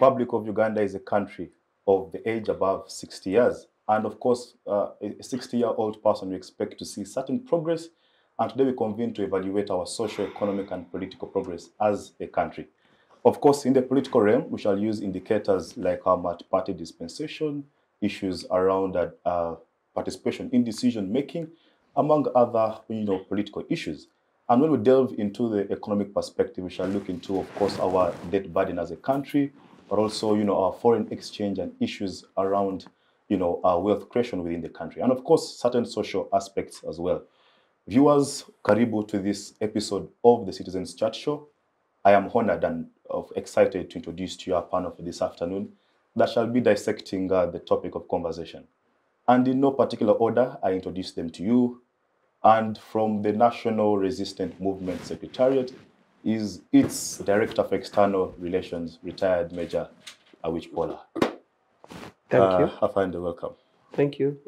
Republic of Uganda is a country of the age above 60 years. And of course, a 60-year-old person, we expect to see certain progress. And today we convene to evaluate our social, economic, and political progress as a country. Of course, in the political realm, we shall use indicators like our multi-party dispensation, issues around participation in decision-making, among other political issues. And when we delve into the economic perspective, we shall look into, of course, our debt burden as a country, but also, our foreign exchange and issues around, our wealth creation within the country. And of course, certain social aspects as well. Viewers, karibu to this episode of the Citizens Chat Show. I am honored and excited to introduce to you our panel for this afternoon that shall be dissecting the topic of conversation. And in no particular order, I introduce them to you. And from the National Resistance Movement Secretariat is its Director for External Relations, retired Major Awich Pola. Thank you. I find you welcome. Thank you.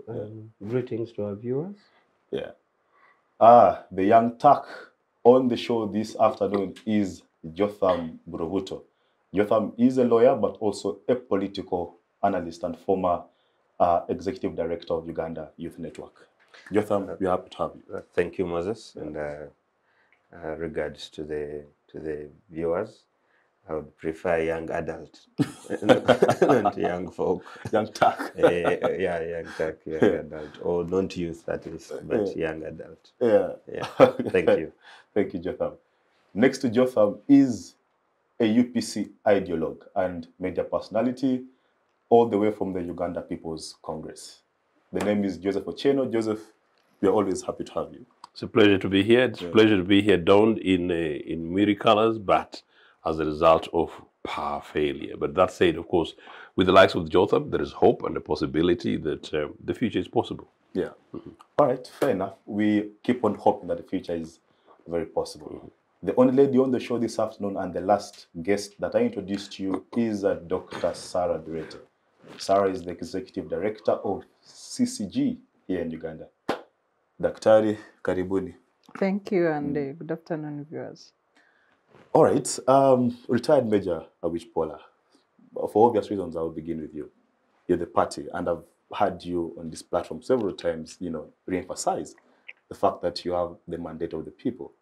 Greetings to our viewers. Yeah. The young Turk on the show this afternoon is Jotham Burobuto. Jotham is a lawyer, but also a political analyst and former Executive Director of Uganda Youth Network. Jotham, we're happy to have you. Thank you, Moses, and regards to the viewers. I would prefer young adult, not young folk. Young Turk. Yeah, young Turk, young adult, or not youth at least, but young adult. Yeah. Thank you. Thank you, Jotham. Next to Jotham is a UPC ideologue and media personality, all the way from the Uganda People's Congress. The name is Joseph Ocheno. Joseph, we are always happy to have you. It's a pleasure to be here. It's a pleasure to be here, donned in Miri colors, but as a result of power failure. But that said, of course, with the likes of Jotham, there is hope and a possibility that the future is possible. Yeah. All right, fair enough. We keep on hoping that the future is very possible. The only lady on the show this afternoon and the last guest that I introduced to you is Dr. Sarah Durete. Sarah is the Executive Director of CCG here in Uganda. Daktari, karibuni. Thank you, and good afternoon, viewers. All right. Retired Major Awich Pola. For obvious reasons, I will begin with you. You're the party, and I've had you on this platform several times, re-emphasize the fact that you have the mandate of the people.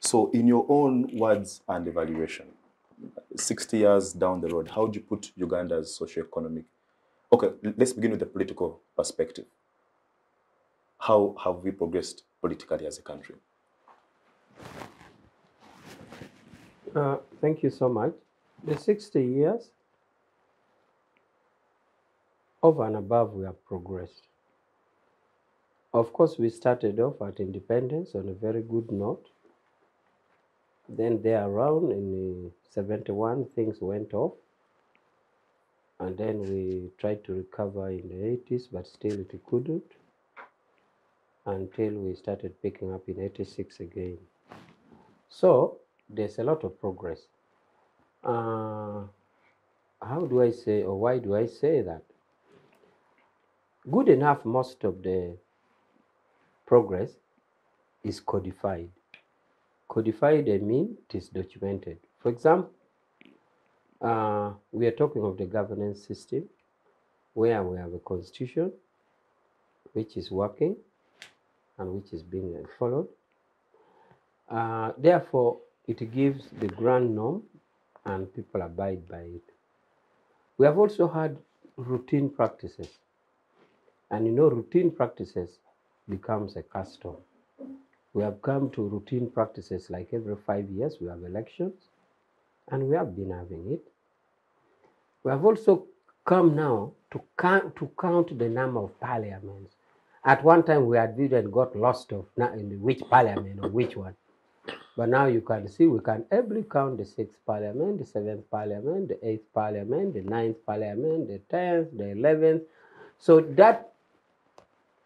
So in your own words and evaluation, 60 years down the road, how do you put Uganda's socio-economic? Okay, let's begin with the political perspective. How have we progressed politically as a country? Thank you so much. The 60 years, over and above, we have progressed. Of course, we started off at independence on a very good note. Then there around in 71, things went off. And then we tried to recover in the 80s, but still it couldn't, until we started picking up in 86 again. So there's a lot of progress. How do I say, or why do I say that? Good enough, most of the progress is codified. Codified, I mean, it is documented. For example, we are talking of the governance system, where we have a constitution, which is working and which is being followed. Therefore, it gives the grand norm and people abide by it. We have also had routine practices. And routine practices becomes a custom. We have come to routine practices like every 5 years we have elections, and we have been having it. We have also come now to count the number of parliaments. At one time we had even got lost of in which parliament or which one. But now you can see we can ably count the 6th parliament, the 7th parliament, the 8th parliament, the 9th parliament, the 10th, the 11th. So that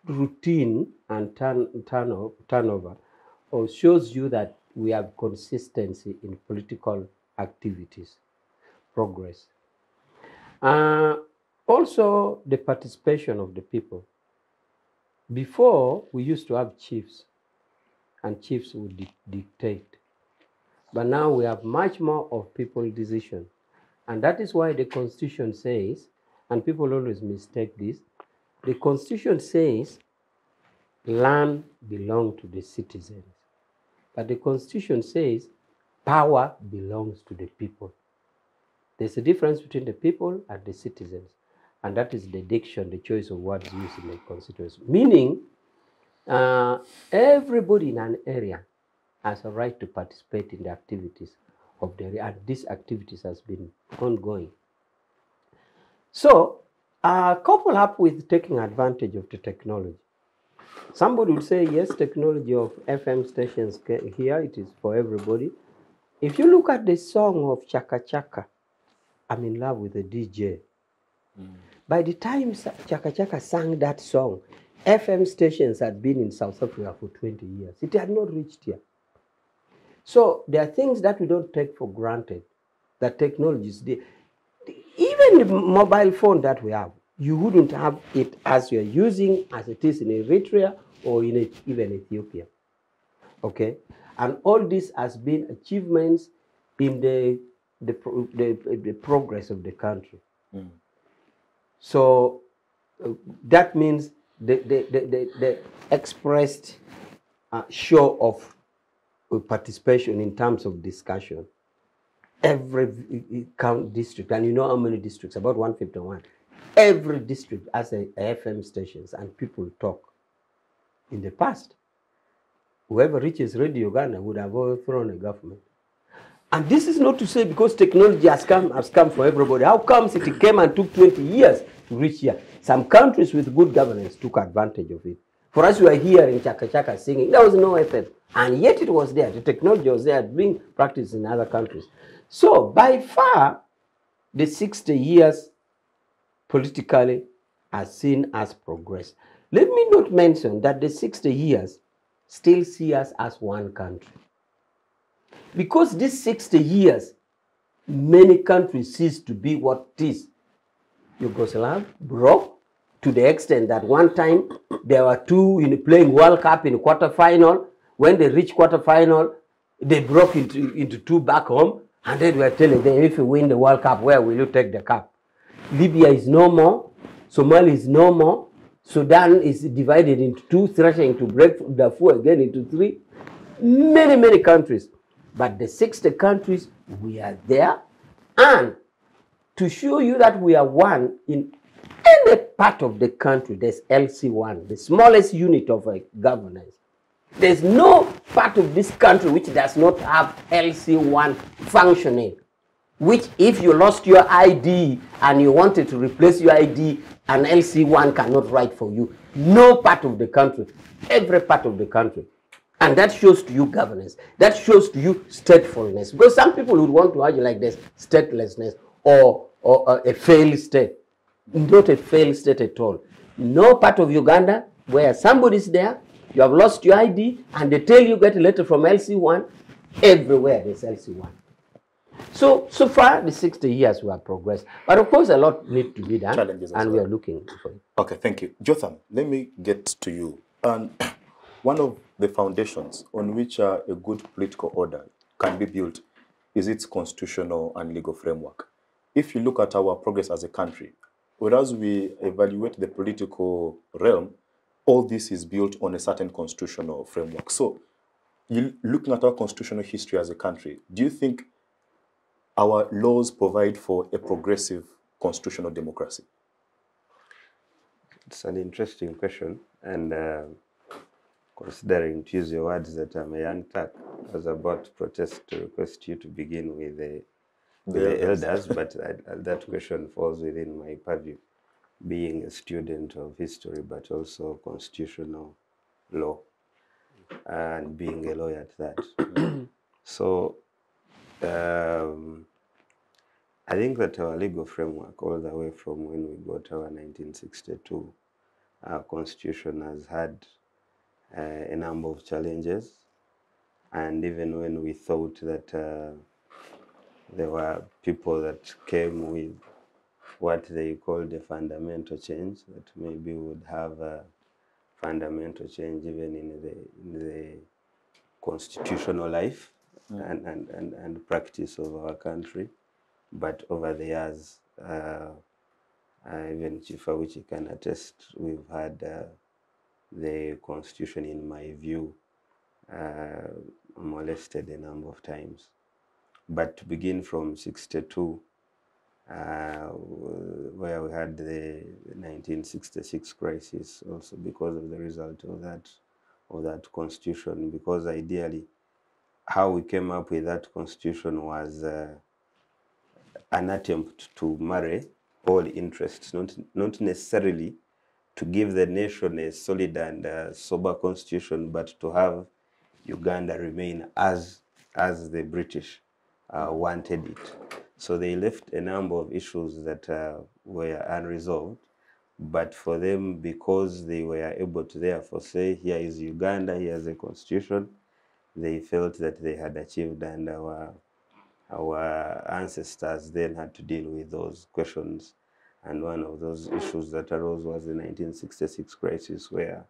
routine and turnover shows you that we have consistency in political activities, progress. Also, the participation of the people. Before, we used to have chiefs, and chiefs would dictate. But now we have much more of people decision. And that is why the Constitution says, and people always mistake this, the Constitution says land belongs to the citizens. But the Constitution says power belongs to the people. There's a difference between the people and the citizens. And that is the diction, the choice of words used in the Constitution. Meaning, everybody in an area has a right to participate in the activities of the area, and these activities has been ongoing. So, couple up with taking advantage of the technology. Somebody would say, yes, technology of FM stations here, it is for everybody. If you look at the song of Chaka Chaka, I'm in love with the DJ. By the time Chaka Chaka sang that song, FM stations had been in South Africa for 20 years. It had not reached here. So there are things that we don't take for granted, that technologies, even the mobile phone that we have, you wouldn't have it as you're using as it is in Eritrea or in even Ethiopia. Okay? And all this has been achievements in the progress of the country. So that means the expressed show of participation in terms of discussion. Every district, and you know how many districts, about 151. Every district has a FM stations and people talk. In the past, whoever reaches Radio Uganda would have overthrown a government. And this is not to say because technology has come for everybody. How comes it came and took 20 years to reach here? Some countries with good governance took advantage of it. For us, we are here in Chaka Chaka singing. There was no FM. And yet it was there. The technology was there being practiced in other countries. So by far, the 60 years politically are seen as progress. Let me not mention that the 60 years still see us as one country. Because these 60 years, many countries ceased to be what it is. Yugoslavia broke to the extent that one time there were two playing World Cup in quarterfinal. When they reached quarterfinal, they broke into two back home, and then we were telling them, if you win the World Cup, where will you take the cup? Libya is no more. Somalia is no more. Sudan is divided into two, threatening to break Darfur again into three. Many, many countries. But the 60 countries, we are there. And to show you that we are one in any part of the country, there's LC1, the smallest unit of governance. There's no part of this country which does not have LC1 functioning, which if you lost your ID and you wanted to replace your ID, an LC1 cannot write for you. No part of the country, every part of the country. And that shows to you governance. That shows to you statefulness. Because some people would want to argue like this, statelessness or a failed state. Not a failed state at all. No part of Uganda where somebody's there, you have lost your ID, and they tell you get a letter from LC1. Everywhere there's LC1. So far, the 60 years we have progressed. But of course, a lot needs to be done. Challenges and we are looking for it. Okay, thank you. Jotham, let me get to you. And one of the foundations on which a good political order can be built is its constitutional and legal framework. If you look at our progress as a country, whereas we evaluate the political realm, all this is built on a certain constitutional framework. So, looking at our constitutional history as a country, do you think our laws provide for a progressive constitutional democracy? It's an interesting question, and considering, to use your words, that I'm a young Turk, I was about to protest to request you to begin with the elders, but that question falls within my purview, being a student of history, but also constitutional law, and being a lawyer at that. So, I think that our legal framework, all the way from when we got our 1962 constitution, has had a number of challenges. And even when we thought that there were people that came with what they called a fundamental change, that maybe would have a fundamental change even in the constitutional life and practice of our country, But over the years, even Chief Awuchi can attest, we've had the Constitution, in my view, molested a number of times. But to begin from 62, where we had the 1966 crisis, also because of the result of that constitution, because ideally how we came up with that constitution was an attempt to marry all interests, not necessarily to give the nation a solid and sober constitution, but to have Uganda remain as the British wanted it. So they left a number of issues that were unresolved, but for them, because they were able to therefore say, here is Uganda, here's the constitution, they felt that they had achieved, and our ancestors then had to deal with those questions. And one of those issues that arose was the 1966 crisis, where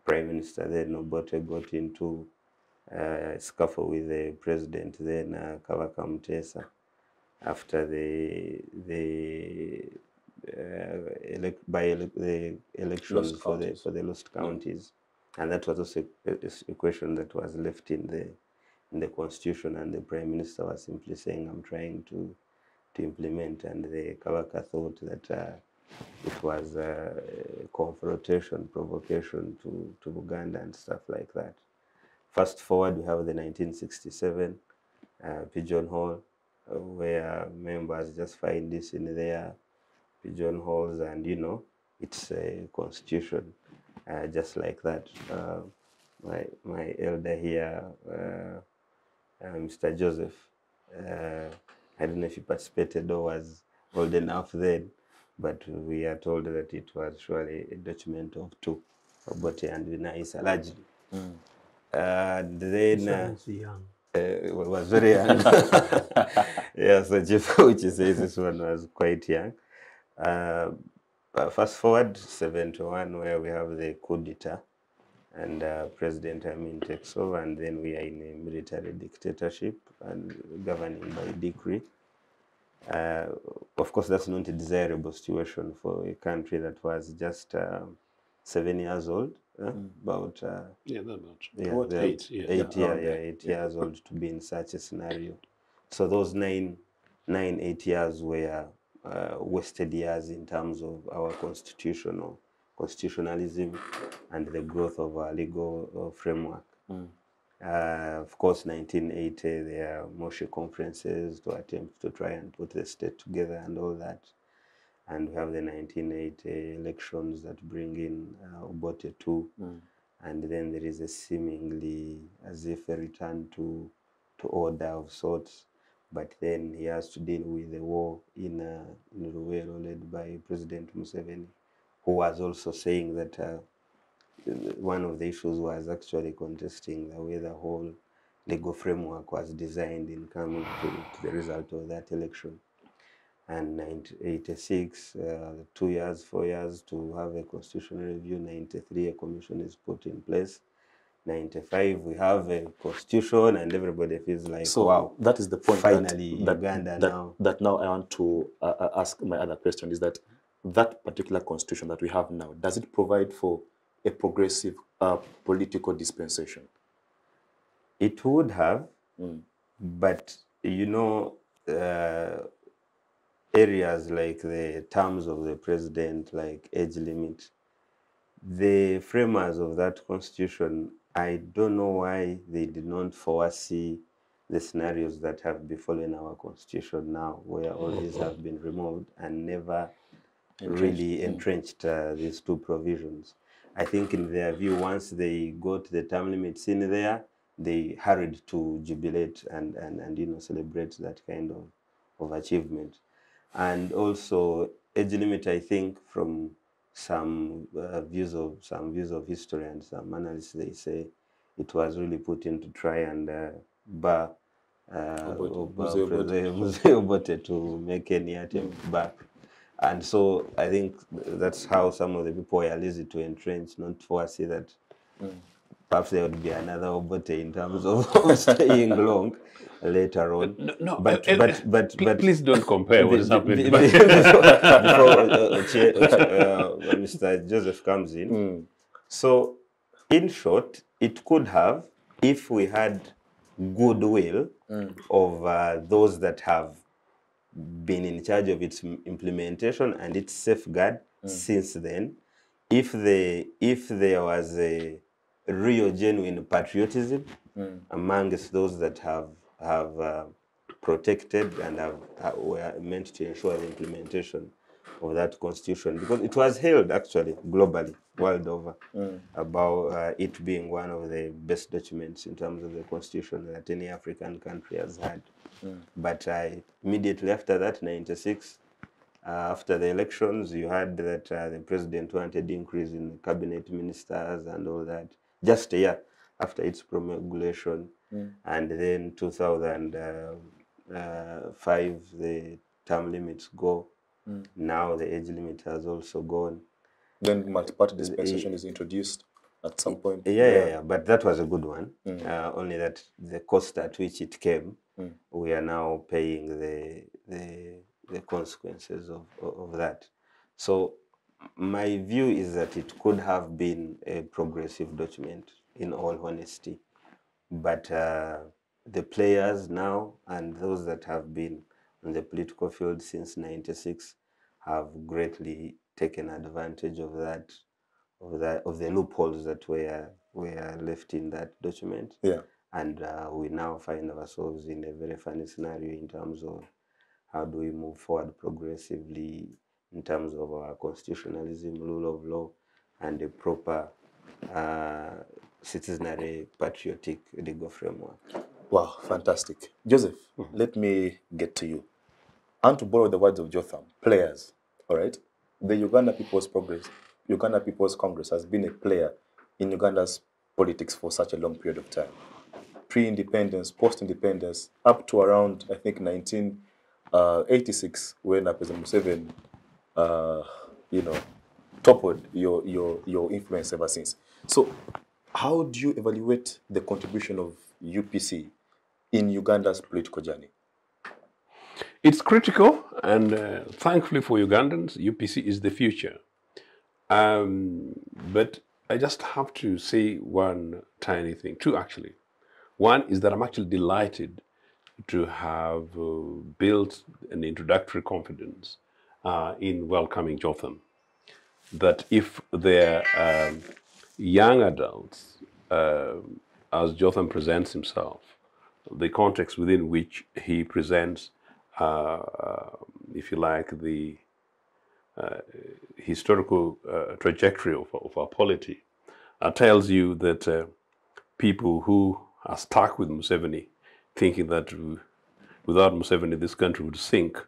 Prime Minister then Obote got into a scuffle with the president then, Kabaka Mutesa, after the elections for the lost counties. And that was also a question that was left in the constitution, and the Prime Minister was simply saying, I'm trying to implement, and the Kabaka thought that it was a confrontation, provocation to Uganda and stuff like that. Fast forward, we have the 1967 pigeonhole, where members just find this in their pigeonholes, and it's a constitution, just like that. My elder here, Mr. Joseph, I don't know if he participated or was old enough then, but we are told that it was surely a document of two, Obote and Vinaisa largely. And then young. was very young. Yeah, so Chief which says this one was quite young. Fast forward 71, where we have the coup d'etat, and President Amin takes over, and then we are in a military dictatorship and governing by decree. Of course, that's not a desirable situation for a country that was just 7 years old. About eight years old to be in such a scenario. So those 8 years were wasted years in terms of our constitutionalism and the growth of our legal framework. Of course, 1980, there are Moshe conferences to attempt to try and put the state together and all that. And we have the 1980 elections that bring in Obote too. And then there is a seemingly as if a return to order of sorts. But then he has to deal with the war in Luwero, led by President Museveni, who was also saying that one of the issues was actually contesting the way the whole legal framework was designed in coming to the result of that election. And 1986, 2 years, 4 years to have a constitutional review. 93, a commission is put in place. 95, we have a constitution, and everybody feels like, so wow, that is the point. Finally, Uganda now. That now I want to ask my other question is that particular constitution that we have now, does it provide for a progressive political dispensation? It would have, but areas like the terms of the president, like age limit, the framers of that constitution, I don't know why they did not foresee the scenarios that have befallen our constitution now, where all these have been removed and never really entrenched these two provisions. I think in their view, once they got the term limits in there, they hurried to jubilate and celebrate that kind of achievement. And also age limit, I think, from some views of history and some analysts, they say it was really put in to try and bar Obote to make any attempt back. And so I think that's how some of the people were lazy to entrench, not foresee that perhaps there would be another Obote in terms of staying long. later on. No, but please don't compare what has happened. Before Mr. Joseph comes in. So, in short, it could have, if we had goodwill of those that have been in charge of its implementation and its safeguard since then, if there was a real genuine patriotism amongst those that have protected and were meant to ensure the implementation of that constitution, because it was held actually globally, world over, about it being one of the best documents in terms of the constitution that any African country has had. But immediately after that, 96, after the elections, you had that the president wanted increase in cabinet ministers and all that, just a year after its promulgation. And then 2005, the term limits go. Now the age limit has also gone. Then multi-party dispensation is introduced at some point. Yeah, but that was a good one. Only that the cost at which it came, we are now paying the consequences of that. So my view is that it could have been a progressive document, in all honesty. But the players now and those that have been on the political field since 96 have greatly taken advantage of that, of the loopholes that were left in that document. And we now find ourselves in a very funny scenario in terms of how do we move forward progressively in terms of our constitutionalism, rule of law, and a proper citizenry patriotic legal framework. Wow, fantastic. Joseph, let me get to you. And to borrow the words of Jotham, players, all right? The Uganda People's Congress has been a player in Uganda's politics for such a long period of time. Pre-independence, post-independence, up to around, I think, 1986, when President Museveni, toppled your influence ever since. So how do you evaluate the contribution of UPC in Uganda's political journey? It's critical, and thankfully for Ugandans, UPC is the future. But I just have to say one tiny thing, two actually. One is that I'm actually delighted to have built an introductory confidence in welcoming Jotham. That if they're young adults, as Jotham presents himself, the context within which he presents, if you like, the historical trajectory of our polity, tells you that people who are stuck with Museveni, thinking that without Museveni this country would sink,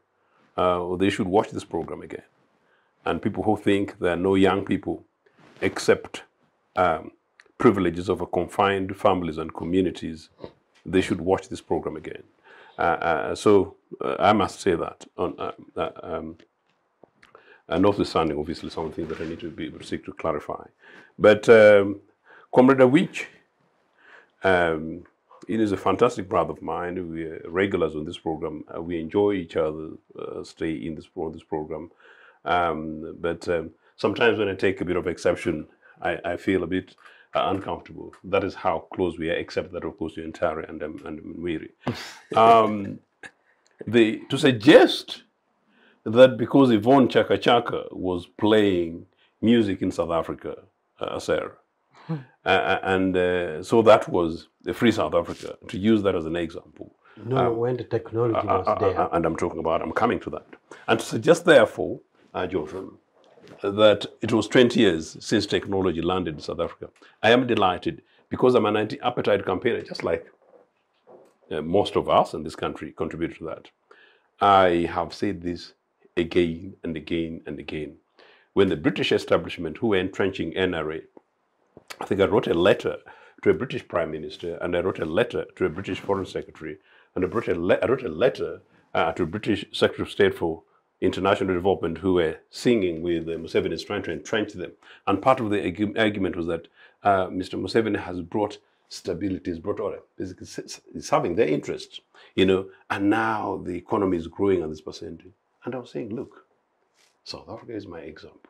they should watch this program again. And people who think there are no young people except privileges of a confined families and communities, they should watch this program again. So I must say that, notwithstanding obviously some things that I need to be able to seek to clarify. But Comrade Awich, he is a fantastic brother of mine. We are regulars on this program. We enjoy each other, stay in this program. But sometimes when I take a bit of exception, I feel a bit uncomfortable. That is how close we are, except that of course you're in Tari and Mwiri. To suggest that because Yvonne Chaka Chaka was playing music in South Africa, Sarah, so that was a free South Africa, to use that as an example. No, when the technology was there. And I'm coming to that. And to suggest therefore, Jotham, that it was 20 years since technology landed in South Africa. I am delighted because I'm an anti-apartheid campaigner, just like most of us in this country contributed to that. I have said this again and again and again. When the British establishment who were entrenching NRA, I think I wrote a letter to a British Prime Minister, and I wrote a letter to a British Foreign Secretary, and I wrote a letter to a British Secretary of State for International Development who were singing with Museveni, trying to entrench them. And part of the argument was that Mr. Museveni has brought stability is brought order. Basically, it's serving their interests, you know, and now the economy is growing at this percentage. And I was saying, look, South Africa is my example.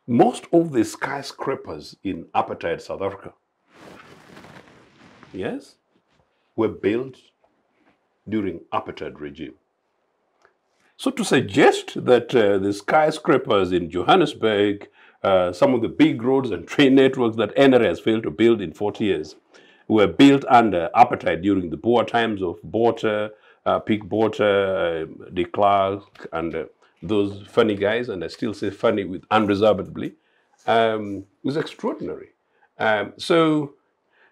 Most of the skyscrapers in apartheid South Africa, yes, were built during apartheid regime. So to suggest that the skyscrapers in Johannesburg, some of the big roads and train networks that NRA has failed to build in 40 years were built under apartheid during the Boer times of Botha, Pik Botha, de Klerk, and those funny guys, and I still say funny with unreservedly, was extraordinary. So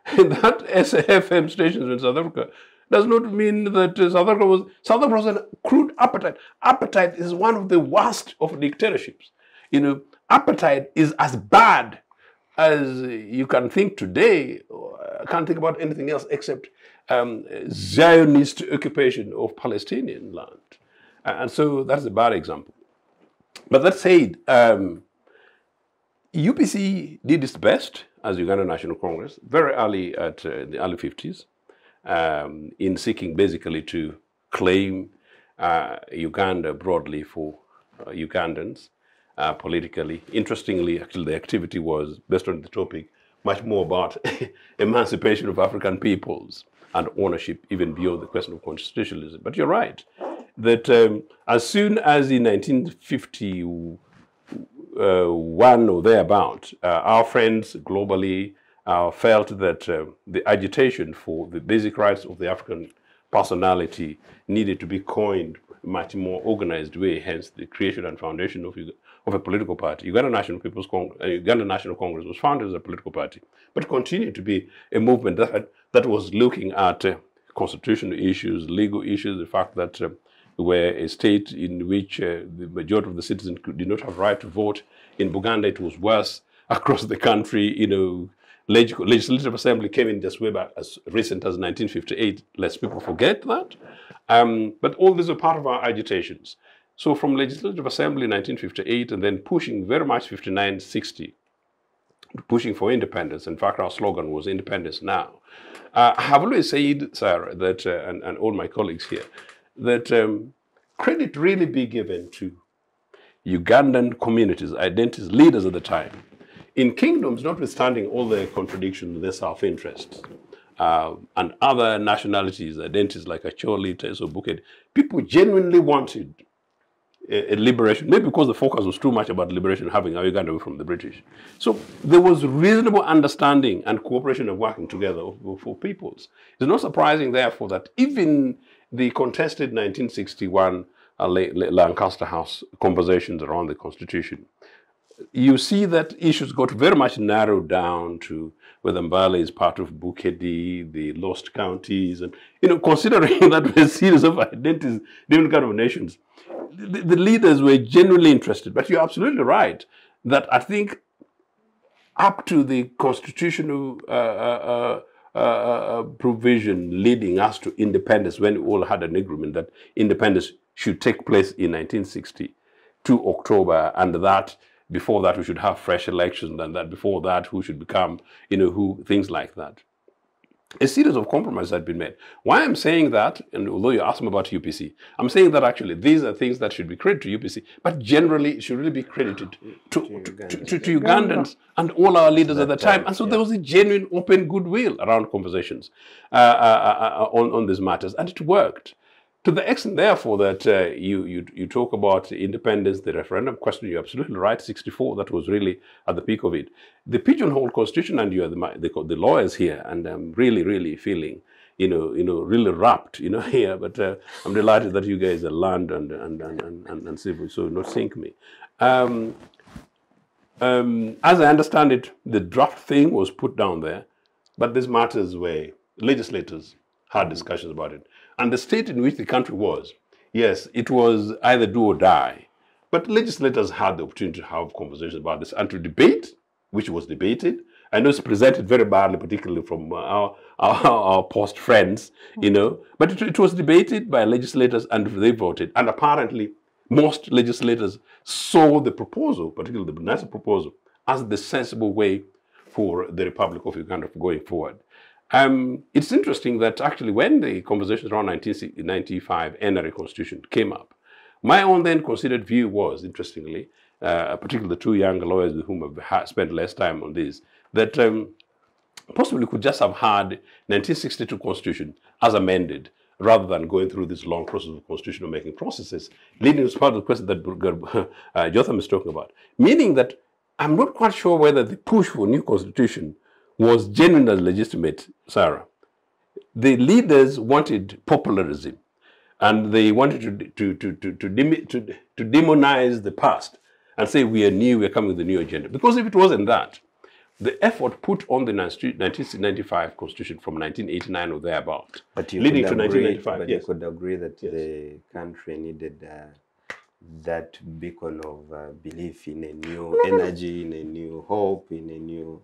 that SAFM stations in South Africa does not mean that South Africa was an crude apartheid. Apartheid is one of the worst of dictatorships. You know, apartheid is as bad as you can think today. I can't think about anything else except Zionist occupation of Palestinian land. And so that's a bad example. But that said, UPC did its best as Uganda National Congress very early at the early 50s in seeking basically to claim Uganda broadly for Ugandans politically. Interestingly, actually, the activity was, based on the topic, much more about emancipation of African peoples and ownership, even beyond the question of constitutionalism. But you're right, that as soon as in 1951 or thereabout, our friends globally felt that the agitation for the basic rights of the African personality needed to be coined in a much more organized way, hence the creation and foundation of a political party. Uganda National Congress was founded as a political party, but continued to be a movement that was looking at constitutional issues, legal issues, the fact that we were a state in which the majority of the citizens did not have right to vote. In Uganda, it was worse across the country. You know, Legislative Assembly came in just way back as recent as 1958. Lest people forget that. But all these are part of our agitations. So from Legislative Assembly in 1958 and then pushing very much 59, 60, pushing for independence. In fact, our slogan was independence now. I have always said, Sarah, that, and all my colleagues here, that credit really be given to Ugandan communities, identities, leaders at the time. In kingdoms, notwithstanding all the contradictions, their self-interests, and other nationalities, identities like Acholi, Teso, Buked, people genuinely wanted a liberation, maybe because the focus was too much about liberation, having Uganda away from the British. So there was reasonable understanding and cooperation of working together for peoples. It's not surprising, therefore, that even the contested 1961 Lancaster House conversations around the Constitution, you see that issues got very much narrowed down to whether Mbale is part of Bukedi, the lost counties, and, you know, considering that we're a series of identities, different kind of nations, the leaders were genuinely interested. But you're absolutely right that I think up to the constitutional provision leading us to independence, when we all had an agreement that independence should take place in 1960 to October, and that before that we should have fresh elections, and that before that who should become, you know, who, things like that. A series of compromises had been made. Why I'm saying that, and although you asked me about UPC, I'm saying that actually these are things that should be credited to UPC, but generally it should really be credited to Ugandans and all our leaders at the time. And so there was a genuine open goodwill around conversations on these matters, and it worked. To the extent, therefore, that you talk about independence, the referendum question, you're absolutely right, 64, that was really at the peak of it. The pigeonhole constitution, and you are the lawyers here, and I'm really, really feeling, really wrapped, here, but I'm delighted that you guys are learned and civil, so not sink me. As I understand it, the draft thing was put down there, but these matters where legislators had discussions about it. And the state in which the country was, yes, it was either do or die. But legislators had the opportunity to have conversations about this and to debate, which was debated. I know it's presented very badly, particularly from our post friends, but it was debated by legislators and they voted. And apparently, most legislators saw the proposal, particularly the NASA proposal, as the sensible way for the Republic of Uganda going forward. It's interesting that actually when the conversations around 1995 NRA Constitution came up, my own then considered view was, interestingly, particularly the two young lawyers with whom I've spent less time on this, that possibly could just have had 1962 Constitution as amended, rather than going through this long process of constitutional making processes, leading to part of the question that Jotham is talking about. Meaning that I'm not quite sure whether the push for a new constitution was genuine and legitimate, Sarah. The leaders wanted popularism, and they wanted to demonize the past and say we are new, we are coming with a new agenda. Because if it wasn't that, the effort put on the 1995 Constitution from 1989 or thereabout, leading to 1995. But yes. you could agree that the country needed that beacon of belief in a new energy, in a new hope, in a new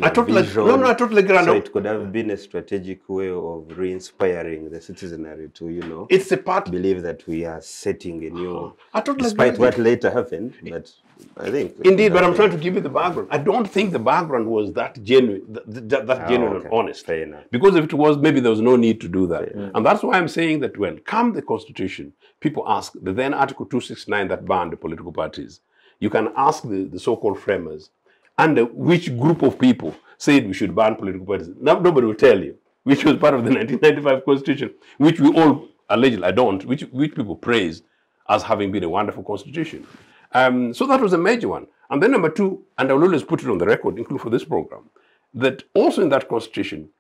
I totally vision. I totally agree. So it could have been a strategic way of re-inspiring the citizenry to, it's a part believe that we are setting a new, I totally despite agree. what later happened, but I think... Indeed, but I'm trying to give you the background. I don't think the background was that genuine, genuine and honest. Fair enough. Because if it was, maybe there was no need to do that. And that's why I'm saying that when come the Constitution, people ask, the then Article 269 that banned the political parties, you can ask the so-called framers, and which group of people said we should ban political parties. Nobody will tell you, which was part of the 1995 Constitution, which we all allegedly, I don't, which people praise as having been a wonderful constitution. So that was a major one. And then number two, and I will always put it on the record, including for this program, that also in that constitution,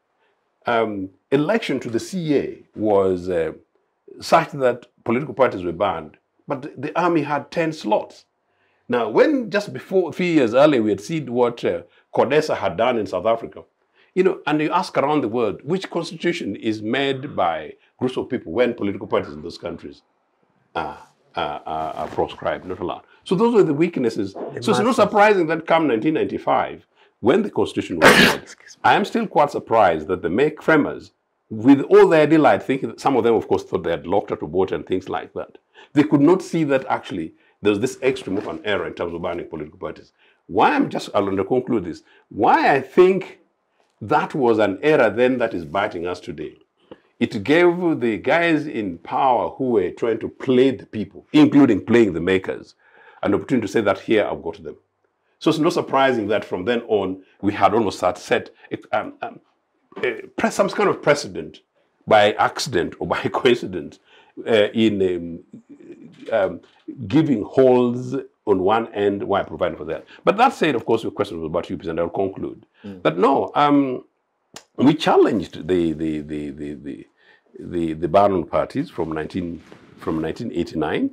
election to the CA was such that political parties were banned, but the army had 10 slots. Now, when just before, a few years earlier, we had seen what CODESA had done in South Africa, and you ask around the world, which constitution is made by groups of people when political parties in those countries are proscribed, not allowed. So those were the weaknesses. So it's not surprising that come 1995, when the constitution was made, I am still quite surprised that the framers, with all their delight, thinking that some of them, of course, thought they had locked up a vote and things like that, they could not see that actually there's this extreme of an error in terms of banning political parties. I'll conclude this, why I think that was an error then that is biting us today. It gave the guys in power who were trying to play the people, including playing the makers, an opportunity to say that here I've got them. So it's not surprising that from then on, we had almost set some kind of precedent by accident or by coincidence in giving holes on one end while providing for that. But that said, of course, your question was about UPC, and I'll conclude. But no, we challenged the Barnon parties from 1989.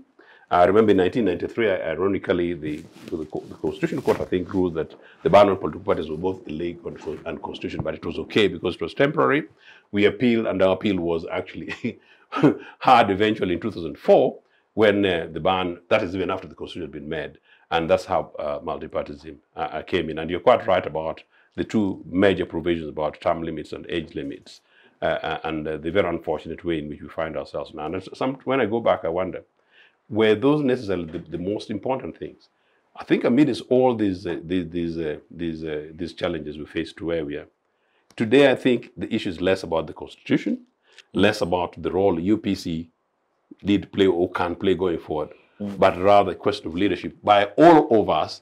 I remember in 1993, ironically, the Constitutional Court, I think, ruled that the Barnon political parties were both illegal and constitutional, but it was okay because it was temporary. We appealed, and our appeal was actually heard eventually in 2004 when the ban, that is even after the Constitution had been made, and that's how multipartyism came in. And you're quite right about the two major provisions about term limits and age limits, and the very unfortunate way in which we find ourselves now. And when I go back, I wonder, were those necessarily the most important things? I think amidst all these challenges we face to where we are today, I think the issue is less about the Constitution, less about the role UPC did play or can play going forward, but rather a question of leadership by all of us,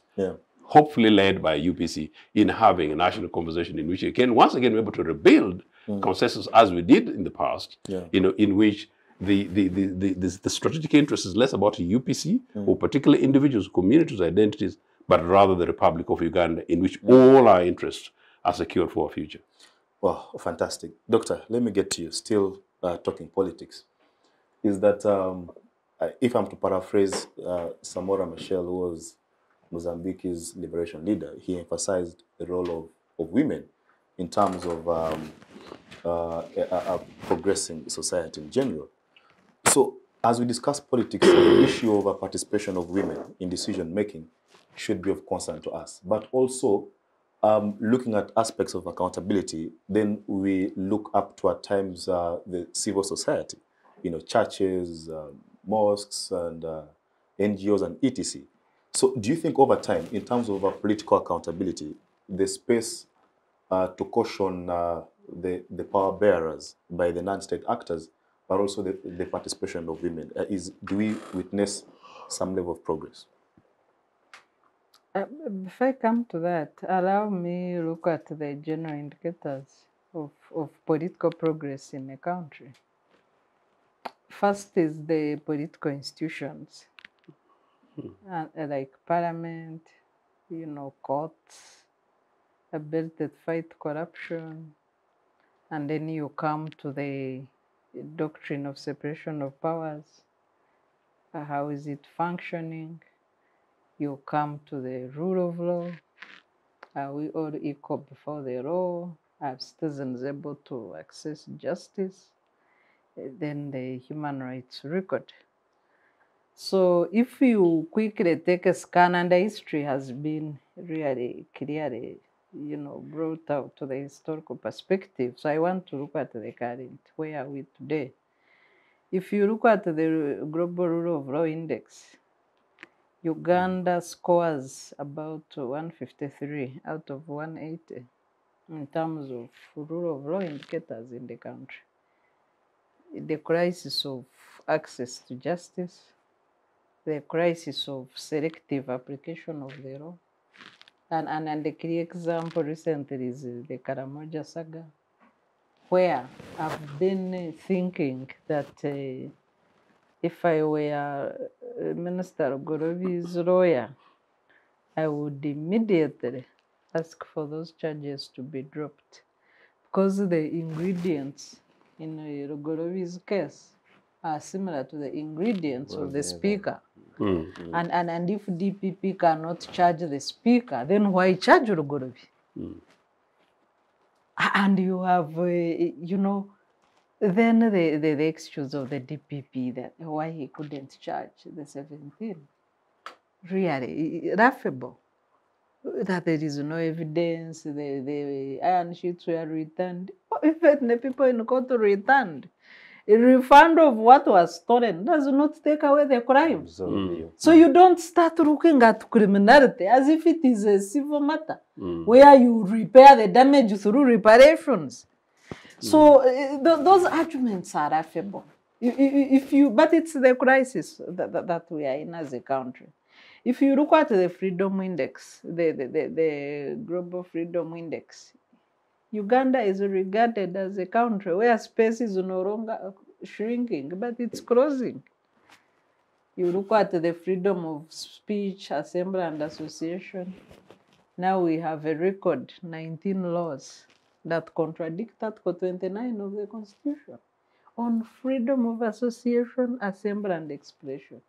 hopefully led by UPC, in having a national conversation in which you can once again be able to rebuild consensus as we did in the past, in which the strategic interest is less about UPC or particular individuals, communities, identities, but rather the Republic of Uganda, in which all our interests are secured for our future. Wow, fantastic. Doctor, let me get to you, still talking politics. Is that, if I'm to paraphrase Samora Machel, who was Mozambique's liberation leader, he emphasized the role of women in terms of a progressing society in general. So, as we discuss politics, the issue of a participation of women in decision-making should be of concern to us. But also, looking at aspects of accountability, then we look up to, at times, the civil society, churches, mosques, and NGOs, and etc. So do you think over time, in terms of political accountability, the space to caution the power bearers by the non-state actors, but also the participation of women? Do we witness some level of progress? Before I come to that, allow me to look at the general indicators of political progress in a country. First is the political institutions, like parliament, courts, ability to fight corruption, and then you come to the doctrine of separation of powers. How is it functioning? You come to the rule of law. Are we all equal before the law? Are citizens able to access justice? Then the human rights record. So if you quickly take a scan, and the history has been really clearly, brought out to the historical perspective. So I want to look at the current. Where are we today? If you look at the Global Rule of Law Index, Uganda scores about 153 out of 180 in terms of rule of law indicators in the country. The crisis of access to justice, the crisis of selective application of the law, and the key example recently is the Karamoja saga, where I've been thinking that if I were Minister Gorovi's lawyer, I would immediately ask for those charges to be dropped, because the ingredients in Gorovi's case are similar to the ingredients of the speaker. And if DPP cannot charge the speaker, then why charge Gorovi? And you have, then the excuse of the DPP that why he couldn't charge the 17. Really laughable. That there is no evidence, the iron sheets were returned. Even the people in court returned. A refund of what was stolen does not take away the crime. So you don't start looking at criminality as if it is a civil matter, where you repair the damage through reparations. So those arguments are laughable. But it's the crisis that we are in as a country. If you look at the Freedom Index, the Global Freedom Index, Uganda is regarded as a country where space is no longer shrinking, but it's closing. You look at the freedom of speech, assembly, and association. Now we have a record 19 laws that contradict Article 29 of the Constitution on freedom of association, assembly, and expression.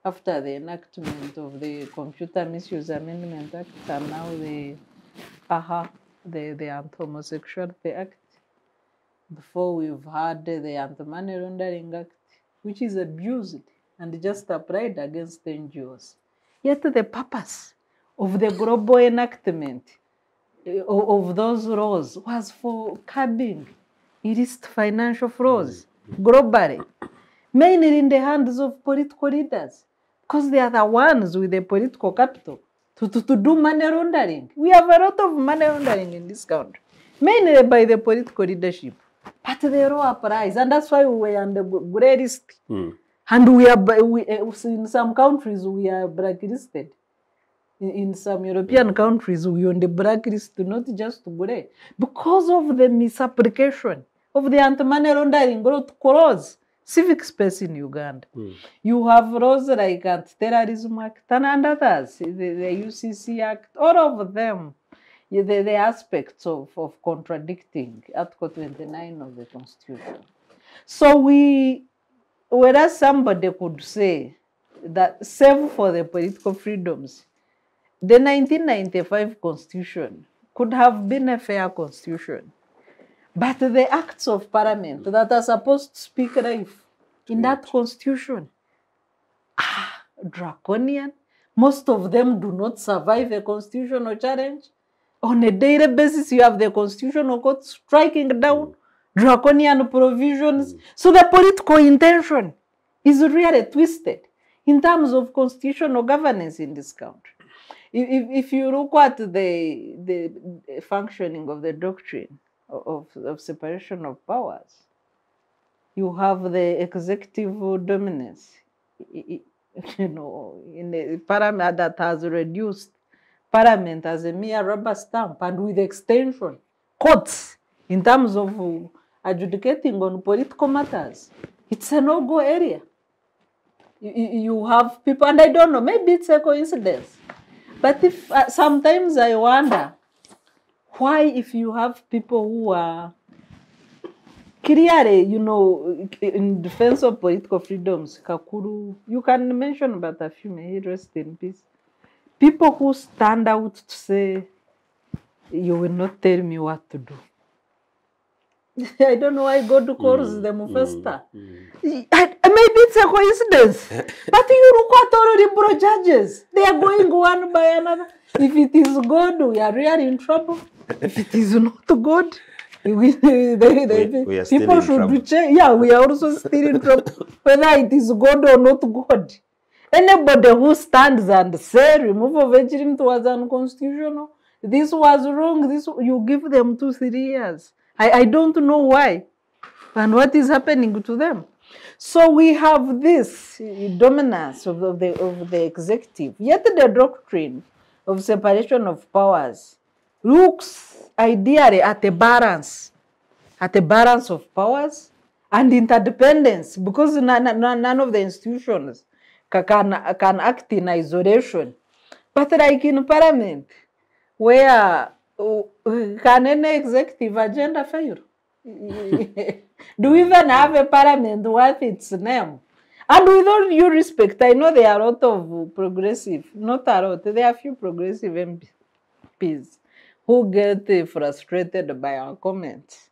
After the enactment of the Computer Misuse Amendment Act and now the Anti-Homosexuality Act. Before we've had the Anti-Money Laundering Act, which is abused and just applied against NGOs. Yet the purpose of the global enactment of those laws was for curbing illicit financial flows globally, mainly in the hands of political leaders, because they are the ones with the political capital to do money laundering. We have a lot of money laundering in this country, mainly by the political leadership. But the law applies, and that's why we are on the grey list. And in some countries, we are blacklisted. In some European countries, we are on the blacklist, not just grey, because of the misapplication of the anti-money laundering clause. Civic space in Uganda. You have laws like Anti-Terrorism Act and others, the UCC Act, all of them, the aspects of contradicting Article 29 of the Constitution. So whereas somebody could say that save for the political freedoms, the 1995 Constitution could have been a fair Constitution. But the acts of parliament that are supposed to speak life in that constitution are draconian. Most of them do not survive a constitutional challenge. On a daily basis, you have the constitutional court striking down draconian provisions. So the political intention is really twisted in terms of constitutional governance in this country. if you look at the functioning of the doctrine of separation of powers, you have the executive dominance, you know, in a parliament that has reduced parliament as a mere rubber stamp, and with extension, courts, in terms of adjudicating on political matters. It's a no-go area. You have people, and I don't know, maybe it's a coincidence, but if sometimes I wonder why, if you have people who are clearly, you know, in defense of political freedoms, Kakuru, you can mention about a few, may he rest in peace. People who stand out to say, you will not tell me what to do. I don't know why God calls them first. Maybe it's a coincidence. But you look at all the liberal judges. They are going one by another. If it is God, we are really in trouble. If it is not God, we are still people in should trouble. change. Yeah, we are also still in trouble, whether it is God or not God. Anybody who stands and says remove of age limit was unconstitutional, this was wrong, this, you give them 2-3 years. I don't know why and what is happening to them. So we have this dominance of the executive, yet the doctrine of separation of powers looks ideally at a balance of powers and interdependence, because none of the institutions can act in isolation. But like in parliament, where can any executive agenda fail? Do we even have a parliament worth its name? And with all due respect, I know there are a lot of progressive, not a lot, there are a few progressive MPs who get frustrated by our comments.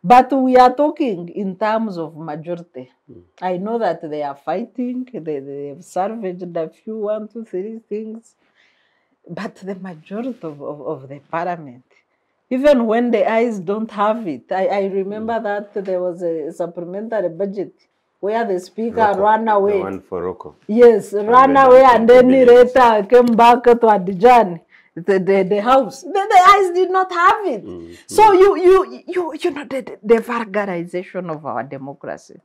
But we are talking in terms of majority. I know that they are fighting, they have salvaged a few 1, 2, 3 things, but the majority of the parliament, even when the eyes don't have it, I remember that there was a supplementary budget where the speaker ran away. The one for Rocco. Yes, ran away, and then he later came back to Abidjan, the house. The eyes did not have it. So you know the vulgarization of our democracy.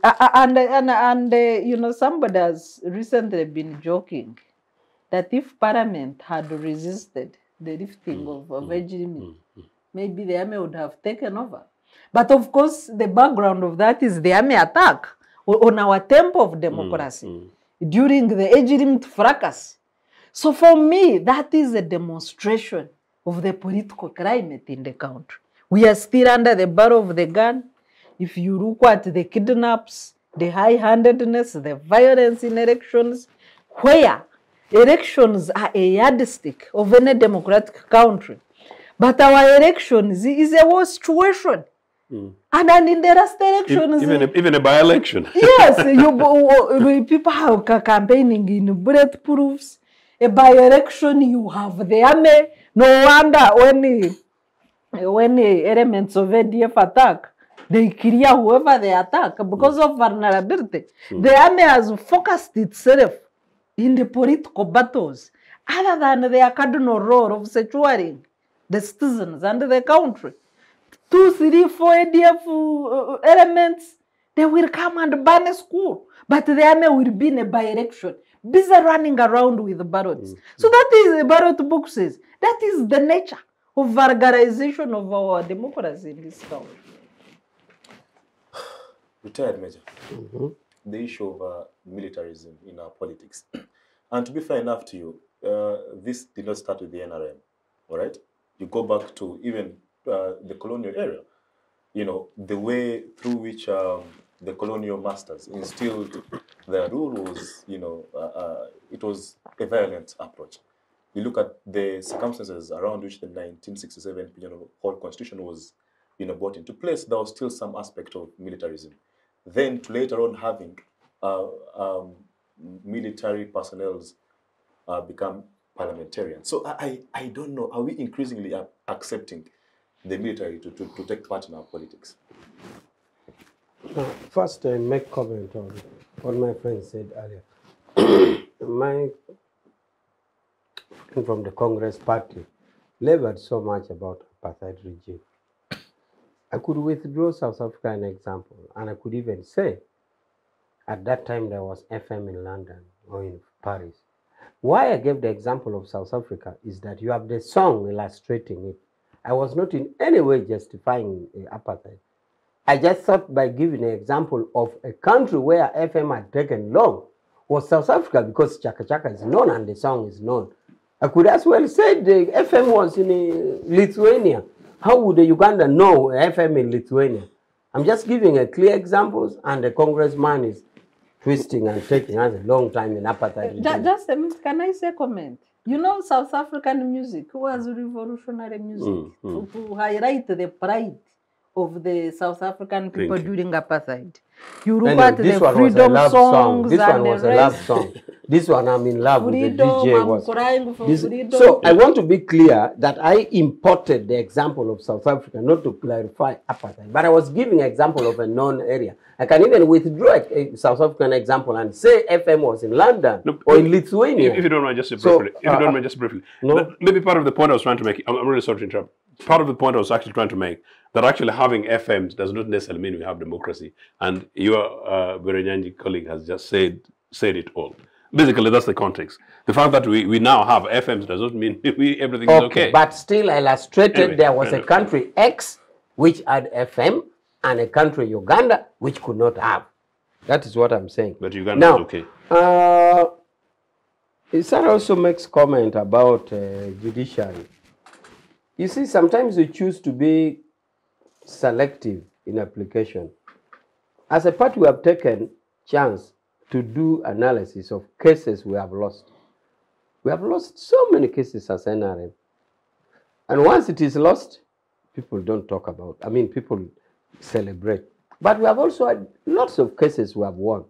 And you know, somebody has recently been joking that if Parliament had resisted the lifting of age limit, maybe the army would have taken over. But of course, the background of that is the army attack on our tempo of democracy during the age limit fracas. So for me, that is a demonstration of the political climate in the country. We are still under the barrel of the gun. If you look at the kidnaps, the high-handedness, the violence in elections, where elections are a yardstick of any democratic country. But our elections is a war situation. And then in the last elections... Even a by-election. Yes, people are campaigning in bulletproofs. A by-election, you have the army. No wonder when the elements of ADF attack, they clear whoever they attack because of vulnerability. The army has focused itself in the political battles, other than their cardinal role of securing the citizens and the country. 2, 3, 4 ADF elements, they will come and ban a school, but the army will be in a by-election, busy running around with the ballots. So that is the ballot book says. That is the nature of vulgarization of our democracy in this country. Retired Major, the issue of militarism in our politics. And to be fair enough to you, this did not start with the NRM, all right? You go back to even the colonial era, you know, the way through which the colonial masters instilled their rule was, you know, it was a violent approach. You look at the circumstances around which the 1967 whole constitution was, you know, brought into place, there was still some aspect of militarism. Then to later on having military personnel become parliamentarians. So I don't know, are we increasingly accepting the military to take part in our politics? First, I make comment on what my friend said earlier. and from the Congress Party labored so much about apartheid regime. I could withdraw South Africa an example, and I could even say at that time there was FM in London or in Paris. Why I gave the example of South Africa is that you have the song illustrating it. I was not in any way justifying apartheid. I just thought by giving an example of a country where FM had taken long was South Africa, because Chaka Chaka is known and the song is known. I could as well say the FM was in Lithuania. How would the Uganda know FM in Lithuania? I'm just giving a clear examples, and the congressman is twisting and taking us a long time in apartheid. Just a minute, can I say a comment? You know, South African music was revolutionary music to highlight the pride of the South African people during apartheid. You look at the freedom songs. This one was a love song. This one, I'm in love with the DJ. I'm crying for freedom. So I want to be clear that I imported the example of South Africa not to clarify apartheid, but I was giving an example of a known area. I can even withdraw a South African example and say FM was in London or in Lithuania. If you don't mind, just briefly. No? Maybe part of the point I was trying to make, I'm really sorry to interrupt. Part of the point I was actually trying to make, that actually having FMs does not necessarily mean we have democracy. And your Berenyanji colleague has just said it all. Basically, that's the context. The fact that we now have FMs does not mean everything is okay. But still, I illustrated there was a country X which had FM and a country Uganda which could not have. That is what I'm saying. But Uganda is okay. Sarah also makes comment about judiciary. You see, sometimes we choose to be selective in application. As a party, we have taken chance to do analysis of cases we have lost. We have lost so many cases as NRM. And once it is lost, people don't talk about. I mean, people celebrate. But we have also had lots of cases we have won.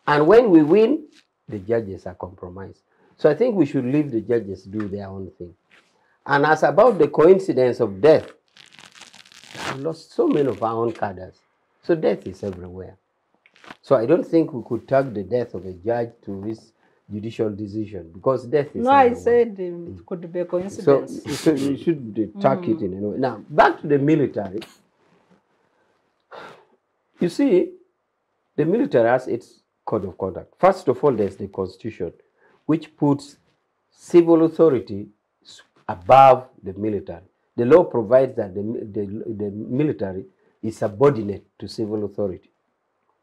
And when we win, the judges are compromised. So I think we should leave the judges do their own thing. And as about the coincidence of death, we lost so many of our own cadres. So death is everywhere. So I don't think we could tag the death of a judge to his judicial decision, because death is everywhere. I said it could be a coincidence. So you should tag it in a way. Now, back to the military. You see, the military has its code of conduct. First of all, there's the Constitution, which puts civil authority above the military. The law provides that the military is subordinate to civil authority,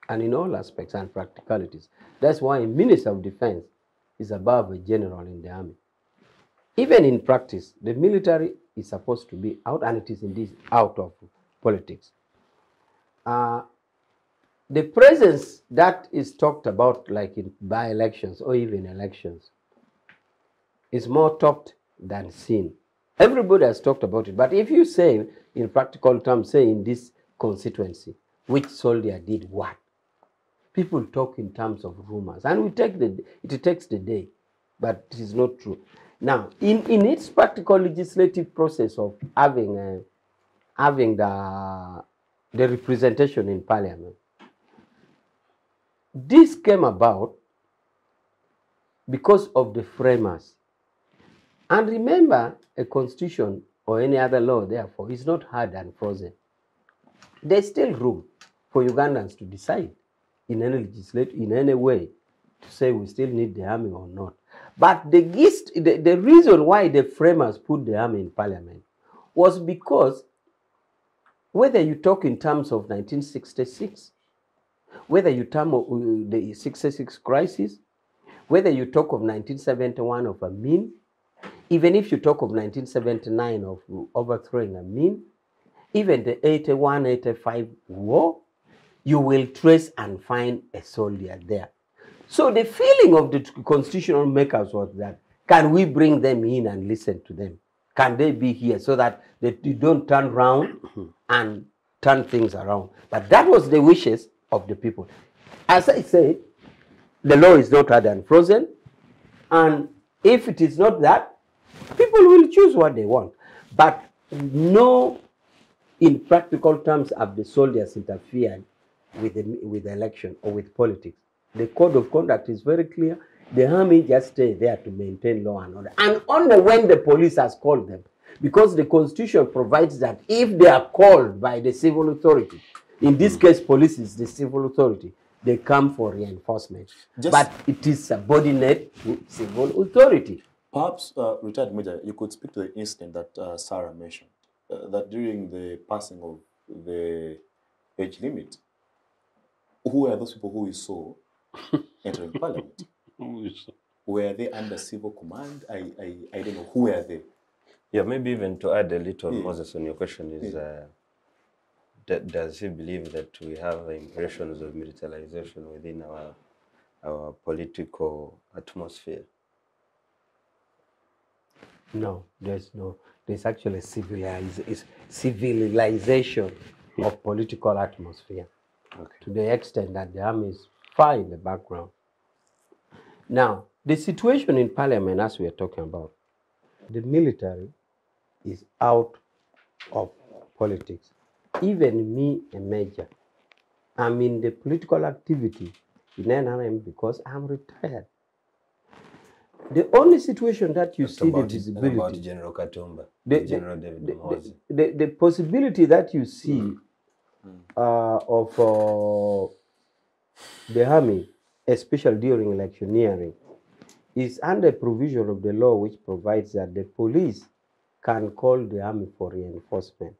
and in all aspects and practicalities. That's why a Minister of Defense is above a general in the army. Even in practice, the military is supposed to be out, and it is indeed out of politics. The presence that is talked about, like in by-elections or even elections, is more talked than seen. Everybody has talked about it, but if you say in practical terms, say in this constituency, which soldier did what, people talk in terms of rumors, and it takes the day, but it is not true. Now, in its practical legislative process of having the representation in parliament, this came about because of the framers. And remember, a constitution or any other law, therefore, is not hard and frozen. There's still room for Ugandans to decide in any way to say we still need the army or not. But the reason why the framers put the army in parliament was because whether you talk in terms of 1966, whether you talk of the 66 crisis, whether you talk of 1971 of Amin, even if you talk of 1979 of overthrowing Amin, even the 81-85 war, you will trace and find a soldier there. So the feeling of the constitutional makers was that, can we bring them in and listen to them? Can they be here so that you don't turn around and turn things around? But that was the wishes of the people. As I said, the law is not hard and frozen, and if it is not that, people will choose what they want. But no, in practical terms, have the soldiers interfered with the election or with politics. The code of conduct is very clear. The army just stay there to maintain law and order. And only when the police has called them. Because the Constitution provides that if they are called by the civil authority, in this case, police is the civil authority, they come for reinforcement. But it is subordinate to civil authority. Perhaps, retired Major, you could speak to the incident that Sarah mentioned, that during the passing of the age limit, who were those people who you saw entering parliament? Were they under civil command? I don't know. Who were they? Yeah, maybe even to add a little, Moses, on your question is, does he believe that we have impressions of militarization within our political atmosphere? No, there's actually civilization of political atmosphere, to the extent that the army is far in the background. Now, the situation in parliament, as we are talking about, the military is out of politics. Even me, a major, I'm in the political activity in NRM because I'm retired. The only situation that you see the visibility about General Katumba, General David Mozi. The possibility that you see of the army, especially during electioneering, is under provision of the law which provides that the police can call the army for reinforcement.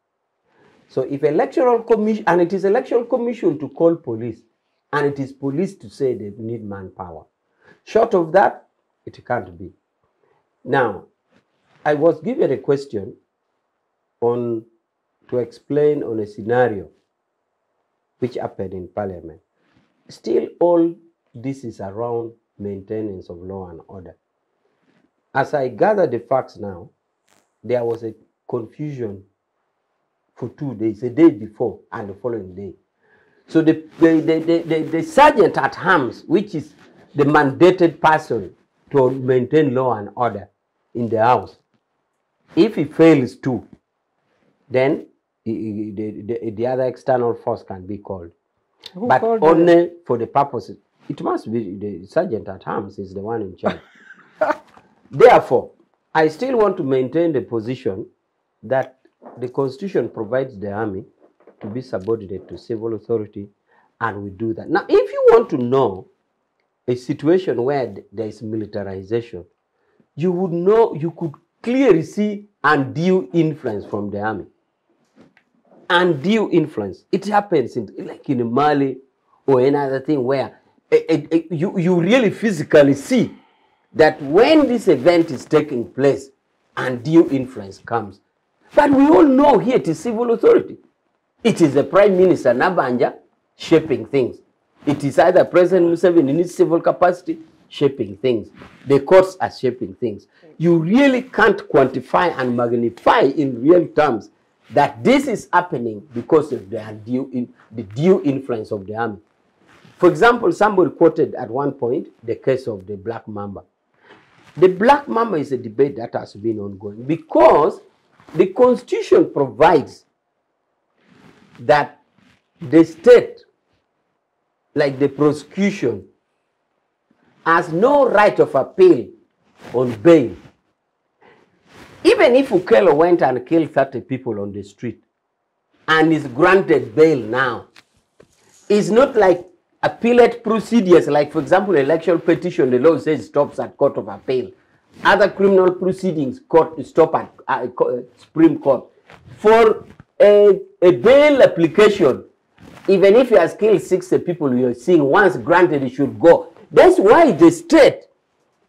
So if electoral commission, and it is electoral commission to call police, and it is police to say they need manpower. Short of that, it can't be. Now, I was given a question to explain on a scenario which happened in parliament. Still, all this is around maintenance of law and order. As I gather the facts now, there was a confusion for 2 days, a day before and the following day. So the sergeant at arms, which is the mandated person to maintain law and order in the house, if he fails to, then the other external force can be called. But only for the purposes. It must be the sergeant at arms is the one in charge. Therefore, I still want to maintain the position that the Constitution provides the army to be subordinate to civil authority, and we do that. Now, if you want to know a situation where there is militarization, you would know, you could clearly see undue influence from the army. Undue influence. It happens like in Mali or another thing where you really physically see that when this event is taking place, undue influence comes. But we all know here it is civil authority. It is the Prime Minister Nabanja shaping things. It is either President Museveni in his civil capacity shaping things. The courts are shaping things. You really can't quantify and magnify in real terms that this is happening because of the due influence of the army. For example, somebody quoted at one point the case of the Black Mamba. The Black Mamba is a debate that has been ongoing because the Constitution provides that the state, like the prosecution, has no right of appeal on bail. Even if Ukelo went and killed 30 people on the street and is granted bail now, it's not like appellate procedures, like for example, election petition, the law says stops at court of appeal. Other criminal proceedings stop at Supreme Court. For a bail application, even if he has killed 60 people, you're seeing once granted, it should go. That's why the state,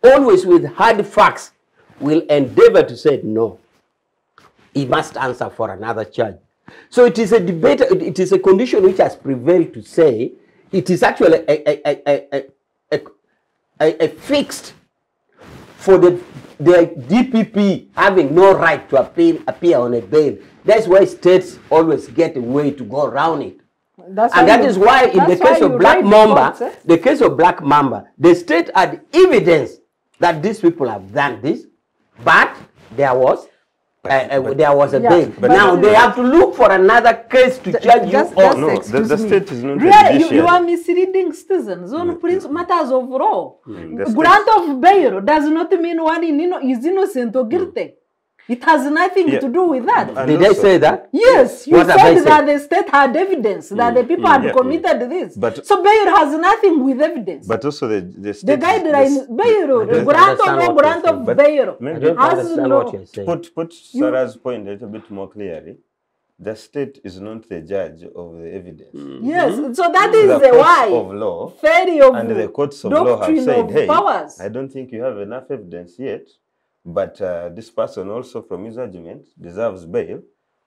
always with hard facts, will endeavor to say no. He must answer for another charge. So it is a debate, it is a condition which has prevailed to say it is actually a fixed for the DPP having no right to appear on a bail. That's why states always get a way to go around it. That is why in the case of Black Mamba, the case of Black Mamba, the state had evidence that these people have done this, but there was there was a Yeah, bail. but Now they have to look for another case to charge you just on. No, excuse the me. state is not a Really, you judiciary. are misleading citizens on matters of law. The Grant of bail does not mean one is innocent or guilty. It has nothing Yeah. to do with that. And Did I also- say that? Yes, you What have I said that said? the state had evidence that the people had Yeah. committed this. But- So bail has nothing with evidence. But also the The state guidelines, bail, don't grant or understand no what grant you're of saying. bail. Maybe- I don't has understand no- what you're saying. Put Sarah's point a little bit more clearly. The state is not the judge of the evidence. Yes, so that The is courts why of law failure of and the courts of law have doctrine said, of hey, powers. I don't think you have enough evidence yet, but this person also from his argument deserves bail,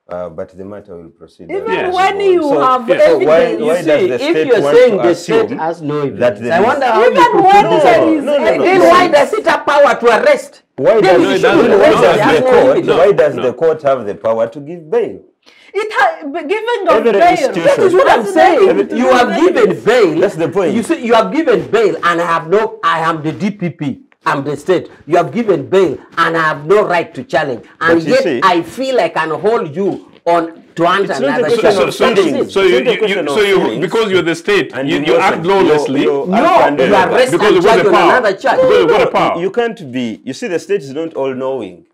but the matter will proceed. Even Yes. when you So- have yes. So why evidence, why You does see, the if state you're want saying to the state assume has no that evidence, there I is- wonder how even you could when prove there it. is No, no, no. Then evidence, why does it have power to arrest? Why Then does, it the should doesn't. arrest court, if it has no evidence. why does No. the court have the power to give bail? giving of Every bail. institution- That is what I'm has saying. nothing to You do have with given evidence. bail. That's the point. You see, you have given bail, and I am the DPP. I'm the state. You have given bail, and I have no right to challenge. And But you yet, see- I feel I can hold you on to answer It's not a another question question. of So feelings. you, It's not a question of feelings. because you're the state, And you innocent. act lawlessly. You're No, you arrest Because and you've got charge the on power. another charge. Because you've got the power. You can't be. You see, the state is not all-knowing.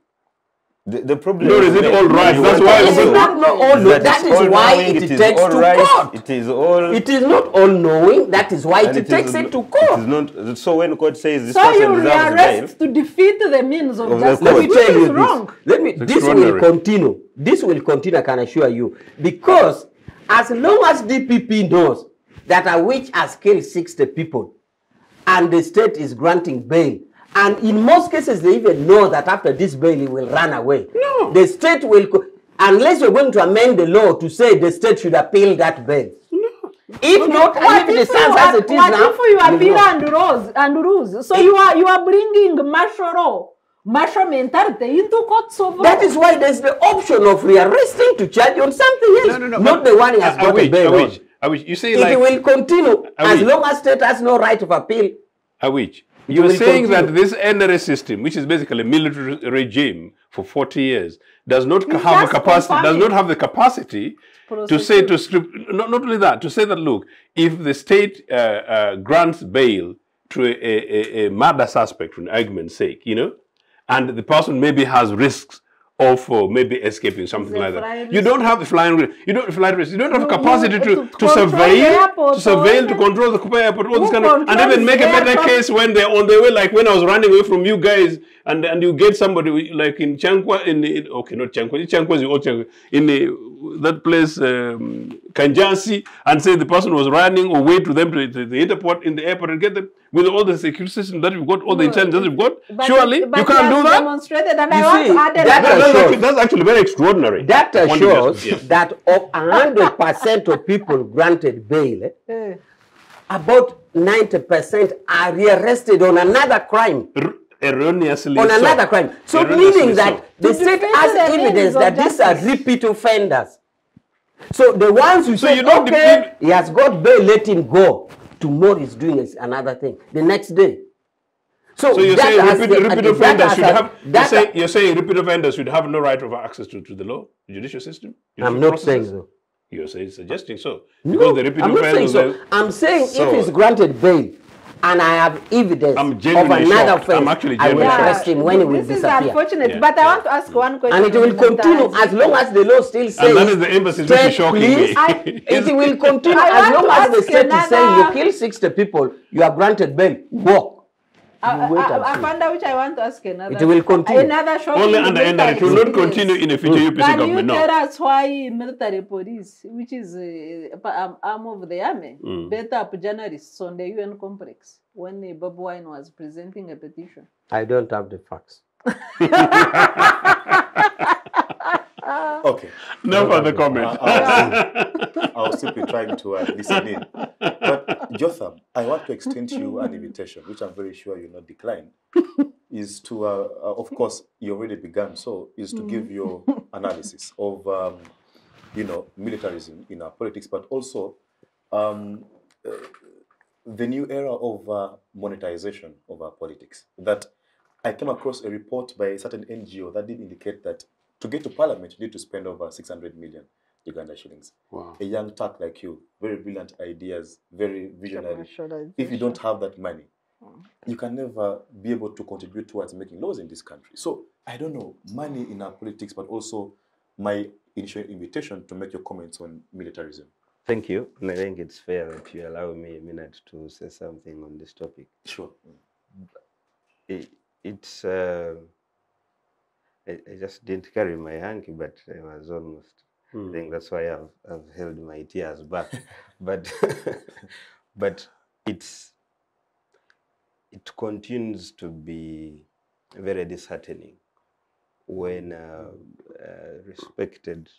The problem. No, is it all right? That's why It is not all knowing. That is why it takes to court. It is all. It is not all knowing. That is why and it takes is- it to It is court. not. So when court says this So person you deserves bail, rearrest to defeat the means of Of the justice, Let me which tell you is this. wrong. This will extraordinary. continue. This will continue, I can assure you. Because as long as DPP knows that a witch has killed 60 people and the state is granting bail, and in most cases they even know that after this bail he will run away. No. The state will, unless you're going to amend the law to say the state should appeal that bail. If not, What if it if stands you as it is what now, if you appeal know. and rules? So you are bringing martial law, martial mentality into courts of law. That is why there's the option of rearresting to charge on something else, not the one he has got a bail on. I wish. You say It like, will continue I as wish. long as state has no right of appeal. You're will saying that continue. this NRA system, which is basically a military regime for 40 years, does not It's have the just capacity, does confirming. not have the capacity to say to not only that, to say that look, if the state grants bail to a murder suspect, for argument's sake, and the person maybe has risks of maybe escaping, something The like flying that. You don't have the flying risk. You don't fly risk. You don't have capacity to control the surveil, airport to surveil, to or control the airport, all this Who kind of, and controls even make a the better aircraft? case when they're on their way, like when I was running away from you guys, and you get somebody like in Chankwa, okay, not Chankwa, Chankwa is old Chankwa, in that place, Kanjansi, and say the person was running away to them to the airport, in the airport, and get them with all the security system that you've got, all the intelligence that you've got. But Surely but you he can't has do that. Demonstrated, and You I want see, to add that another. shows- That's actually very extraordinary. That I want to assures just- yes. that of 100% of people granted bail, Eh. about 90% are rearrested on another crime. Erroneously On so. another crime. So Erroneously meaning that so. the To state defend has the evidence means of that these are justice. repeat offenders. So the ones who say, you don't okay, he has got bail, let him go. Tomorrow he's doing another thing. The next day. So you're that saying has repeat the- offenders that should has have. that- You're saying repeat offenders should have no right of access to the law, the judicial system. I'm judicial not saying processes? so. You're suggesting so No, because the repeat I'm not saying offenders. so. I'm saying So- if he's granted bail and I have evidence I'm of genuinely another shocked. offense, I'm actually I will genuinely arrest him when he will This is disappear. unfortunate, Yeah, but I yeah. want to ask one question. And it will continue as long as the law still says. And that is the emphasis which is state, shocking please, me. it will continue I as want long to as the ask state is saying you another- kill 60 people, you are granted bail. Walk. You wait and I see. found out which I want to ask another. It will continue. Another shocking Only under NRA. It will not continue in a future UPC Can you government. tell No. us why military police, which is arm of the army, beat up journalists on the UN complex when Bob Wine was presenting a petition? I don't have the facts. Okay. No further comment. I'll simply trying to listen in. But Jotham, I want to extend to you an invitation, which I'm very sure you'll not decline, is to, of course, you already began, so is to give your analysis of, militarism in our politics, but also the new era of monetization of our politics. That I came across a report by a certain NGO that did indicate that To get to parliament, you need to spend over 600 million Uganda shillings. Wow. A young Turk like you, very brilliant ideas, very visionary. If you don't have that money, you can never be able to contribute towards making laws in this country. So I don't know, money in our politics, but also my initial invitation to make your comments on militarism. Thank you. And I think it's fair that you allow me a minute to say something on this topic. Sure. It's I just didn't carry my hanky, but I was almost. I think that's why I've held my tears back. But but it continues to be very disheartening when respected,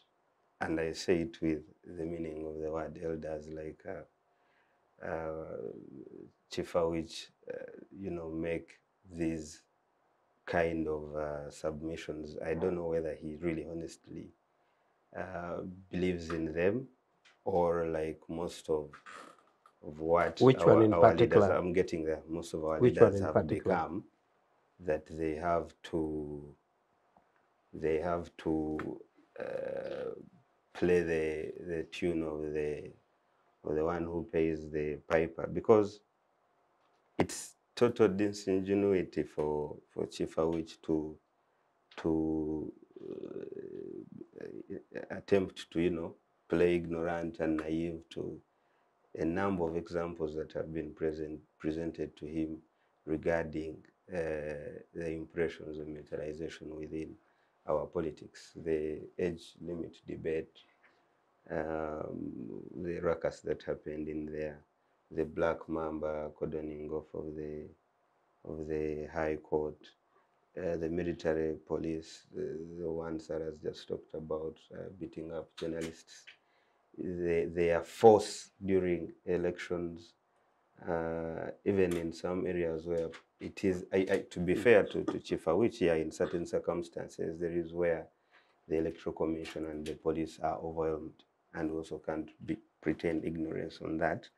and I say it with the meaning of the word, elders like Chief Awich, make these kind of submissions. I don't know whether he really honestly believes in them, or like most of what Which one in our leaders, particular? I'm getting there, most of our Which leaders one in have particular? become, that they have to play the tune of the one who pays the piper, because it's total disingenuity for Chief Awich to attempt to play ignorant and naive to a number of examples that have been presented to him regarding the impressions of militarization within our politics, the age limit debate, the ruckus that happened in there, the Black Mamba cordoning off of the High Court, the military police, the ones that has just talked about, beating up journalists, their force during elections, even in some areas where it is, to be fair to Chief Awich here, in certain circumstances, there is where the Electoral Commission and the police are overwhelmed and also can't pretend ignorance on that.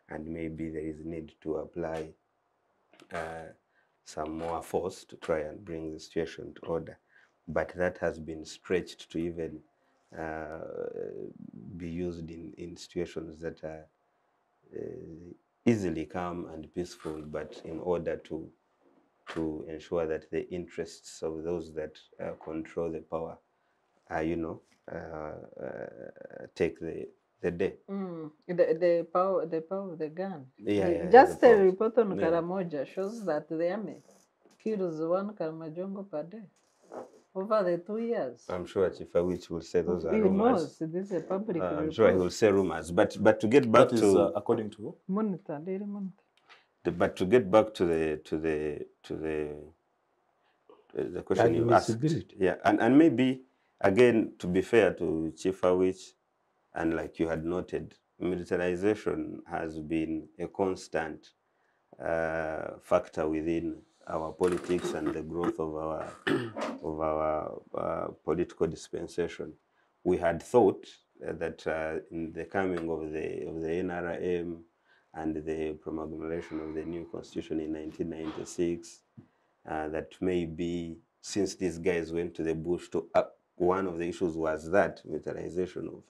And maybe there is need to apply some more force to try and bring the situation to order. But that has been stretched to even be used in situations that are easily calm and peaceful, but in order to ensure that the interests of those that control the power take the day. The power of the gun. Yeah, Just the a power. report on Yeah. Karamoja shows that the army kills one Karamajongo per day over the 2 years. I'm sure Chief Awich will say those are He rumors. knows this is a public report. I'm sure he will say rumors. But to get back That is to according to Monitor, daily monitor. but to get back to the question you asked, Admissibility. yeah, and maybe again, to be fair to Chief Awich, and like you had noted, militarization has been a constant factor within our politics and the growth of our political dispensation. We had thought that in the coming of the NRM and the promulgation of the new constitution in 1996, that maybe since these guys went to the bush, one of the issues was that militarization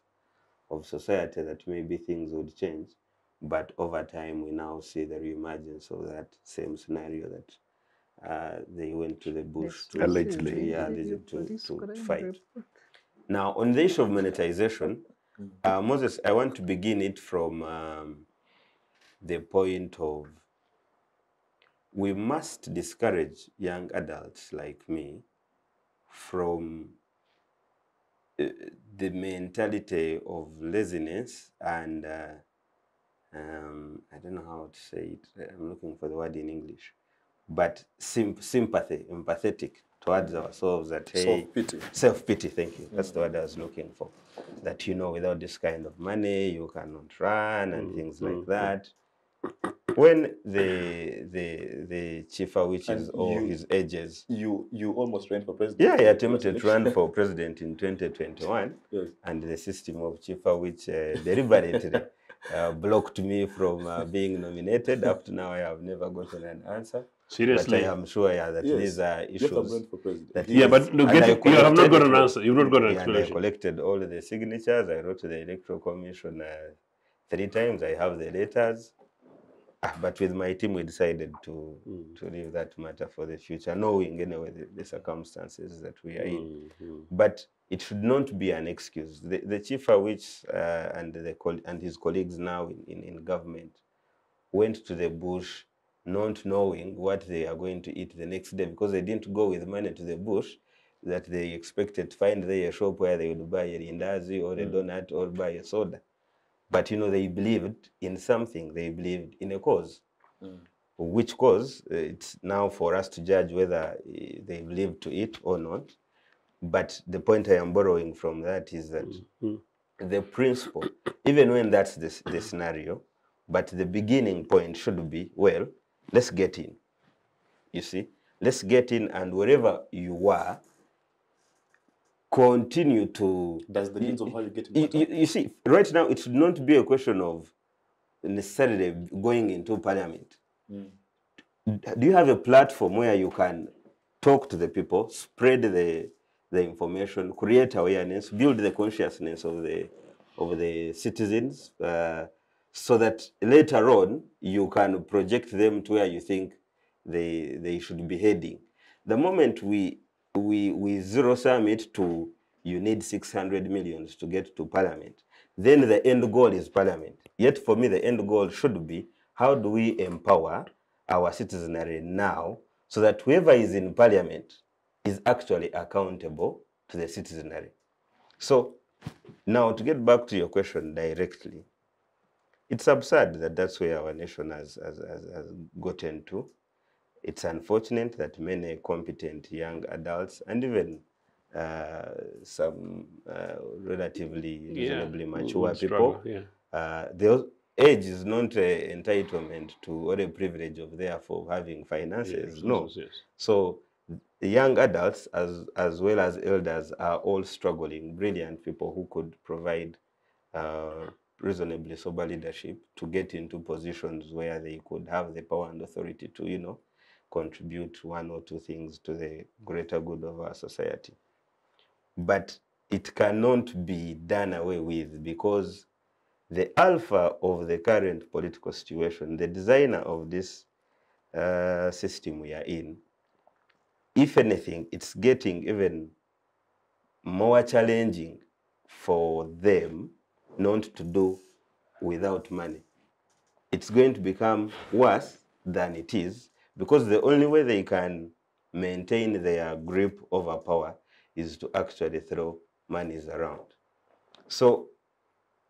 of society, that maybe things would change. But over time, we now see the reemergence of that same scenario, that they went to the bush to Allegedly. to fight. Now, on the issue of monetization, Moses, I want to begin it from the point of we must discourage young adults like me from the mentality of laziness and I don't know how to say it. I'm looking for the word in English, but sympathy, empathetic towards ourselves. That hey, self-pity. Thank you. That's the word I was looking for. That without this kind of money, you cannot run and things like that. When the Chief Awich is or his ages, you almost ran for president. Yeah, he attempted to run for president in 2021, yes. And the system of Chief Awich deliberately blocked me from being nominated. Up to now, I have never gotten an answer. Seriously? But I am sure, yeah, that Yes. these are You have to issues. run for president. That Yeah, is- but no, and I you have not got collected- an answer. You've not got an yeah, and I explanation. collected all the signatures. I wrote to the Electoral Commission 3 times. I have the letters. But with my team, we decided to leave that matter for the future, knowing anyway the circumstances that we are in. But it should not be an excuse. The chief of which and his colleagues now in government went to the bush not knowing what they are going to eat the next day, because they didn't go with money to the bush that they expected to find there a shop where they would buy a rindazi or a donut or buy a soda. But, you know, they believed in something. They believed in a cause. Which cause, it's now for us to judge whether they believe to it or not. But the point I am borrowing from that is that the principle, even when that's the scenario, but the beginning point should be, well, let's get in. You see, let's get in, and wherever you are, continue to... Does the means of how you get in you see, right now, it should not be a question of necessarily going into parliament. Do you have a platform where you can talk to the people, spread the information, create awareness, build the consciousness of the citizens, so that later on you can project them to where you think they should be heading? The moment we zero sum it to you need 600 million to get to parliament, then the end goal is parliament. Yet for me, the end goal should be, how do we empower our citizenry now so that whoever is in parliament is actually accountable to the citizenry? So now, to get back to your question directly, it's absurd that that's where our nation has gotten to. It's unfortunate that many competent young adults and even some relatively reasonably mature people, their age is not an entitlement to or a privilege of therefore having finances. No. So the young adults as well as elders are all struggling, brilliant people who could provide reasonably sober leadership to get into positions where they could have the power and authority to, you know, contribute 1 or 2 things to the greater good of our society. But it cannot be done away with, because the alpha of the current political situation, the designer of this system we are in, if anything, it's getting even more challenging for them not to do without money. It's going to become worse than it is, because the only way they can maintain their grip over power is to actually throw monies around. So,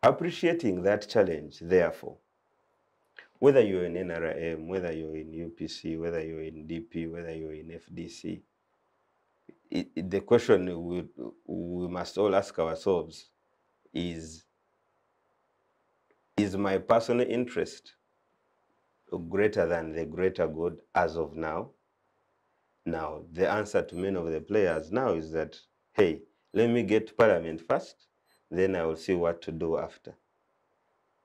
appreciating that challenge, therefore, whether you're in NRM, whether you're in UPC, whether you're in DP, whether you're in FDC, the question we must all ask ourselves is my personal interest greater than the greater good as of now? Now, the answer to many of the players now is that, hey, let me get to parliament first, then I will see what to do after.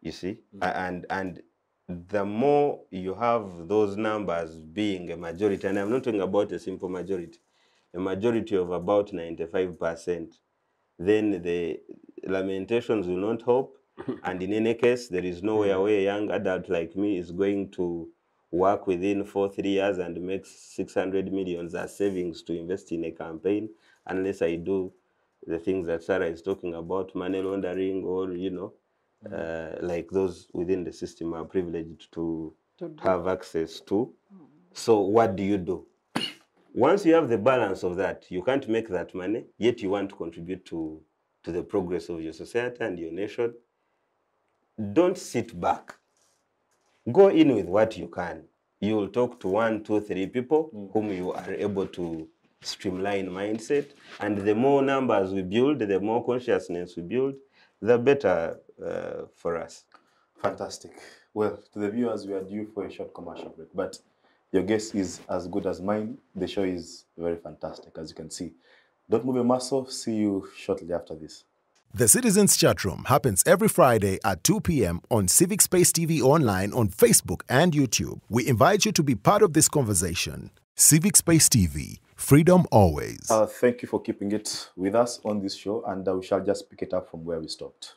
You see? And the more you have those numbers being a majority, and I'm not talking about a simple majority, a majority of about 95%, then the lamentations will not help. And in any case, there is nowhere where a young adult like me is going to work within 3 years and make 600 million as savings to invest in a campaign, unless I do the things that Sarah is talking about, money laundering, or, you know, like those within the system are privileged to have access to. So what do? Once you have the balance of that, you can't make that money, yet you want to contribute to the progress of your society and your nation. Don't sit back. Go in with what you can. You will talk to 1, 2, 3 people whom you are able to streamline mindset. And the more numbers we build, the more consciousness we build, the better for us. Fantastic. Well, to the viewers, we are due for a short commercial break, but your guest is as good as mine. The show is very fantastic, as you can see. Don't move a muscle. See you shortly after this. The Citizens Chatroom happens every Friday at 2 p.m. on Civic Space TV Online on Facebook and YouTube. We invite you to be part of this conversation. Civic Space TV, freedom always. Thank you for keeping it with us on this show, and we shall just pick it up from where we stopped.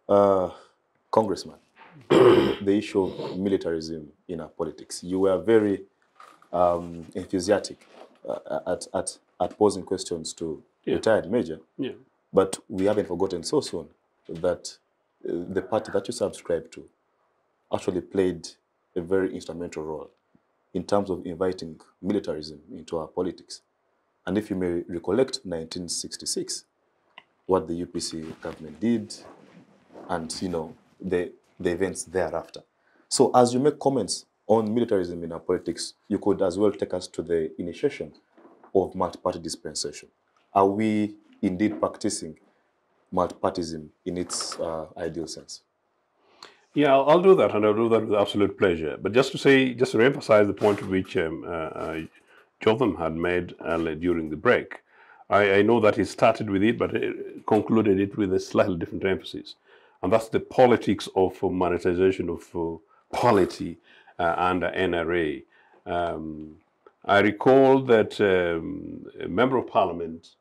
Congressman, the issue of militarism in our politics. You were very enthusiastic at posing questions to retired Major. Yeah. But we haven't forgotten so soon that the party that you subscribe to actually played a very instrumental role in terms of inviting militarism into our politics. And if you may recollect 1966, what the UPC government did, and you know the events thereafter. So as you make comments on militarism in our politics, you could as well take us to the initiation of multi-party dispensation. Are we indeed practicing multipartism in its ideal sense? Yeah, I'll do that, and I'll do that with absolute pleasure. But just to reemphasize the point which Jotham had made earlier during the break, I know that he started with it, but concluded it with a slightly different emphasis. And that's the politics of monetization of polity under NRA. I recall that a member of parliament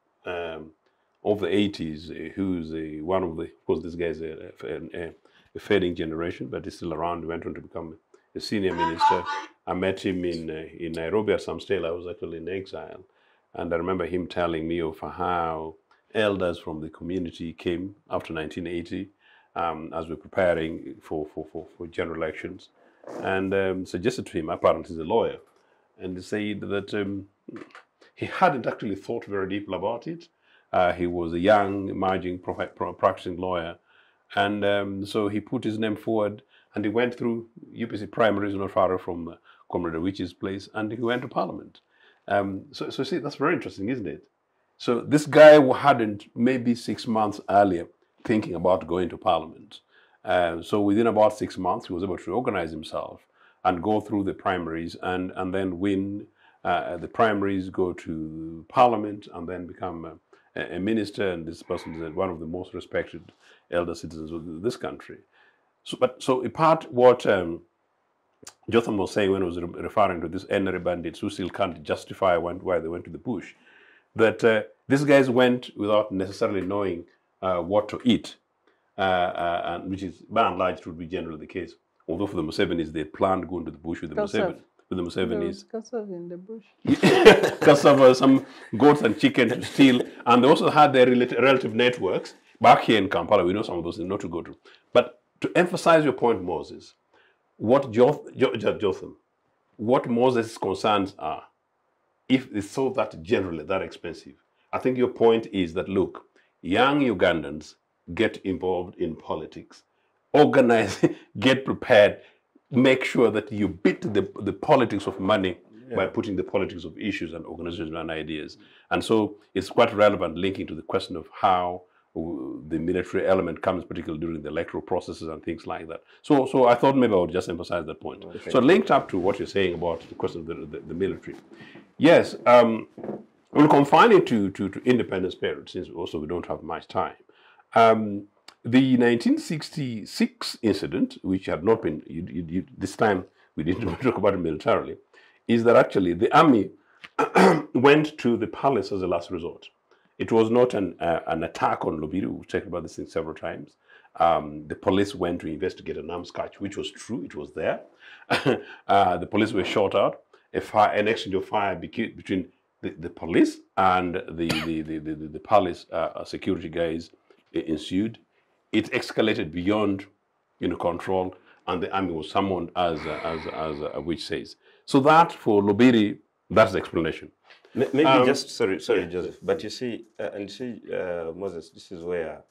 of the 80s, who's one of the, of course, this guy's a fading generation, but he's still around. He went on to become a senior minister. I met him in Nairobi at some stage. I was actually in exile. And I remember him telling me of how elders from the community came after 1980 as we're preparing for general elections, and suggested to him, apparently he's a lawyer, and they said that he hadn't actually thought very deeply about it. He was a young, emerging, practicing lawyer, and so he put his name forward, and he went through UPC primaries not far from Comrade Wich's place, and he went to Parliament. So see, that's very interesting, isn't it? So this guy who hadn't, maybe 6 months earlier, thinking about going to Parliament. So within about 6 months, he was able to organize himself and go through the primaries and then win the primaries, go to Parliament, and then become a minister. And this person is one of the most respected elder citizens of this country. So in part, what Jotham was saying when he was referring to these NRA bandits who still can't justify why they went to the bush, that these guys went without necessarily knowing what to eat, and which is by and large would be generally the case. Although for the Musevenis, they planned going to the bush with the Musevenis. There was cassava in the bush. Cassava, some goats and chicken to steal, and they also had their relative networks back here in Kampala. We know some of those not to go to. But to emphasize your point, Moses, what Jotham, what Moses' concerns are, if it's so that generally that expensive, I think your point is that, look, young Ugandans get involved in politics, organize, get prepared, make sure that you beat the politics of money by putting the politics of issues and organizations and ideas. And so it's quite relevant linking to the question of how the military element comes, particularly during the electoral processes and things like that. So I thought maybe I would just emphasize that point. Okay. So linked up to what you're saying about the question of the military. Yes, we'll confine it to independence period, since also we don't have much time. The 1966 incident, which had not been, this time we didn't talk about it militarily, is that actually the army went to the palace as a last resort. It was not an attack on Lubiri. We've talked about this thing several times. The police went to investigate an arms catch, which was true. It was there. The police were shot out. An exchange of fire between the police and the palace security guys ensued. It escalated beyond control, and the army was summoned as which says. So that for Lubiri, that's the explanation. Maybe just sorry, Joseph. But you see, Moses, this is where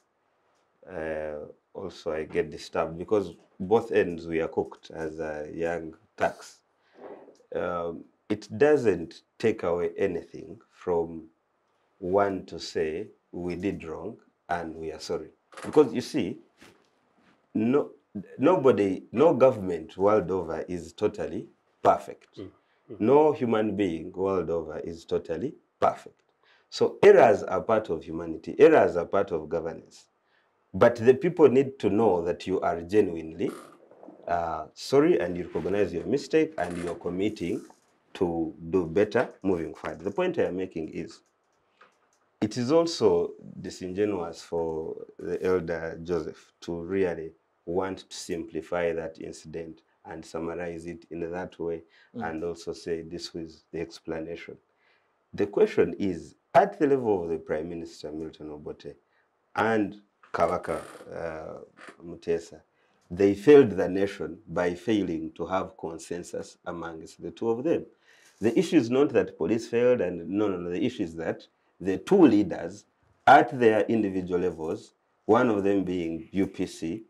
also I get disturbed, because both ends we are cooked as young Turks. It doesn't take away anything from one to say we did wrong and we are sorry, because you see, no government world over is totally perfect. No human being world over is totally perfect. So errors are part of humanity. Errors are part of governance. But the people need to know that you are genuinely sorry and you recognize your mistake and you're committing to do better moving forward. The point I am making is it is also disingenuous for the elder Joseph to really want to simplify that incident and summarize it in that way and also say this was the explanation. The question is, at the level of the Prime Minister, Milton Obote, and Kabaka Mutesa, they failed the nation by failing to have consensus amongst the two of them. The issue is not that police failed, and no, the issue is that the two leaders at their individual levels, one of them being UPC,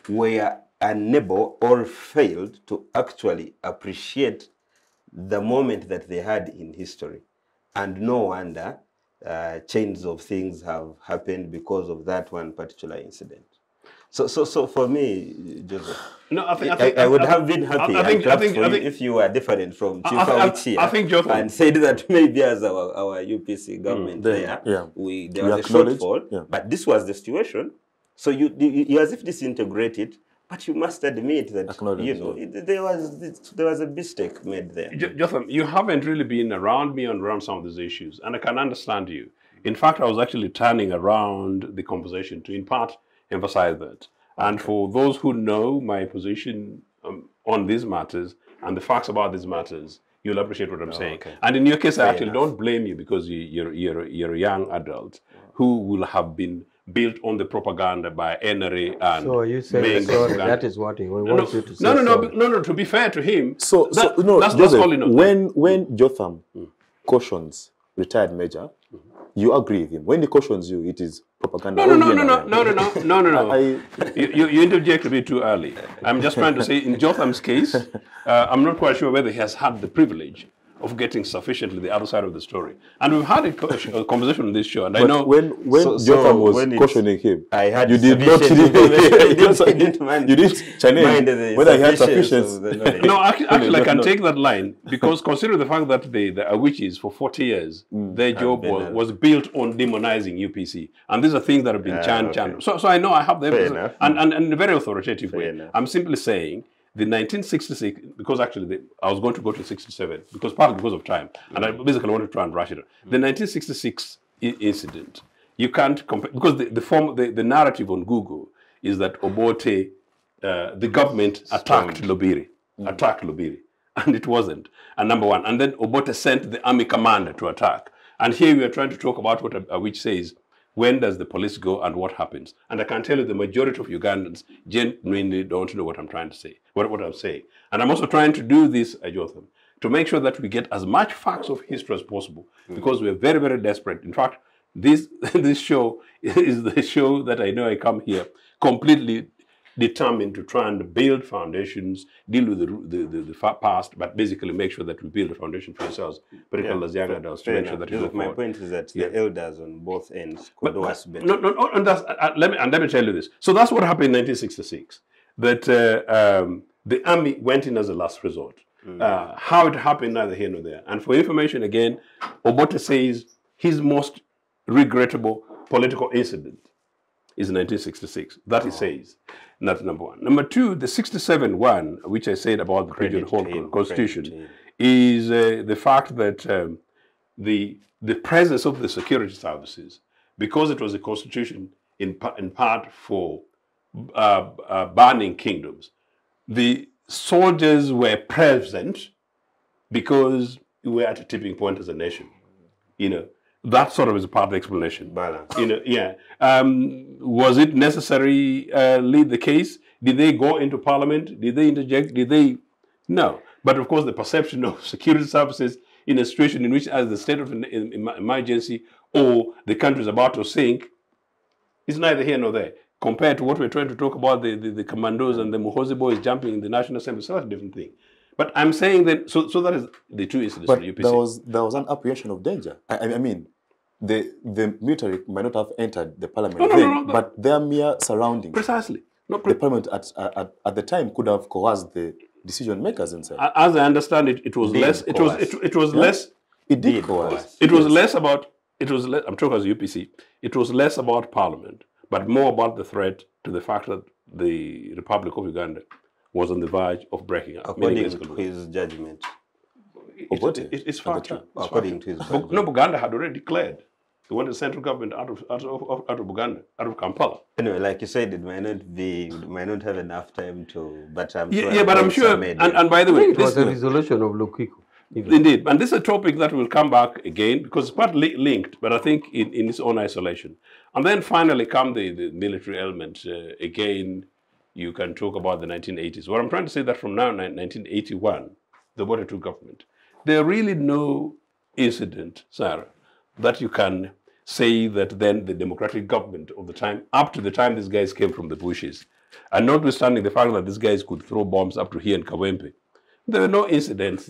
were unable or failed to actually appreciate the moment that they had in history. And no wonder chains of things have happened because of that one particular incident. So for me, Joseph, no, I would have been happy if you were different from Chief Awich and said that maybe as our UPC government there was a shortfall, but this was the situation. So you as if disintegrated, but you must admit that there was a mistake made there. Jotham, you haven't really been around me and around some of these issues, and I can understand you. In fact, I was actually turning around the conversation to, in part, emphasize that. And for those who know my position on these matters and the facts about these matters, you'll appreciate what I'm saying. Okay. And in your case, I actually don't blame you because you're a young adult who will have been built on the propaganda by NRA and... So you say sorry, that is what he wants you to say. No, to be fair to him, that's all he knows. When Jotham cautions retired major, you agree with him. When he cautions you, it is propaganda. No. You interject a bit too early. I'm just trying to say, in Jotham's case, I'm not quite sure whether he has had the privilege of getting sufficiently the other side of the story. And we've had a conversation on this show, and I know... When Jotham was cautioning him, you did not... You didn't challenge whether he had sufficiency. No, actually, I can take that line, because consider the fact that the witches for 40 years, their job was built on demonizing UPC. And these are things that have been channed. So I know I have the evidence, and in a very authoritative way. I'm simply saying, the 1966, because actually I was going to go to 67, partly because of time, and I basically wanted to try and rush it. The 1966 incident, you can't compare, because the narrative on Google is that Obote, the government attacked Lobiri, and it wasn't. And number one, and then Obote sent the army commander to attack. And here we are trying to talk about what which says, when does the police go and what happens? And I can tell you the majority of Ugandans genuinely don't know what I'm trying to say, what I'm saying. And I'm also trying to do this, Jotham, to make sure that we get as much facts of history as possible, because we're very, very desperate. In fact, this show is the show that I know I come here completely determined to try and build foundations, deal with the past, but basically make sure that we build a foundation for ourselves, particularly as young adults, to make sure that my point is that the elders on both ends could do us better. Let me tell you this. So that's what happened in 1966, that the army went in as a last resort. How it happened, neither here nor there. And for information, again, Obote says his most regrettable political incident is 1966. That he says. That's number one. Number two, the 67 one, which I said about the Pigeon Hole Constitution, is the fact that the presence of the security services, because it was a constitution in part for banning kingdoms, the soldiers were present because we were at a tipping point as a nation. That sort of is a part of the explanation. Balance. Was it necessarily lead the case? Did they go into parliament? Did they interject? No. But of course, the perception of security services in a situation in which, as the state of emergency or the country is about to sink, is neither here nor there. Compared to what we're trying to talk about, the commandos and the Muhoozi boys jumping in the National Assembly, so that's a different thing. But I'm saying that, so that is the two incidents. But there was an apprehension of danger. I mean, the military might not have entered the parliament but their mere surroundings. Precisely. The parliament at the time could have coerced the decision makers inside. As I understand it, it was less. It was less. It did coerce. It was less about it was I'm talking as UPC, it was less about Parliament, but more about the threat to the fact that the Republic of Uganda was on the verge of breaking up. According to his judgment. It's factual. According to his judgment. No, Uganda had already declared they wanted the central government out of Uganda, out of Kampala. Anyway, like you said, it might not have enough time to, but I'm sure. Yeah, but I'm sure. And by the way, it was a resolution of Lukiku. Indeed, and this is a topic that will come back again because it's partly linked, but I think in its own isolation. And then finally come the military element. Again, you can talk about the 1980s. What I'm trying to say that from now, 1981, the Water II government, there are really no incident, Sarah, that you can say that then the democratic government of the time, up to the time these guys came from the bushes, and notwithstanding the fact that these guys could throw bombs up to here in Kawempe, there were no incidents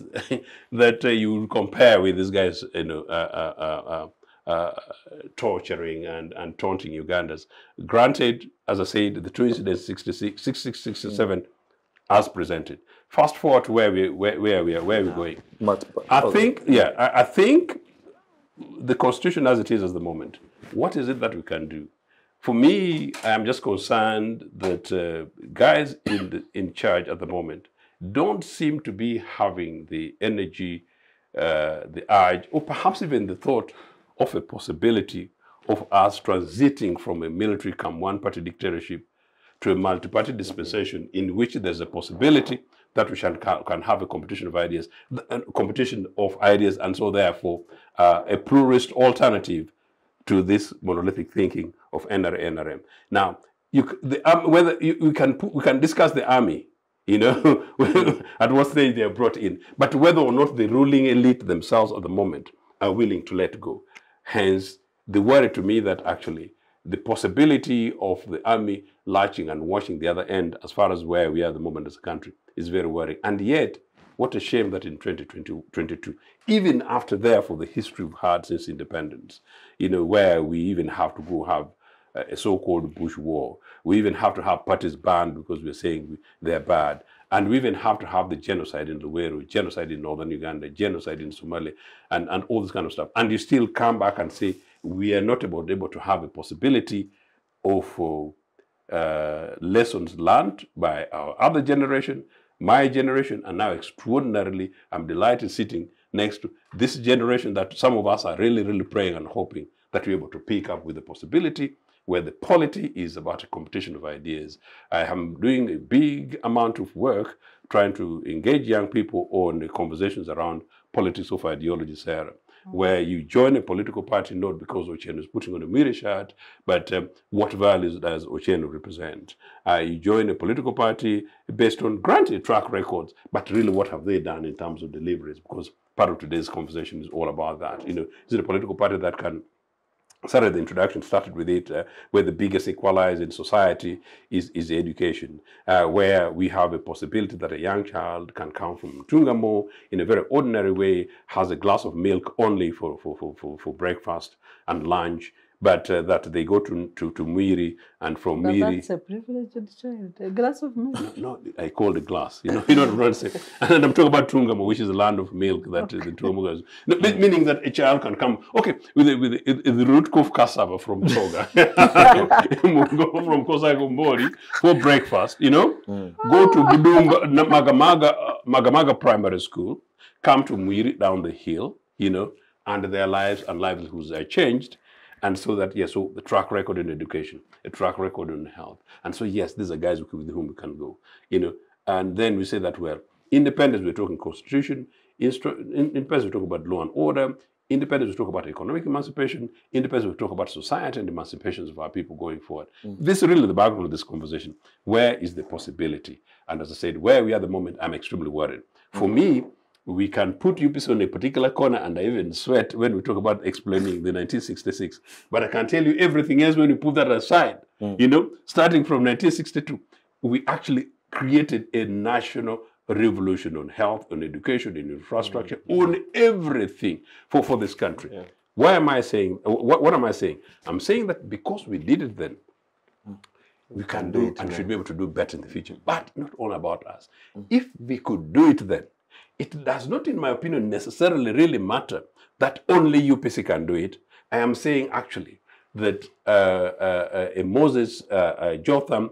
that you would compare with these guys, torturing and taunting Ugandans. Granted, as I said, the two incidents, 66, 67, as presented. Fast forward to where we're going. I think the Constitution as it is at the moment, what is it that we can do? For me, I'm just concerned that guys in charge at the moment don't seem to be having the energy, the urge, or perhaps even the thought of a possibility of us transiting from a military one-party dictatorship to a multi-party dispensation in which there's a possibility that we can have a competition of ideas, and so therefore a pluralist alternative to this monolithic thinking of NRM. Now, we can discuss the army, at what stage they are brought in, but whether or not the ruling elite themselves at the moment are willing to let go. Hence, the worry to me that actually the possibility of the army latching and watching the other end as far as where we are at the moment as a country is very worrying. And yet, what a shame that in 2022, even after therefore the history we've had since independence, where we even have to go have a so-called bush war. We even have to have parties banned because we're saying they're bad. And we even have to have the genocide in Luweero, genocide in northern Uganda, genocide in Somalia, and all this kind of stuff. And you still come back and say, we are not able to have a possibility of lessons learned by our other generation, my generation, and now extraordinarily, I'm delighted sitting next to this generation that some of us are really, really praying and hoping that we're able to pick up with the possibility where the polity is about a competition of ideas. I am doing a big amount of work trying to engage young people on the conversations around politics of ideology, Sarah, where you join a political party not because Ochieng is putting on a Miri shirt, but what values does Ochieng represent? You join a political party based on granted track records, but really what have they done in terms of deliveries? Because part of today's conversation is all about that. Is it a political party that can the introduction started with it, where the biggest equalizer in society is education, where we have a possibility that a young child can come from Tungamo in a very ordinary way, has a glass of milk only for breakfast and lunch, but that they go to Mwiri, and from But Mwiri... That's a privileged child, a glass of milk. No, I call it glass. You know what I'm trying to say. And I'm talking about Tungamo, which is the land of milk that the Tungamo goes. No, meaning that a child can come, with the root of cassava from Toga, go from Kosagombori for breakfast, go to Budunga, Magamaga Primary School, come to Mwiri down the hill, and their lives and livelihoods are changed. And so that, so the track record in education, a track record in health. And so, yes, these are guys with whom we can go, And then we say that, well, independence, we're talking constitution. Independence, we talk about law and order. Independence, we talk about economic emancipation. Independence, we talk about society and emancipations of our people going forward. This is really the background of this conversation. Where is the possibility? And as I said, where we are at the moment, I'm extremely worried. For me, we can put UPC on a particular corner, and I even sweat when we talk about explaining the 1966. But I can tell you everything else when you put that aside. Starting from 1962, we actually created a national revolution on health, on education, on infrastructure, on everything for this country. Yeah. Why am I saying, what am I saying? I'm saying that because we did it then, we can do it and should be able to do better in the future. But not all about us. If we could do it then, it does not, in my opinion, necessarily really matter that only UPC can do it. I am saying actually that a Moses Jotham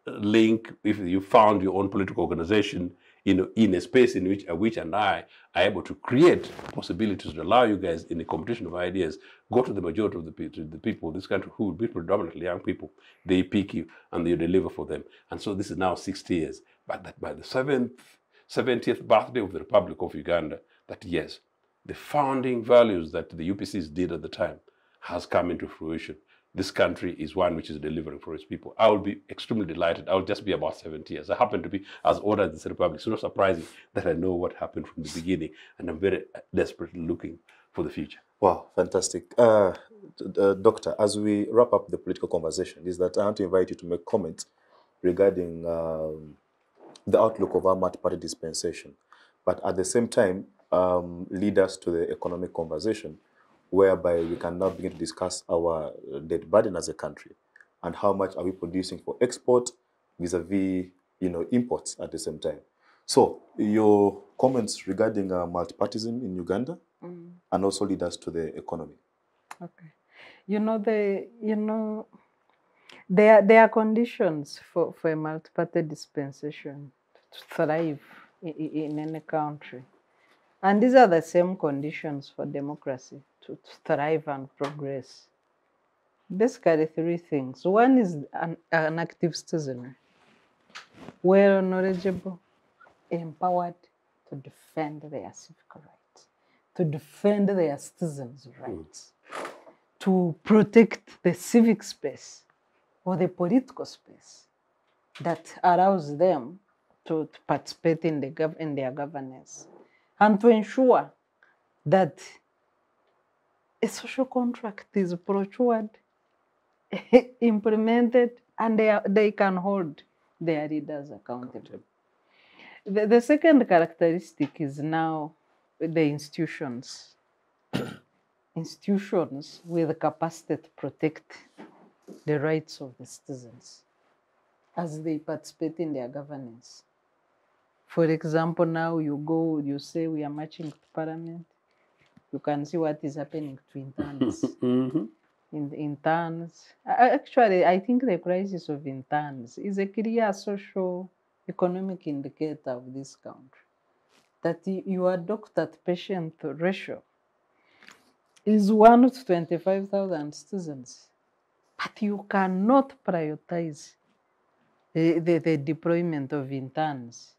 link, if you found your own political organization in a space in which and I are able to create possibilities to allow you guys in a competition of ideas, go to the majority of the people in this country who will be predominantly young people, they pick you and you deliver for them. And so this is now 60 years. But that by the 70th birthday of the Republic of Uganda, that yes, the founding values that the UPCs did at the time has come into fruition. This country is one which is delivering for its people. I will be extremely delighted. I will just be about 70 years. I happen to be as old as this republic. It's not surprising that I know what happened from the beginning, and I'm very desperately looking for the future. Wow, fantastic. Doctor, as we wrap up the political conversation, is that I want to invite you to make comments regarding the outlook of our multi-party dispensation, but at the same time, lead us to the economic conversation, whereby we can now begin to discuss our debt burden as a country and how much are we producing for export vis-a-vis, imports at the same time. So your comments regarding multipartism in Uganda and also lead us to the economy. Okay. There are conditions for a multi-party dispensation to thrive in any country. And these are the same conditions for democracy to thrive and progress. Basically, three things. One is an active citizenry, well knowledgeable, empowered to defend their civic rights, to defend their citizens' rights, to protect the civic space or the political space that allows them to participate in their governance, and to ensure that a social contract is procured, implemented, and they can hold their leaders accountable. The second characteristic is now the institutions. Institutions with the capacity to protect the rights of the citizens as they participate in their governance. For example, now you say we are marching to Parliament. You can see what is happening to interns. Interns. Actually, I think the crisis of interns is a clear socio-economic indicator of this country. That your doctor-to-patient ratio is 1 to 25,000 citizens. But you cannot prioritize the deployment of interns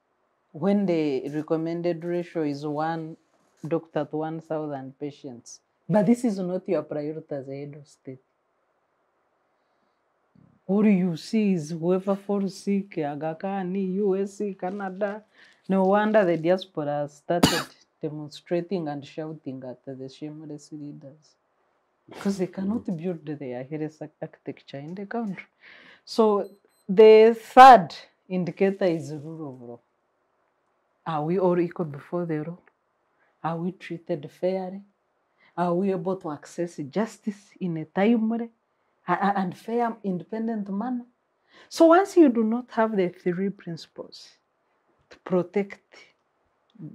when the recommended ratio is 1 doctor to 1,000 patients. But this is not your priority as a head of state. All you see is whoever falls sick, Aga Khan, USC, Canada. No wonder the diaspora has started demonstrating and shouting at the shameless leaders, because they cannot build their health architecture in the country. So the third indicator is rule of law. Are we all equal before the law? Are we treated fairly? Are we able to access justice in a timely and fair, independent manner? So once you do not have the three principles to protect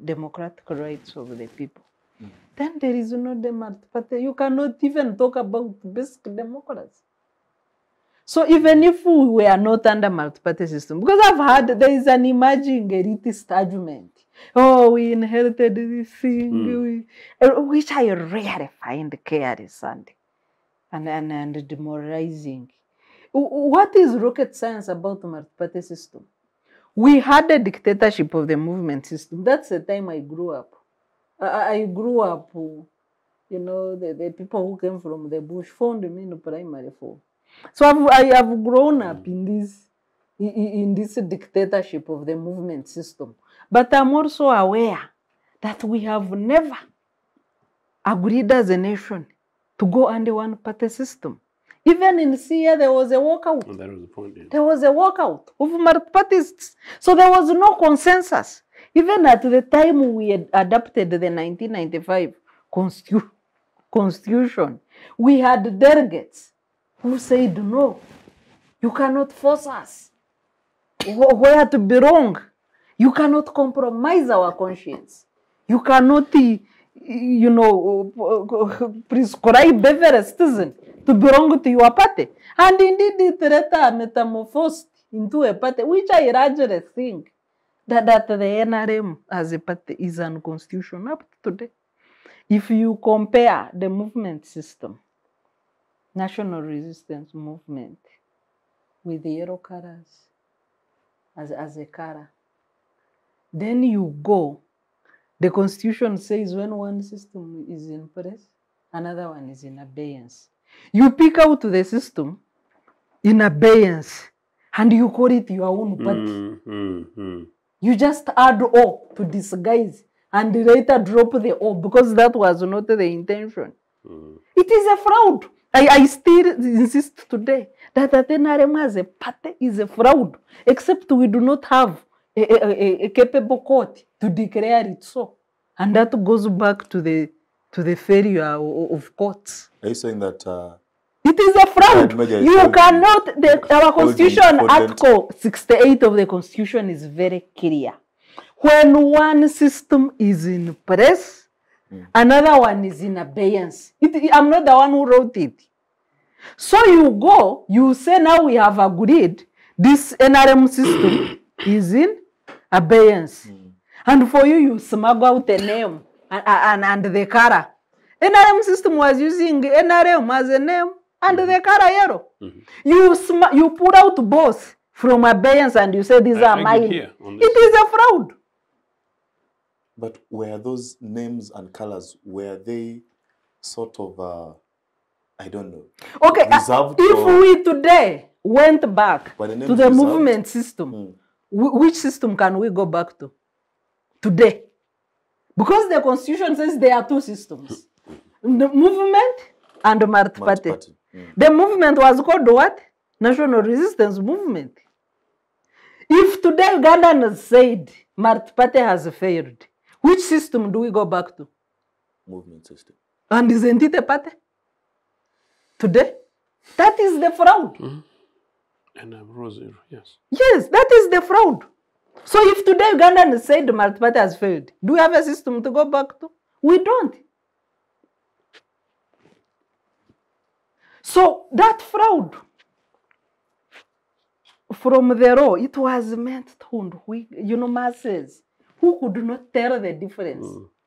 democratic rights of the people, then there is no democracy. You cannot even talk about basic democracy. So even if we were not under multi-party system, because I've heard there is an emerging elitist argument. Oh, we inherited this thing, which I rarely find careless and demoralizing. What is rocket science about the multi-party system? We had a dictatorship of the movement system. That's the time I grew up. I grew up, the people who came from the bush found me in primary 4. So I have grown up in this dictatorship of the movement system. But I'm also aware that we have never agreed as a nation to go under one-party system. Even in Syria, there was a walkout. And that was the point. Yeah. There was a walkout of multi-parties. So there was no consensus. Even at the time we had adopted the 1995 Constitution, we had delegates who said, no, you cannot force us where to belong. You cannot compromise our conscience. You cannot you know, prescribe every citizen to belong to your party. And indeed, it later metamorphosed into a party, which I largely think that the NRM as a party is unconstitutional up to today. If you compare the movement system, national resistance movement, with the yellow colors as a color, then you go. The Constitution says when one system is in place, another one is in abeyance. You pick out the system in abeyance and you call it your own party. You just add O to disguise and later drop the O because that was not the intention. It is a fraud. I still insist today that the NRM as a party is a fraud, except we do not have a capable court to declare it so. And that goes back to the failure of courts. Are you saying that it is a fraud? You cannot, our Constitution, Article 68 of the Constitution is very clear. When one system is in place, another one is in abeyance. I'm not the one who wrote it. So you go, you say now we have agreed this NRM system is in abeyance. And for you smuggle out the name and the color. NRM system was using NRM as a name and the color yellow. You put out both from abeyance and you say these are mine. It is a fraud. But were those names and colors, were they sort of, I don't know, okay, if we today went back to the movement system, which system can we go back to today? Because the Constitution says there are two systems, the movement and the Marth Party. The movement was called what? National Resistance Movement. If today Ugandans said Marth Party has failed, which system do we go back to? Movement system. And isn't it a party? Today? That is the fraud. And Rosary, yes. Yes, that is the fraud. So if today Ugandans said the Marth Party has failed, do we have a system to go back to? We don't. So that fraud from the law, it was meant to, masses who could not tell the difference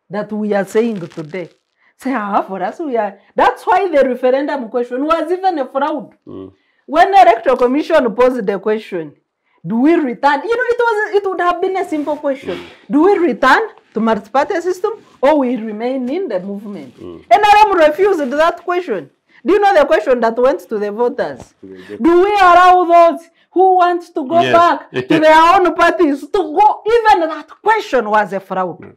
that we are saying today. Say, for us, we are. That's why the referendum question was even a fraud. When the Electoral Commission posed the question, do we return? It would have been a simple question. Do we return to Marth Party system or we remain in the movement? NRM refused that question. Do you know the question that went to the voters? Do we allow those who want to go back to their own parties to go? Even that question was a fraud.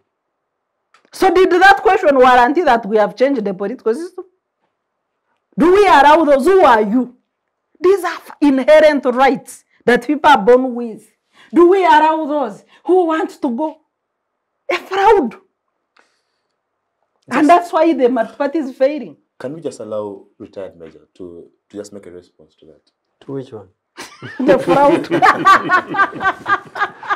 So did that question warranty that we have changed the political system? Do we allow those? Who are you? These are inherent rights that people are born with. Do we allow those who want to go? A fraud. And that's why the Marth Party is failing. Can we just allow retired Major to just make a response to that? To which one? The fraud.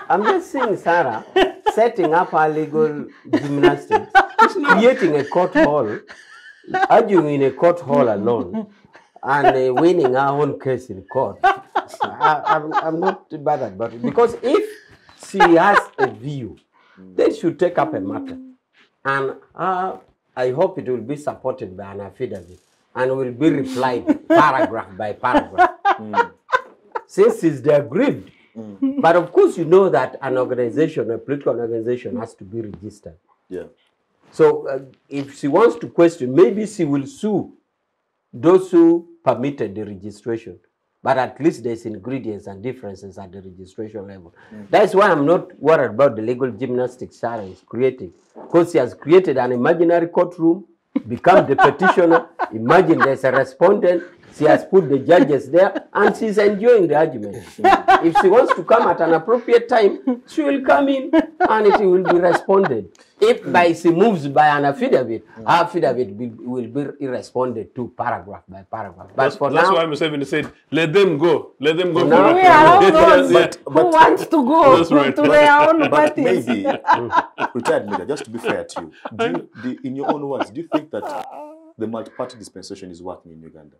I'm just saying, Sarah, setting up our legal gymnastics, creating a court hall, arguing in a court hall alone, and winning our own case in court. I'm not bothered about it. Because if she has a view, then she should take up a matter. And I hope it will be supported by an affidavit and will be replied paragraph by paragraph. Since it's the aggrieved. But of course, you know that an organization, a political organization, has to be registered. Yeah. So if she wants to question, maybe she will sue those who permitted the registration. But at least there's ingredients and differences at the registration level. That's why I'm not worried about the legal gymnastics Sarah is creating. Because she has created an imaginary courtroom, become the petitioner. Imagine there's a respondent. She has put the judges there and she's enjoying the argument. If she wants to come at an appropriate time, she will come in and it will be responded. If by she moves by an affidavit, her affidavit will be responded to paragraph by paragraph. But That's why Museveni said, let them go. Let them go. Now, We are all those But- who want to go That's right. to their own But parties. maybe, retired leader, just to be fair to you, in your own words, do you think that the multi-party dispensation is working in Uganda,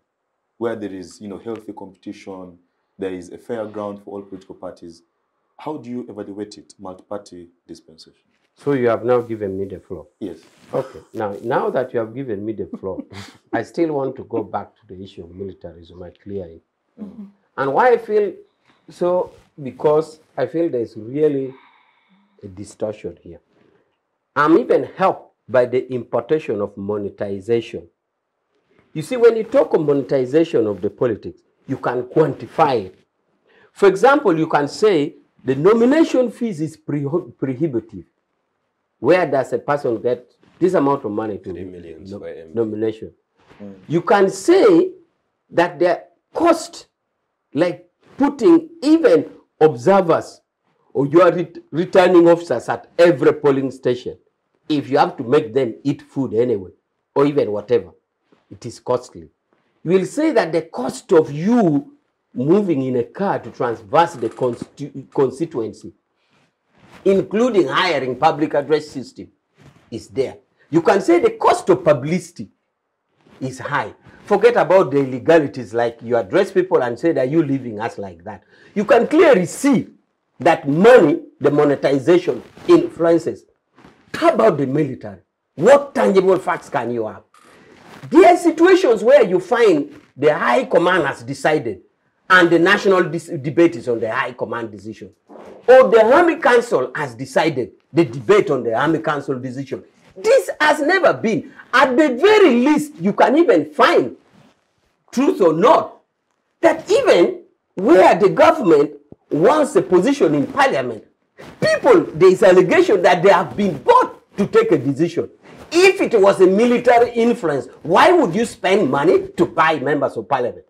where there is, healthy competition, there is a fair ground for all political parties? How do you evaluate it, multi-party dispensation? so you have now given me the floor. Yes. Okay, now that you have given me the floor, I still want to go back to the issue of militarism. I clear it. And why I feel so, because I feel there's really a distortion here. I'm even helped by the importation of monetization. You see, when you talk of monetization of the politics, you can quantify it. For example, you can say the nomination fees is prohibitive. Where does a person get this amount of money to 3 million per MP. nomination? You can say that the cost, like putting even observers or your returning officers at every polling station, if you have to make them eat food anyway, or even whatever, it is costly. You will say that the cost of you moving in a car to traverse the constituency, including hiring public address system, is there. You can say the cost of publicity is high. Forget about the illegalities, like you address people and say that you leaving us like that. You can clearly see that money, the monetization, influences. How about the military? What tangible facts can you have? There are situations where you find the high command has decided and the national debate is on the high command decision. Or the Army Council has decided the debate on the Army Council decision. This has never been. At the very least, you can even find, truth or not, that even where the government wants a position in parliament, people, there is allegation that they have been bought to take a decision. If it was a military influence, why would you spend money to buy members of parliament?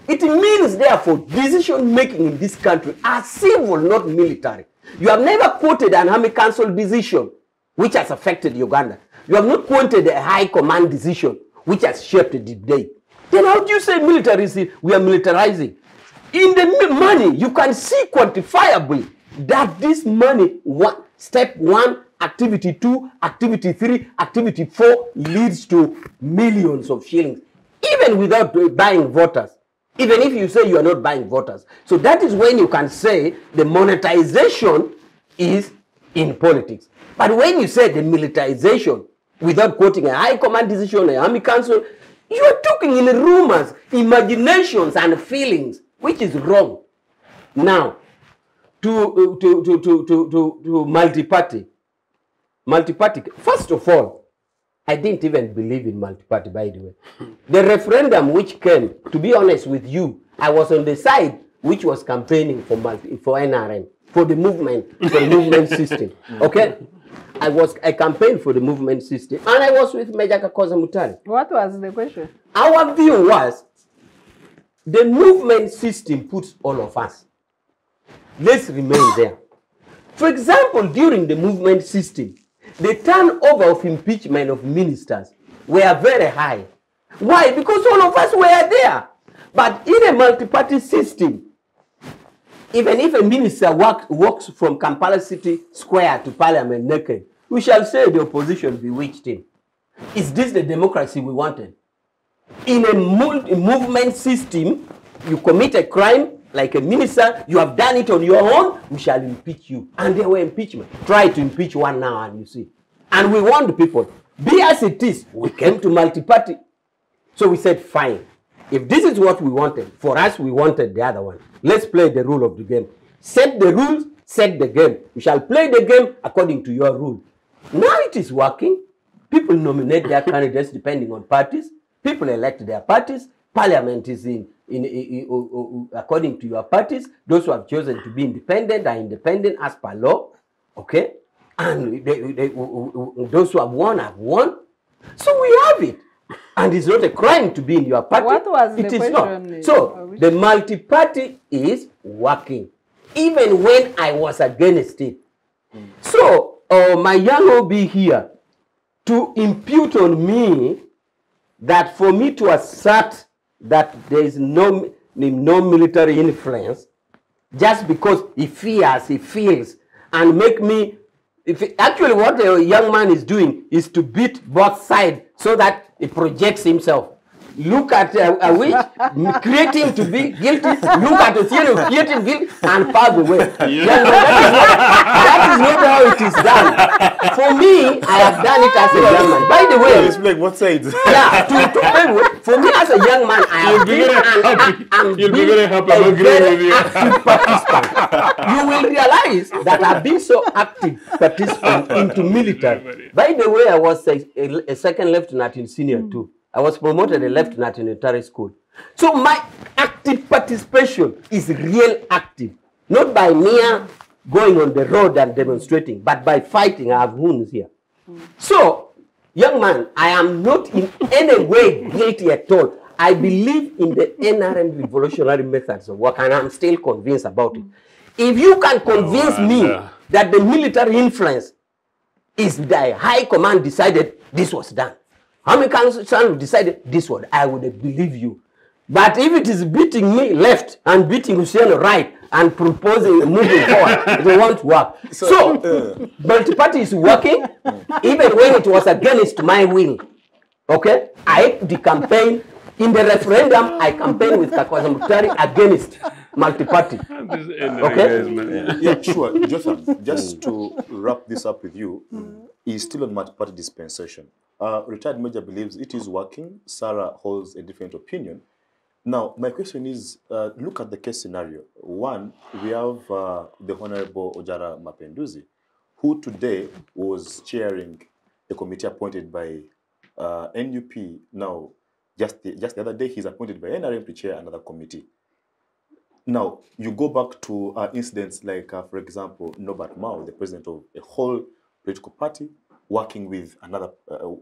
It means, therefore, decision making in this country are civil, not military. You have never quoted an Army Council decision which has affected Uganda. You have not quoted a high command decision which has shaped the debate. Then how do you say militarism? We are militarizing. In the money, you can see quantifiably that this money, step 1, activity 2, activity 3, activity 4 leads to millions of shillings, even without buying voters. Even if you say you are not buying voters. So that is when you can say the monetization is in politics. But when you say the militarization, without quoting a high command decision, an Army Council, you are talking in rumors, imaginations, and feelings, which is wrong. Now, to multi-party. Multi-party, first of all, I didn't even believe in multi-party, by the way. The referendum which came, to be honest with you, I was on the side which was campaigning for NRM, for the movement system. Okay? I campaigned for the movement system, and I was with Major Kakoza Mutale. What was the question? Our view was, the movement system puts all of us. Let's remain there. For example, during the movement system, the turnover of impeachment of ministers were very high. Why? Because all of us were there. But in a multi-party system, even if a minister walks from Kampala City Square to Parliament naked, we shall say the opposition bewitched him. Is this the democracy we wanted? In a movement system, you commit a crime like a minister, you have done it on your own, we shall impeach you. And there were impeachment. Try to impeach one now and you see. And we warned the people, be as it is, we came to multi-party. So we said, fine. If this is what we wanted, for us we wanted the other one. Let's play the rule of the game. Set the rules, set the game. We shall play the game according to your rule. Now it is working. People nominate their candidates depending on parties. People elect their parties. Parliament is according to your parties. Those who have chosen to be independent are independent as per law. Okay? And those who have won have won. So we have it. And it's not a crime to be in your party. What was it the is question? not. So the multi-party is working, even when I was against it. So my young OB here, to impute on me that for me to assert that there is no military influence, just because he fears, he feels, and make me, actually what the young man is doing is to beat both sides so that he projects himself. Look at a witch, create him to be guilty, look at Otieno, create him guilty, and pass away. That is not how it is done. For me, I have done it as a young man. By the way, explain what sides. yeah, for me as a young man, I have You'll be very happy. I'm agreeing with you. active participant. You will realize that I've been so active participant into military. By the way, I was a second lieutenant in senior too. I was promoted a lieutenant in military school. So my active participation is real active, not by mere going on the road and demonstrating, but by fighting. I have wounds here. So, young man, I am not in any way guilty at all. I believe in the NRM revolutionary methods of work, and I'm still convinced about it. If you can convince me that the military influence is the high command decided this was done, how many council decided this one, I would believe you. But if it is beating me left and beating Luciano right and proposing moving forward, it won't work. So multi-party is working, even when it was against my will. Okay? I the campaign, in the referendum, I campaigned with Kakwaza Mukhtari against multi-party. Okay? Yeah, sure. Jotham, just to wrap this up with you, is still on multi-party dispensation. Retired Major believes it is working. Sarah holds a different opinion. Now, my question is, look at the case scenario. One, we have the Honorable Ojara Mapenduzi, who today was chairing a committee appointed by NUP. Now, just the other day, he's appointed by NRM to chair another committee. Now, you go back to incidents like, for example, Norbert Mao, the president of a whole political party, working with another,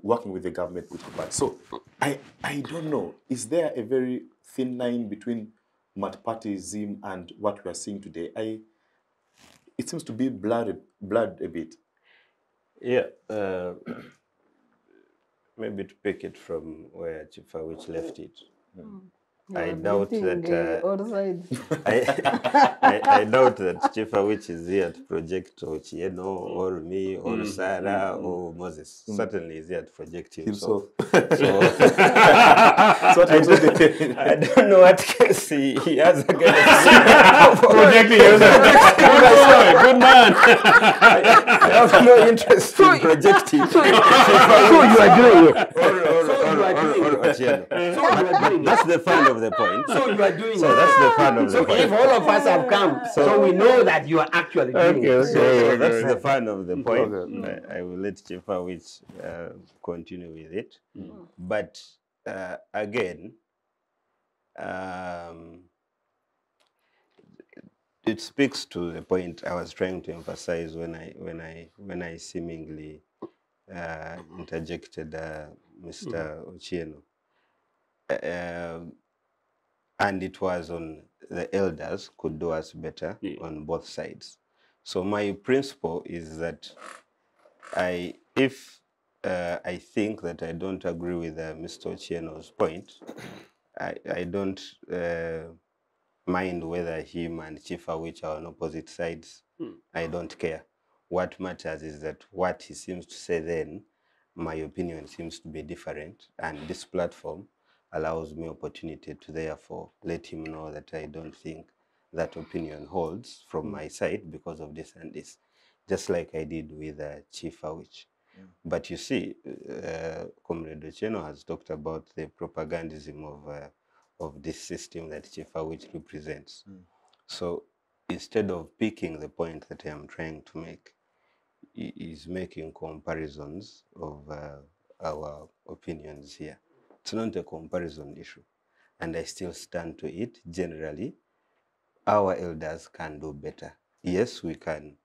working with the government political party. So, I don't know. Is there a very thin line between multipartyism and what we are seeing today? It seems to be blurred a bit. Yeah. Maybe to pick it from where Chief Awich left it. I doubt that I doubt that Chief Awich is here to project Ochieno or me or Sarah or Moses. Certainly is here to project himself. So I don't know what case he has against Projecting yourself. Good man. I have no interest in projecting. So you are doing it. Or Ochieno. That's the fun of the point. So you are doing So that's the fun of the So point. if all of us have come, so we know that you are actually doing it. So that's the fun of the point. I will let Chief Awich continue with it. But again, it speaks to the point I was trying to emphasize when I seemingly interjected Mr. Ochieno. And it was on the elders could do us better on both sides. So my principle is that if I think that I don't agree with Mr. Ochieno's point, I don't mind whether him and Chief Awich are on opposite sides. I don't care. What matters is that what he seems to say then, my opinion seems to be different, and this platform allows me opportunity to therefore let him know that I don't think that opinion holds from my side because of this and this, just like I did with Chief Awich. But you see, Comrade Ochieno has talked about the propagandism of this system that Chief Awich represents. So instead of picking the point that I am trying to make, he is making comparisons of our opinions here. It's not a comparison issue, and I still stand to it. Generally, our elders can do better. Yes, we can.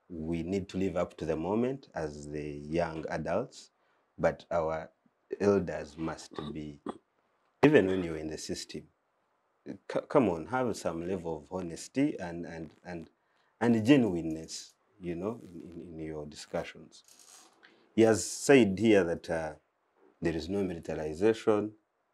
We need to live up to the moment as the young adults, but our elders must be, even when you're in the system, come on, have some level of honesty and genuineness, you know, in your discussions. He has said here that there is no militarization,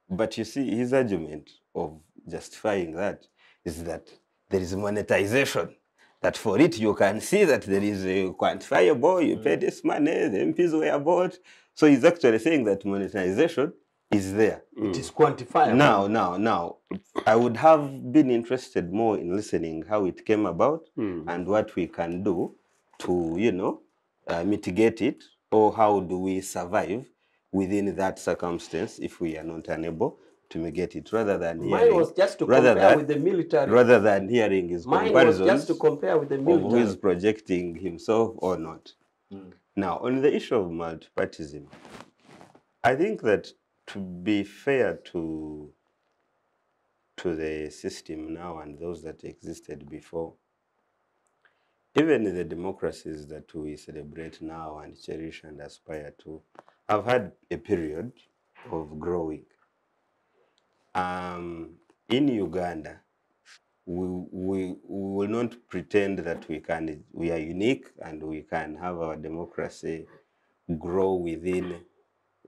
but you see, his argument of justifying that is that there is monetization. That for it, you can see that there is a quantifiable, you pay this money, the MPs were bought. So he's actually saying that monetization is there. It is quantifiable. Now, I would have been interested more in listening how it came about and what we can do to, you know, mitigate it, or how do we survive within that circumstance if we are not unable to mitigate it, rather than hearing. Mine was just to compare with the military. Rather than hearing his comparisons. Mine was just to compare with the military. Of who is projecting himself or not. Now, on the issue of multipartism, I think that to be fair to the system now and those that existed before, even the democracies that we celebrate now and cherish and aspire to have had a period of growing. In Uganda, we will not pretend that we are unique and we can have our democracy grow within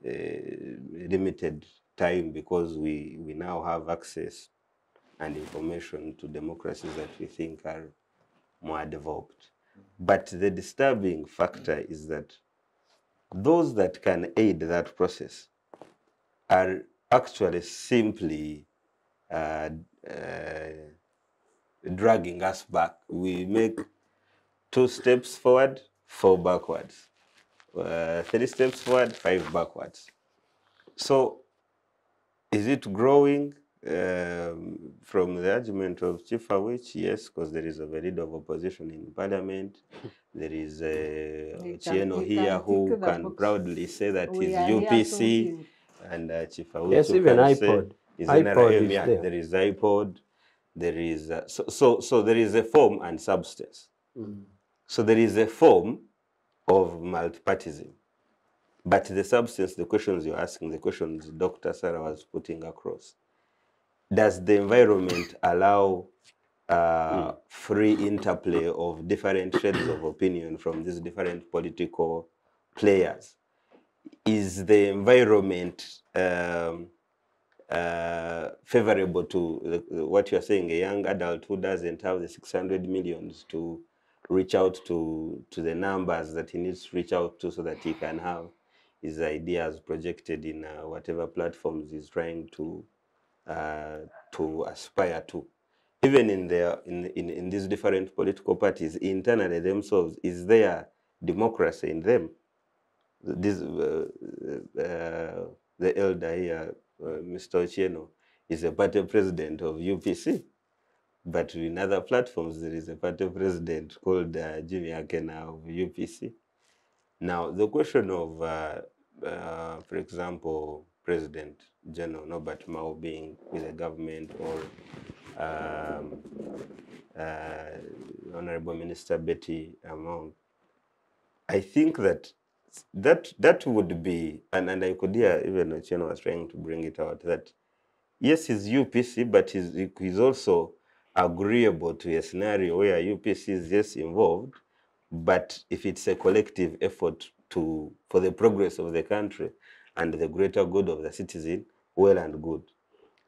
a limited time, because we now have access and information to democracies that we think are more developed. But the disturbing factor is that those that can aid that process are actually simply dragging us back. We make 2 steps forward, 4 backwards. 3 steps forward, 5 backwards. So is it growing? From the argument of Chief Awich, yes, because there is a leader of opposition in parliament. There is a Chieno here who can proudly say that he's UPC, and Chief Awich, yes, even iPod. There is iPod. There is so there is a form and substance. So there is a form of multipartism, but the substance, the questions you're asking, the questions Dr. Sarah was putting across. Does the environment allow free interplay of different shades of opinion from these different political players? Is the environment favorable to what you're saying, a young adult who doesn't have the 600 millions to reach out to the numbers that he needs to reach out to so that he can have his ideas projected in whatever platforms he's trying to aspire to? Even in these different political parties, internally themselves, is there democracy in them? This the elder here, Mr. Ochieno, is a party president of UPC, but in other platforms there is a party president called Jimmy Akena of UPC. Now, the question of, for example, President General Norbert Mao being with the government, or Honorable Minister Betty Among, I think that would be, and I could hear even Ochieno was trying to bring it out, that yes, he's UPC, but he's also agreeable to a scenario where UPC is yes involved, but if it's a collective effort for the progress of the country and the greater good of the citizen, well and good.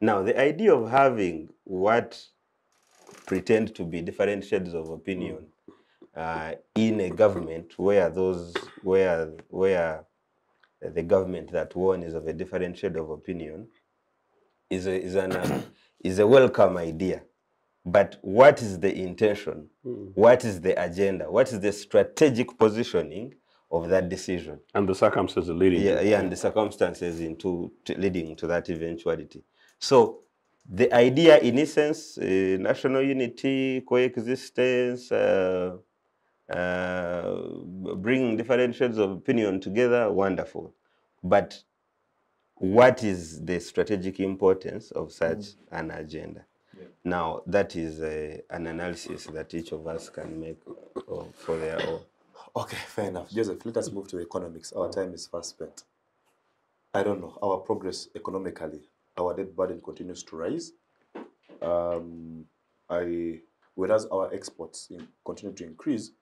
Now, the idea of having what pretend to be different shades of opinion in a government where the government that won is of a different shade of opinion is a welcome idea. But what is the intention? What is the agenda? What is the strategic positioning of that decision? And the circumstances leading to it. And the circumstances leading to that eventuality. So the idea, in essence, national unity, coexistence, bringing different shades of opinion together, wonderful. But what is the strategic importance of such an agenda? Yeah. Now, that is an analysis that each of us can make for their own. Okay, fair enough. Joseph, let us move to economics. Our time is fast spent. I don't know, our progress economically, our debt burden continues to rise. Whereas our exports continue to increase,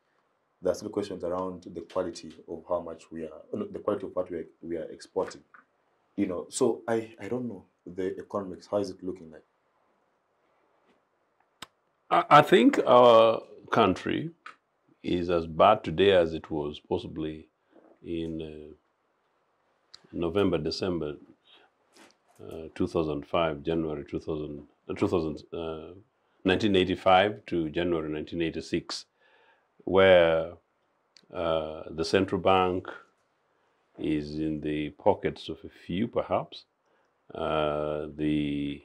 there are still questions around the quality of how much we are, the quality of what we are exporting. You know, so I don't know the economics. How is it looking like? I think our country is as bad today as it was possibly in November, December 2005, January 1985 to January 1986, where the central bank is in the pockets of a few, perhaps. The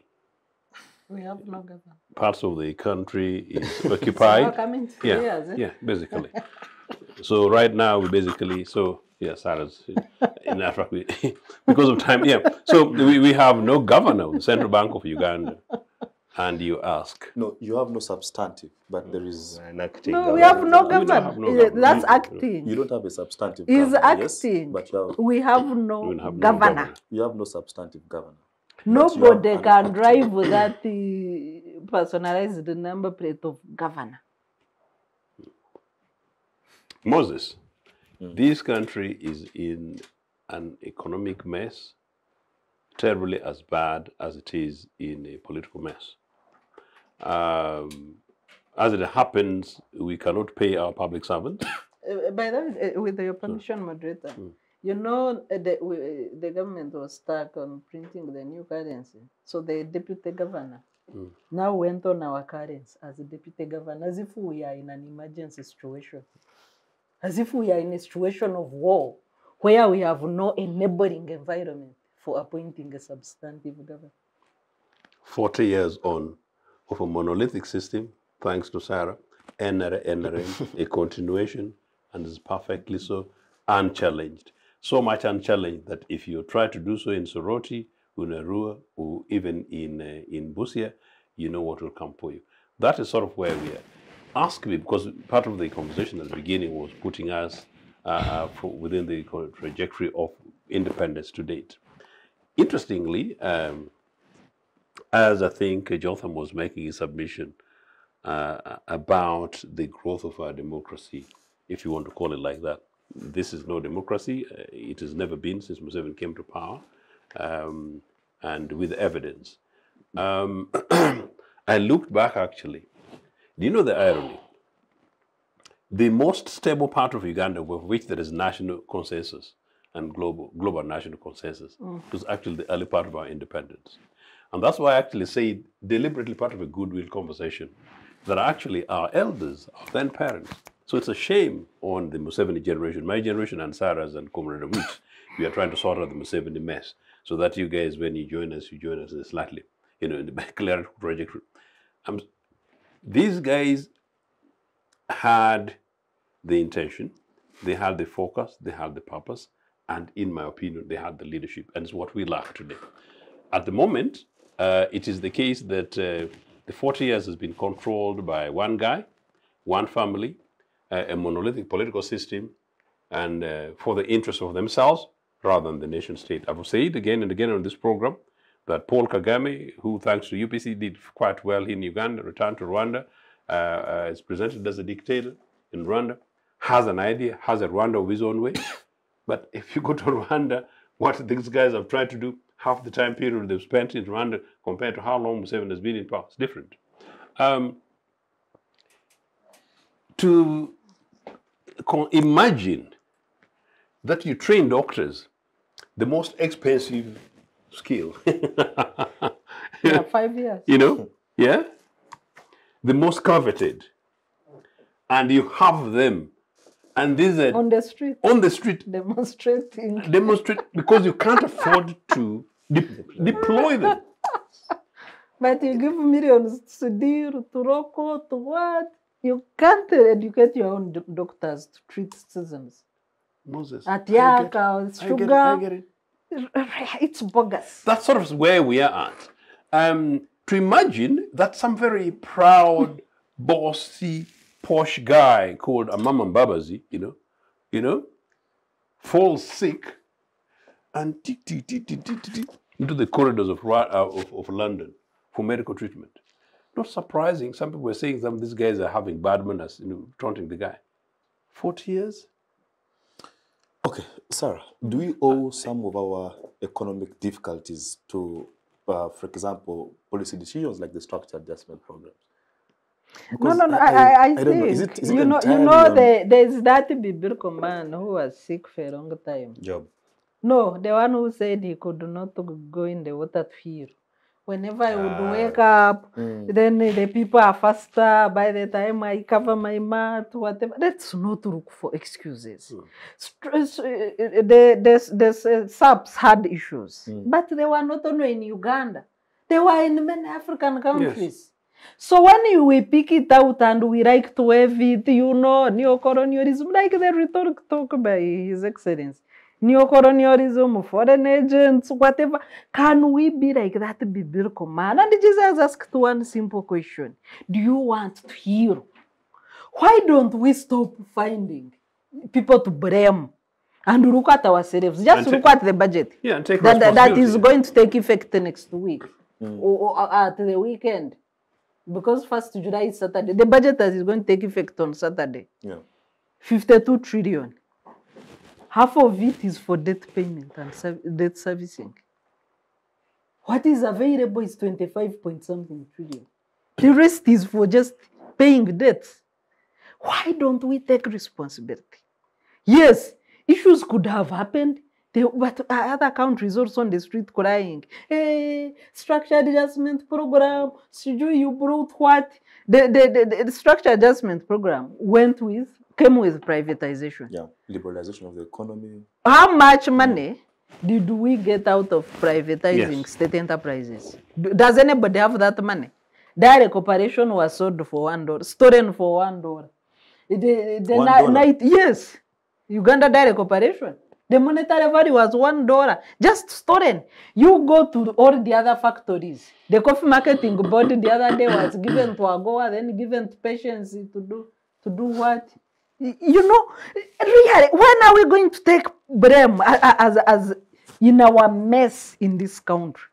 We have no government. parts of the country is So now occupied. coming to Yeah, years, eh? yeah, basically. So right now we basically, so yeah, Sarah's in Africa because of time. Yeah, so we have no governor of the Central Bank of Uganda, and you ask. No, you have no substantive, but there is. An acting No, we government. have no We don't have government. no government. That's You acting. You don't have a substantive He's governor, yes, acting. but you We have no We have no governor. you have no substantive governor. Nobody an can acting. drive that personalized number plate of governor. Moses, this country is in an economic mess, terribly as bad as it is in a political mess. As it happens, we cannot pay our public servants. By the way, with your permission, moderator, you know the government was stuck on printing the new currency. So the deputy governor now went on our currency as a deputy governor, as if we are in an emergency situation. As if we are in a situation of war, where we have no enabling environment for appointing a substantive governor. 40 years on of a monolithic system, thanks to Sarah, NRM, a continuation, and is perfectly so, unchallenged. So much unchallenged that if you try to do so in Soroti, Unarua, or even in Busia, you know what will come for you. That is sort of where we are. Ask me, because part of the conversation at the beginning was putting us within the trajectory of independence to date. Interestingly, as I think Jotham was making a submission about the growth of our democracy, if you want to call it like that. This is no democracy. It has never been since Museveni came to power, and with evidence. I looked back actually. Do you know the irony? The most stable part of Uganda, with which there is national consensus and global national consensus, was actually the early part of our independence. And that's why I actually say deliberately part of a goodwill conversation that actually our elders, our then parents. So it's a shame on the Museveni generation, my generation and Sarah's and Comrade Awich. We are trying to sort out the Museveni mess so that you guys, when you join us in a slightly, in the clear trajectory. These guys had the intention, they had the focus, they had the purpose, and in my opinion, they had the leadership, and it's what we lack today. At the moment, it is the case that the 40 years has been controlled by one guy, one family, a monolithic political system, and for the interest of themselves rather than the nation state. I will say it again and again on this program that Paul Kagame, who thanks to UPC did quite well in Uganda, returned to Rwanda, is presented as a dictator in Rwanda, has an idea, has a Rwanda of his own way. But if you go to Rwanda, what these guys have tried to do, half the time period they've spent in Rwanda compared to how long Museveni has been in power, it's different. To imagine that you train doctors, the most expensive skill. Yeah, 5 years. You know, yeah? The most coveted. And you have them. And these are On the street. on the street Demonstrating. demonstrate because you can't afford to deploy them. But you give millions to Dir, to Roko, to what? You can't educate your own doctors to treat citizens. Moses. At I get Yaka, it. sugar. I get it. It's bogus. That's sort of where we are at. To imagine that some very proud, bossy, posh guy called Amama Mbabazi, falls sick and into the corridors of London for medical treatment. Not surprising. Some people were saying some of these guys are having bad manners, taunting the guy. 40 years? Okay, Sarah, do we owe some of our economic difficulties to, for example, policy decisions like the structure adjustment programs? No, no, no. I I don't know. think Is it you know entirely there's that biblical man who was sick for a long time. Job? No, the one who said he could not go in the water to heal. Whenever I would wake up, then the people are faster. By the time I cover my mat, whatever. Let's not look for excuses. The SAPs had issues, but they were not only in Uganda. They were in many African countries. Yes. So when we pick it out and we like to have it, neocolonialism, like the rhetoric talk by His Excellency, neocolonialism, foreign agents, whatever, can we be like that biblical man? And Jesus asked one simple question: do you want to heal? Why don't we stop finding people to blame and look at ourselves? Just look at the budget. Yeah, and take that is going to take effect next week or at the weekend. Because 1st July is Saturday. The budget that is going to take effect on Saturday. Yeah. 52 trillion. Half of it is for debt payment and debt servicing. What is available is 25-point-something trillion. The rest is for just paying debts. Why don't we take responsibility? Yes, issues could have happened. But other countries also on the street crying, hey, structure adjustment program, you brought what? The structure adjustment program came with privatization. Yeah, liberalization of the economy. How much money did we get out of privatizing state enterprises? Does anybody have that money? Direct operation was sold for $1, stolen for $1. $1? Yes, Uganda direct operation. The monetary value was $1, just stolen. You go to all the other factories. The coffee marketing board the other day was given to Agoa, then given to Patience to do what? Really, when are we going to take blame as in our mess in this country?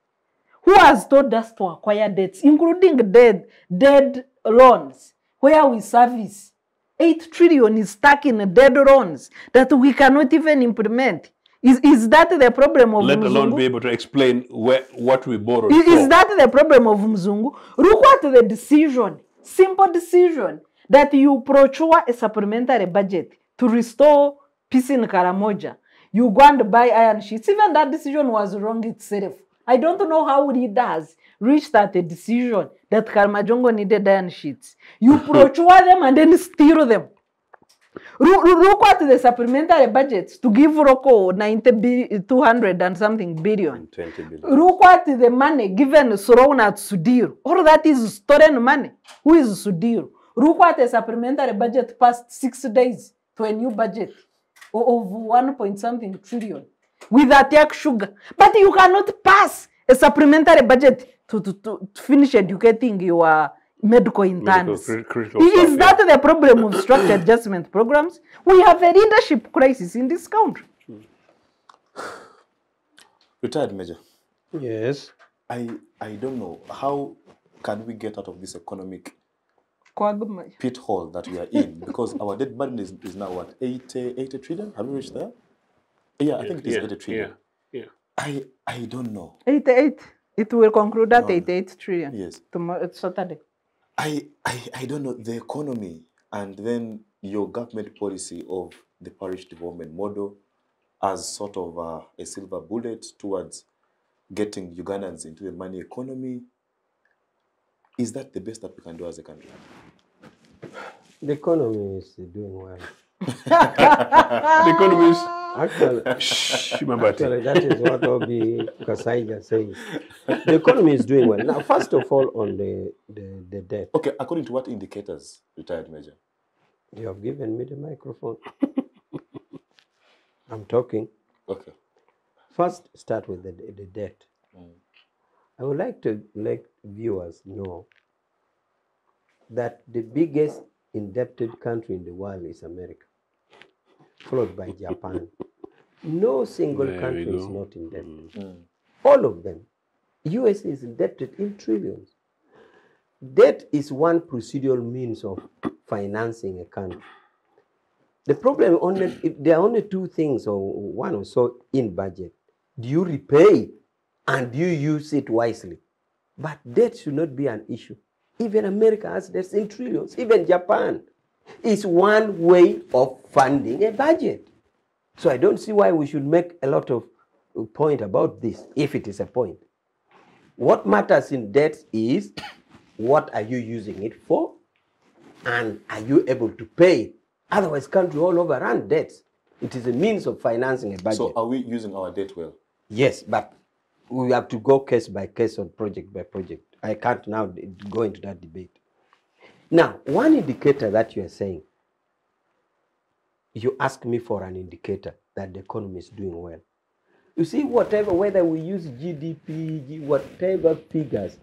Who has told us to acquire debts, including dead loans, where we service? 8 trillion is stuck in dead loans that we cannot even implement. Is that the problem of Let Mzungu? alone be able to explain what we borrowed Is that the problem of Mzungu? Look at the decision, simple decision, that you procure a supplementary budget to restore peace in Karamoja. You go and buy iron sheets. Even that decision was wrong itself. I don't know how leaders reached at a decision that Karmajongo needed iron sheets. You procure them and then steal them. Look at the supplementary budgets to give Roko 200 and something billion. 20 billion. Look at the money given Sorona at Sudir. All that is stolen money. Who is Sudir? Look at the supplementary budget past 6 days to a new budget of 1-point-something trillion with attack sugar. But you cannot pass a supplementary budget to finish educating your medical interns. Is that the problem of structure adjustment programs? We have a leadership crisis in this country. Retired Major. Yes. I don't know. How can we get out of this economic pit hole that we are in? Because our debt burden is now what, 80 trillion? Have we reached there? Yeah, I think it is 80 trillion. Yeah. I don't know. 88. It will conclude at 88 trillion. Yes. Tomorrow, it's Saturday. I don't know the economy and then your government policy of the parish development model as sort of a silver bullet towards getting Ugandans into the money economy. Is that the best that we can do as a country? The economy is doing well. The economy is... Actually, that is what Obi Kasaija says. The economy is doing well. Now, first of all, on the debt. Okay, according to what indicators, Retired Major? You have given me the microphone. I'm talking. Okay. First, start with the debt. I would like to let viewers know that the biggest indebted country in the world is America, followed by Japan, No single There we country is go. not indebted. All of them. US is indebted in trillions. Debt is one procedural means of financing a country. The problem there are only two things or one or so in budget. Do you repay and do you use it wisely? But debt should not be an issue. Even America has debts in trillions. Even Japan is one way of funding a budget. So I don't see why we should make a lot of point about this, if it is a point. What matters in debt is what are you using it for, and are you able to pay it? Otherwise, country all over run debts. It is a means of financing a budget. So are we using our debt well? Yes, but we have to go case by case or project by project. I can't now go into that debate. Now, one indicator that you are saying, you ask me for an indicator that the economy is doing well. You see, whether we use GDP, whatever figures,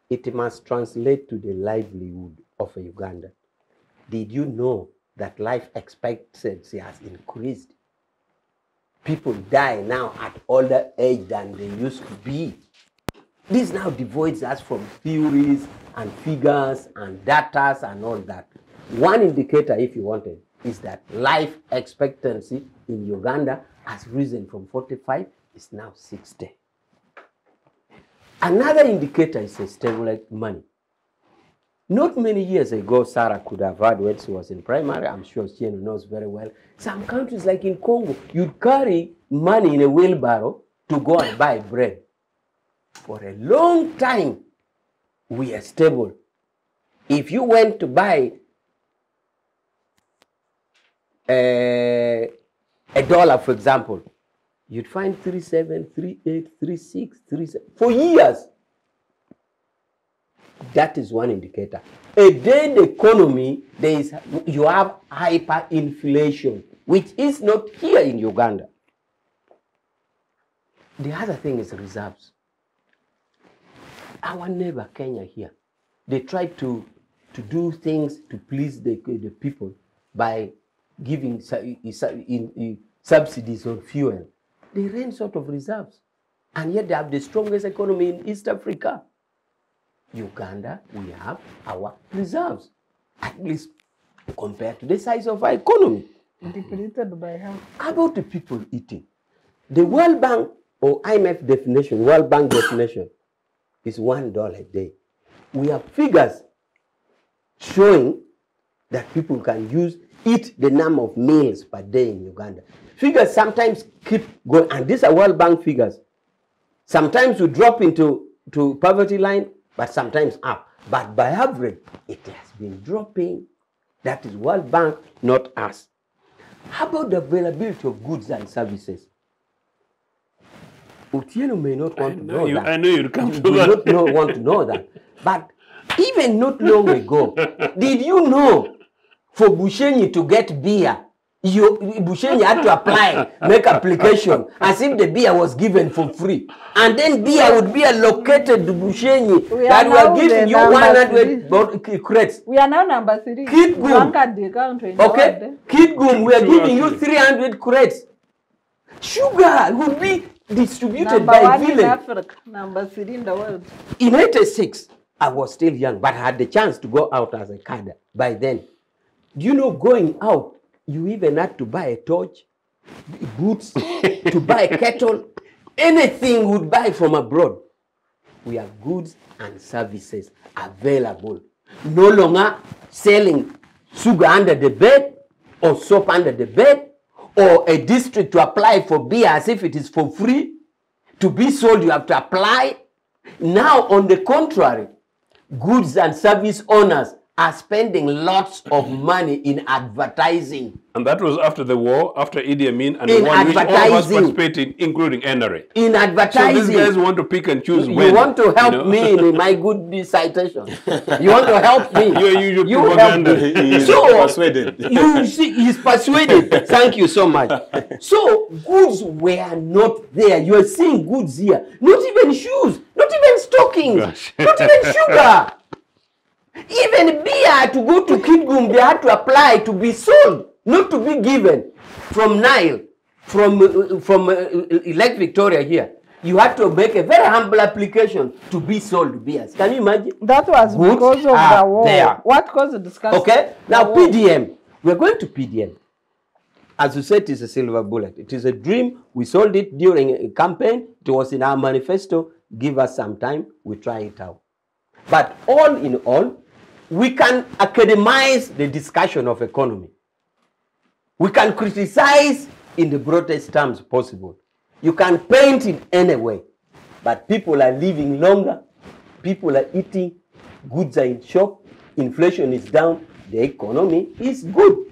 it must translate to the livelihood of a Ugandan. Did you know that life expectancy has increased? People die now at older age than they used to be. This now divides us from theories and figures and data and all that. One indicator, if you wanted, is that life expectancy in Uganda has risen from 45, is now 60. Another indicator is a stable money. Not many years ago, Sarah could have heard when she was in primary. I'm sure she knows very well. Some countries like in Congo, you'd carry money in a wheelbarrow to go and buy bread. For a long time, we are stable. If you went to buy a dollar, for example, you'd find 37, 38, 36, 37 for years. That is one indicator. A dead economy, you have hyperinflation, which is not here in Uganda. The other thing is reserves. Our neighbor Kenya here, they tried to do things to please the people by giving subsidies on fuel. They ran sort of reserves, and yet they have the strongest economy in East Africa. Uganda, we have our reserves, at least compared to the size of our economy. Depleted by how? How about the people eating? The World Bank or IMF definition, World Bank definition, is $1 a day. We have figures showing that people can eat the number of meals per day in Uganda. Figures sometimes keep going, and these are World Bank figures. Sometimes we drop into poverty line, but sometimes up. But by average, it has been dropping. That is World Bank, not us. How about the availability of goods and services? Otieno may not want to know that. I knew you'd come to You that. do not want to know that. But even not long ago, did you know for Bushenyi to get beer, Bushenyi had to apply, make application, as if the beer was given for free. And then beer would be allocated to Bushenyi that we are giving you 100 crates. We are now number 3. Kidgum. Okay? Kidgum, we are giving you 300 crates. Sugar would be distributed Number by 1 in village. Africa, number 3 in the world. In 86, I was still young, but I had the chance to go out as a cadre by then. Do you know, going out, you even had to buy a torch, boots, to buy a kettle, anything would buy from abroad. We have goods and services available. No longer selling sugar under the bed or soap under the bed, or a district to apply for beer as if it is for free. To be sold, you have to apply. Now, on the contrary, goods and service owners are spending lots of money in advertising. And that was after the war, after Idi Amin, and In the one which all of us advertising. participated, including NRA. In So advertising. these guys want to pick and choose You when. want to help you know? me in my good citation. You want to help me. Your usual You help propaganda. me. He is So, persuaded. you see, he's persuaded. Thank you so much. So, goods were not there. You are seeing goods here. Not even shoes. Not even stockings. Gosh. Not even sugar. Even beer, to go to Kidgum, they had to apply to be sold, not to be given from Nile. from Lake Victoria here, you had to make a very humble application to be sold beers. Can you imagine? That was Goods because of are the war. there. What caused the discussion? Okay, The now war. PDM. We're going to PDM. As you said, it is a silver bullet. It is a dream. We sold it during a campaign. It was in our manifesto. Give us some time. We try it out. But all in all, we can academize the discussion of economy. We can criticize in the broadest terms possible. You can paint in any way. But people are living longer. People are eating. Goods are in shop. Inflation is down. The economy is good.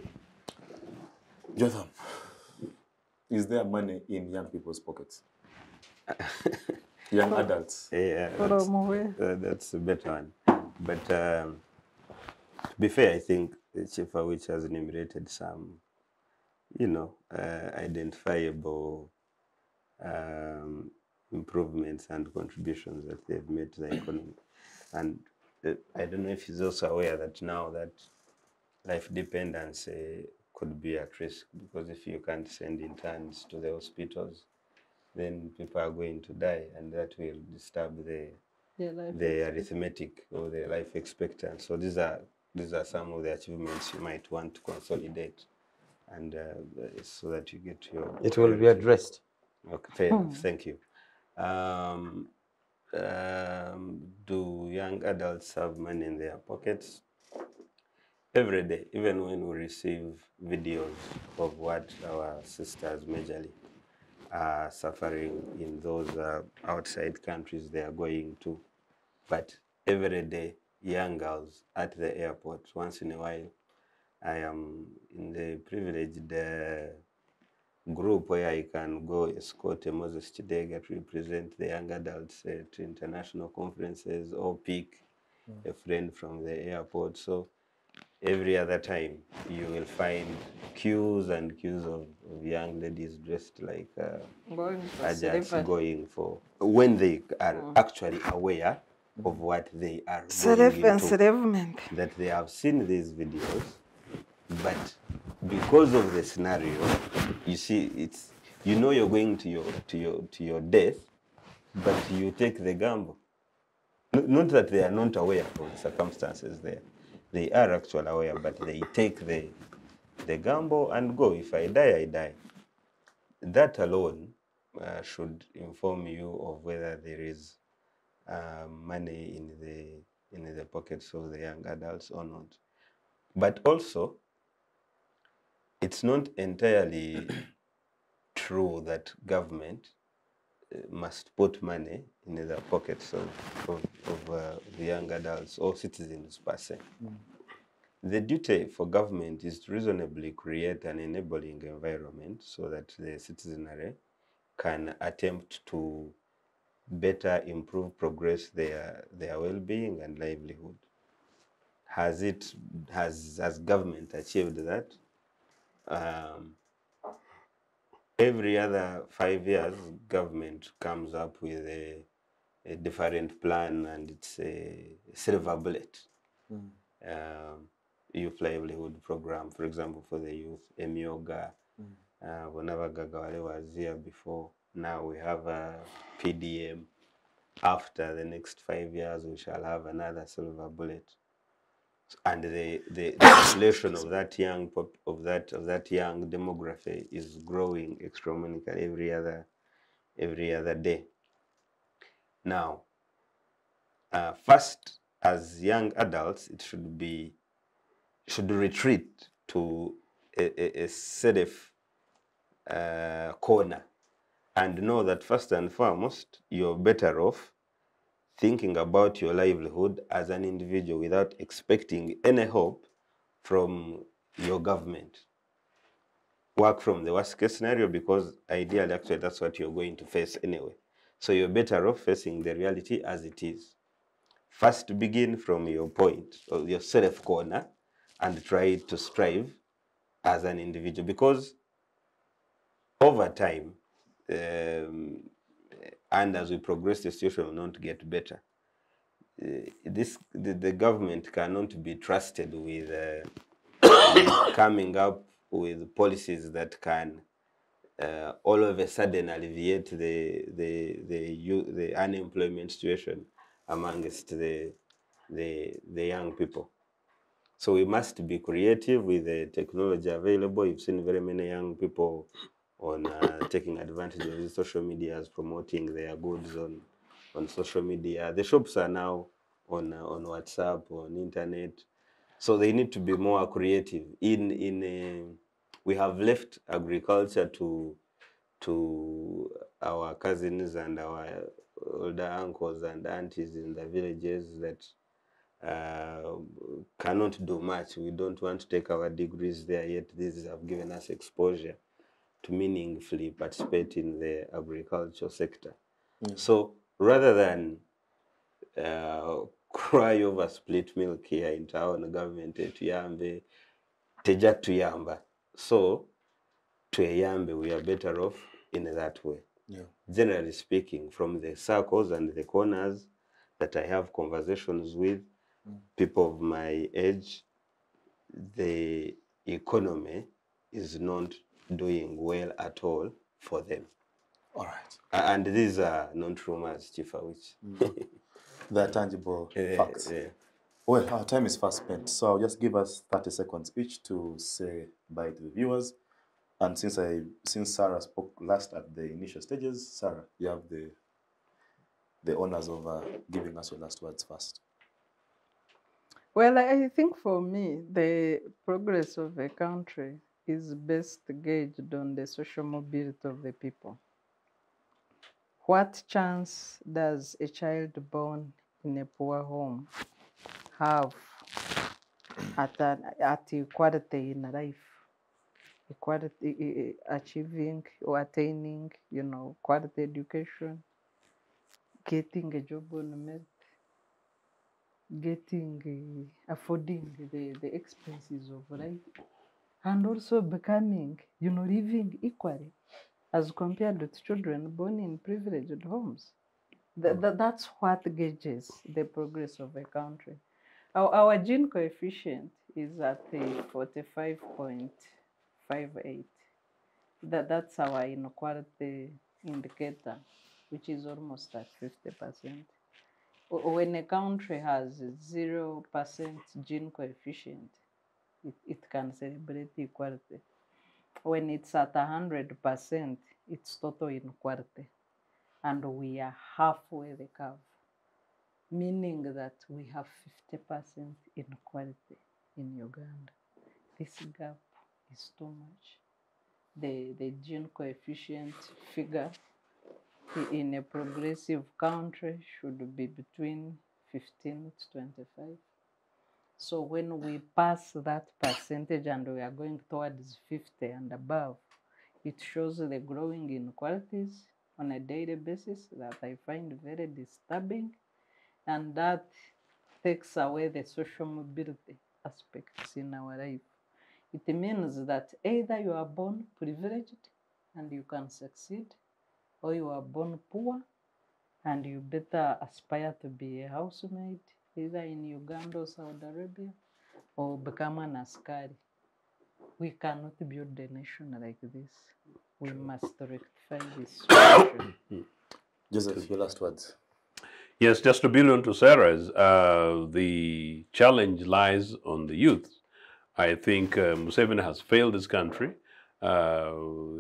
Jotham, is there money in young people's pockets? Young adults. Yeah, Oromowe. that's a better one. But to be fair, I think the Chief which has enumerated some, identifiable improvements and contributions that they've made to the economy. And I don't know if he's also aware that now that life dependence could be at risk, because if you can't send interns to the hospitals, then people are going to die, and that will disturb the arithmetic or the life expectancy. So these are some of the achievements you might want to consolidate, and so that you get your. It will be addressed. Okay, fair enough. Thank you. Do young adults have money in their pockets? Every day, even when we receive videos of what our sisters majorly are suffering in those outside countries they are going to. But every day, young girls at the airport, once in a while, I am in the privileged group where I can go escort a Moses Chidega to represent the young adults to international conferences or pick a friend from the airport. So every other time you will find queues and queues of young ladies dressed like Ajats going for, when they are actually aware of what they are going into, that they have seen these videos, but because of the scenario, you see, it's, you're going to your death, but you take the gamble. Not that they are not aware of the circumstances there. They are actually aware, but they take the gamble and go. If I die, I die. That alone should inform you of whether there is money in the pockets of the young adults or not. But also, it's not entirely true that government must put money in the pockets of the young adults or citizens per se. The duty for government is to reasonably create an enabling environment so that the citizenry can attempt to better improve, progress their well-being and livelihood. Has government achieved that? Every other 5 years, government comes up with a different plan, and it's a silver bullet. Youth livelihood program, for example, for the youth, Emioga, whenever Gagawale was here before. Now we have a PDM. After the next 5 years, we shall have another silver bullet. And the population of that young demography is growing exponentially every other day. Now, first, as young adults, it should retreat to a safe corner, and know that first and foremost, you're better off thinking about your livelihood as an individual without expecting any help from your government. Work from the worst case scenario, because ideally, actually, that's what you're going to face anyway. So you're better off facing the reality as it is. First, begin from your point, or your safe corner, and try to strive as an individual, because over time, and as we progress, the situation will not get better. The government cannot be trusted with coming up with policies that can all of a sudden alleviate the unemployment situation amongst the young people. So we must be creative with the technology available. You've seen very many young people on taking advantage of the social media, promoting their goods on social media. The shops are now on WhatsApp, on internet. So they need to be more creative. We have left agriculture to our cousins and our older uncles and aunties in the villages that cannot do much. We don't want to take our degrees there yet. These have given us exposure to meaningfully participate in the agricultural sector. So rather than cry over split milk here in town, government tuyambe, teja tuyamba. So tuyambe, we are better off in that way. Yeah. Generally speaking, from the circles and the corners that I have conversations with, people of my age, the economy is not doing well at all for them. All right. And these are non-rumors, Chief Awich. They're tangible facts. Yeah. Well, our time is fast spent, so I'll just give us 30 seconds each to say bye to the viewers. And since Sarah spoke last at the initial stages, Sarah, you have the honors of giving us your last words first. Well, I think for me, the progress of a country is best gauged on the social mobility of the people. What chance does a child born in a poor home have at equality in life? Equality, achieving or attaining, quality education, getting a job on merit, getting, affording the expenses of life, and also becoming, living equally as compared with children born in privileged homes. That's what gauges the progress of a country. Our Gini coefficient is at 45.58. That's our inequality indicator, which is almost at 50%. When a country has 0% Gini coefficient, it can celebrate equality. When it's at 100%, it's total inequality. And we are halfway the curve, meaning that we have 50% inequality in Uganda. This gap is too much. The Gini coefficient figure in a progressive country should be between 15 to 25. So when we pass that percentage and we are going towards 50 and above, it shows the growing inequalities on a daily basis that I find very disturbing, and that takes away the social mobility aspects in our life. It means that either you are born privileged and you can succeed, or you are born poor and you better aspire to be a housemaid, either in Uganda or Saudi Arabia, or become an askari. We cannot build a nation like this. We must rectify this situation. Joseph, your last words. Yes, just to build on to Sarah's, the challenge lies on the youth. I think Museveni has failed this country.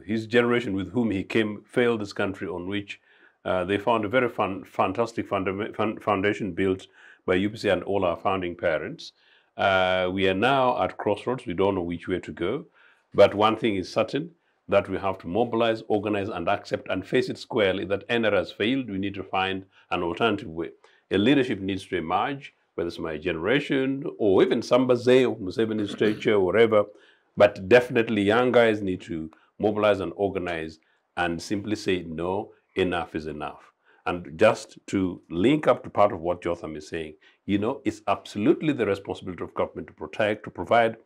His generation with whom he came failed this country, on which they found a very fantastic foundation built by UPC and all our founding parents. We are now at crossroads. We don't know which way to go. But one thing is certain, that we have to mobilize, organize, and accept and face it squarely that NR has failed. We need to find an alternative way. A leadership needs to emerge, whether it's my generation or even Sambaze of Museveni's stature or whatever. But definitely young guys need to mobilize and organize and simply say, no, enough is enough. And just to link up to part of what Jotham is saying, it's absolutely the responsibility of government to protect, to provide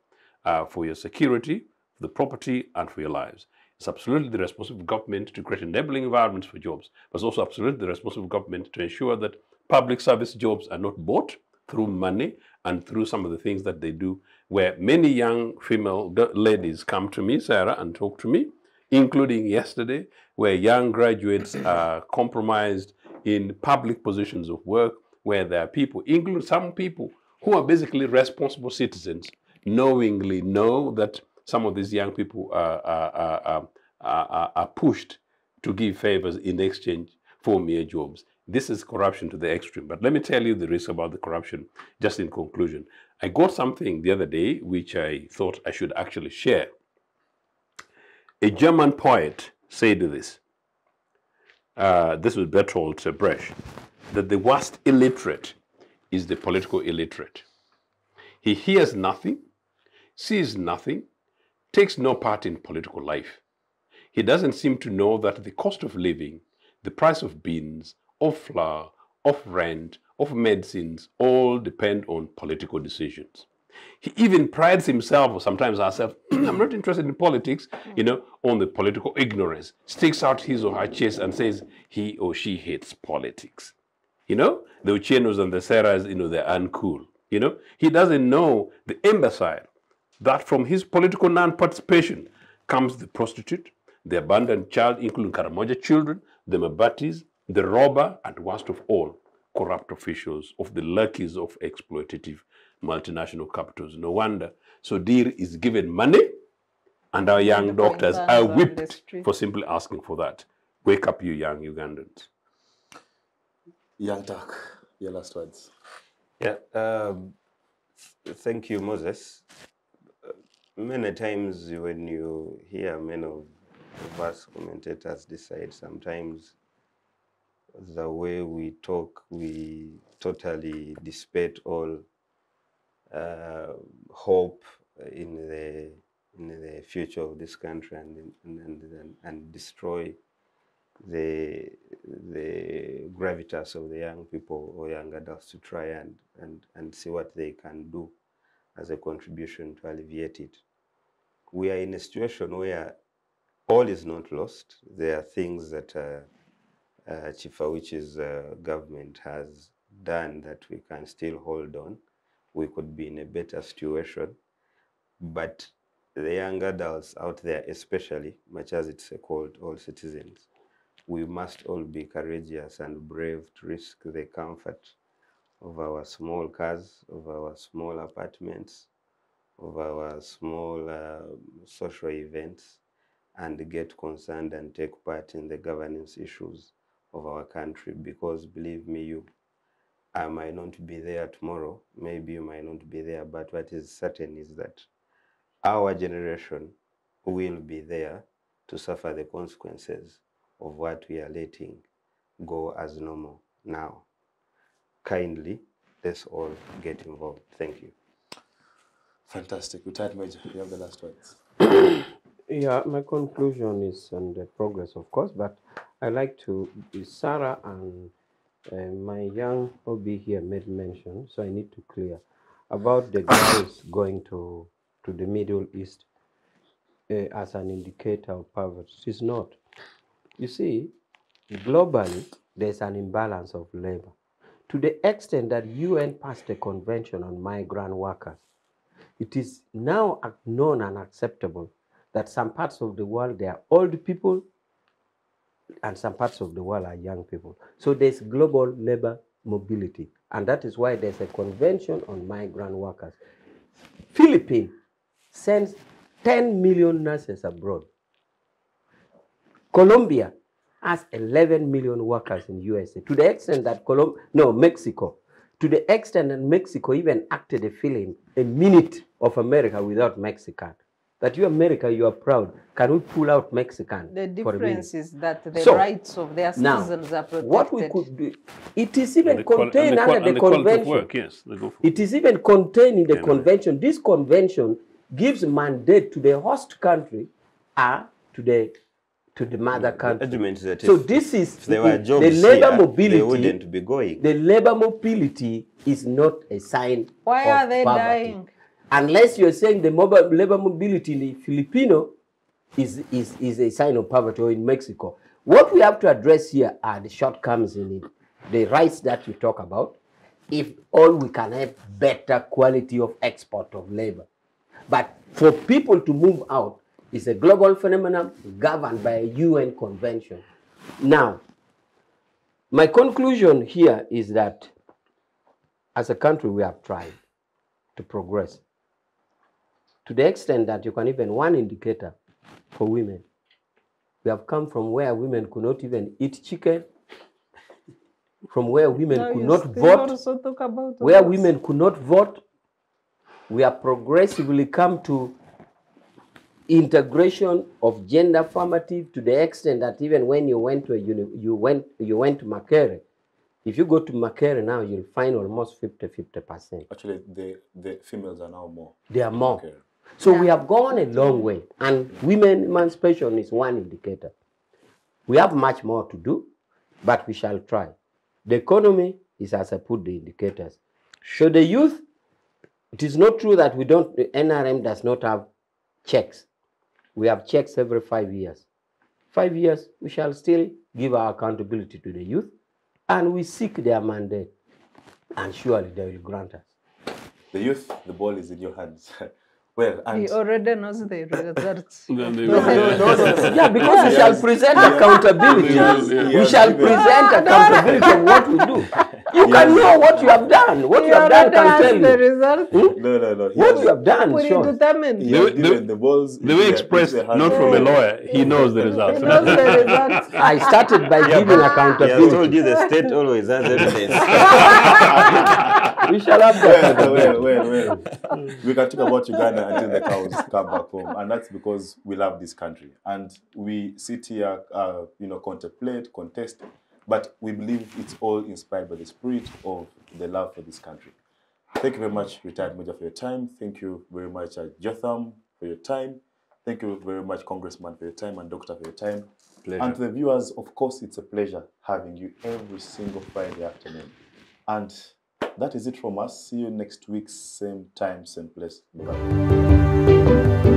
for your security, for the property, and for your lives. It's absolutely the responsibility of government to create enabling environments for jobs, but it's also absolutely the responsibility of government to ensure that public service jobs are not bought through money and through some of the things that they do, where many young female ladies come to me, Sarah, and talk to me. including yesterday, where young graduates are compromised in public positions of work, where there are people, including some people who are basically responsible citizens, knowingly know that some of these young people are pushed to give favors in exchange for mere jobs. This is corruption to the extreme. But let me tell you the risk about the corruption, just in conclusion. I got something the other day which I thought I should actually share. A German poet said this. This was Bertolt Brecht, that the worst illiterate is the political illiterate. He hears nothing, sees nothing, takes no part in political life. He doesn't seem to know that the cost of living, the price of beans, of flour, of rent, of medicines, all depend on political decisions. He even prides himself, or sometimes ourselves, I'm not interested in politics, on the political ignorance, sticks out his or her chest and says he or she hates politics. The Uchienos and the Serras, they're uncool. He doesn't know the imbecile that from his political non-participation comes the prostitute, the abandoned child, including Karamoja children, the Mabatis, the robber, and worst of all, corrupt officials of the lurkies of exploitative multinational capitals. No wonder Sodir is given money and our young doctors are whipped for simply asking for that. Wake up, you young Ugandans. Young Tak, your last words. Yeah, thank you, Moses. Many times when you hear many of us commentators decide, sometimes the way we talk, we totally dissipate all hope in the future of this country and destroy the gravitas of the young people or young adults to try and see what they can do as a contribution to alleviate it. We are in a situation where all is not lost. There are things that Chief Awichi's government has done that we can still hold on. We could be in a better situation. But the young adults out there, especially, much as it's called all citizens, we must all be courageous and brave to risk the comfort of our small cars, of our small apartments, of our small social events, and get concerned and take part in the governance issues of our country. Because believe me, I might not be there tomorrow, maybe you might not be there, but what is certain is that our generation will be there to suffer the consequences of what we are letting go as normal now. Kindly, let's all get involved. Thank you. Fantastic. Retired Major, you have the last words. Yeah, my conclusion is on the progress, of course, but I like to, Sarah and my young OB here made mention, so I need to clear about the girls going to the Middle East as an indicator of poverty. It is not. You see, globally, there's an imbalance of labor. To the extent that UN passed a convention on migrant workers, it is now known and acceptable that some parts of the world, they are old people, and some parts of the world are young people. So there's global labor mobility, and that is why there's a convention on migrant workers. Philippines sends 10 million nurses abroad. Colombia has 11 million workers in USA, to the extent that Mexico, to the extent that Mexico even acted a film, A Minute of America without Mexican. That you, America, you are proud. Can we pull out Mexican? The for a minute? difference is that the rights of their citizens are protected. What we could do, it is even contained under the convention. Work, yes, it is even contained in the convention. This convention gives mandate to the host country to the mother country. So this is if there were jobs the labor here, mobility. they wouldn't be going. The labor mobility is not a sign Why of are they poverty. dying? Unless you're saying the labor mobility in the Filipino is a sign of poverty, or in Mexico. What we have to address here are the shortcomings in it, the rights that we talk about, if all we can have better quality of export of labor. But for people to move out, It's a global phenomenon governed by a UN convention. Now, my conclusion here is that as a country, we have tried to progress to the extent that you can even one indicator for women. We have come from where women could not even eat chicken, from where women could not vote, where women could not vote. We have progressively come to integration of gender affirmative to the extent that even when you went to you went to Makere, if you go to Makere now, you'll find almost 50%. Actually, the females are now more. They are more. Okay. So we have gone a long way, and women emancipation is one indicator. We have much more to do, but we shall try. The economy is as I put the indicators. So the youth, it is not true that we don't, the NRM does not have checks. We have checks every 5 years. 5 years, we shall still give our accountability to the youth, and we seek their mandate, and surely they will grant us. The youth, the ball is in your hands. Well, and he already knows the results. Yeah, because we shall present accountability. We shall present accountability of what we do. You can know what you have done. What you have done can tell you. The result. No. What you have done, sure. The balls. The way expressed, not from a lawyer, he knows the results. He knows the results. I started by giving accountability. I told you the state always has evidence. We shall have that. Well. We can talk about Uganda until the cows come back home, and that's because we love this country, and we sit here, contemplate, contest, but we believe it's all inspired by the spirit of the love for this country. Thank you very much, retired Major, for your time. Thank you very much, Jotham, for your time. Thank you very much, Congressman, for your time, and Doctor, for your time. Pleasure. And to the viewers, of course, it's a pleasure having you every single Friday afternoon. And that is it from us. See you next week, same time, same place. Bye.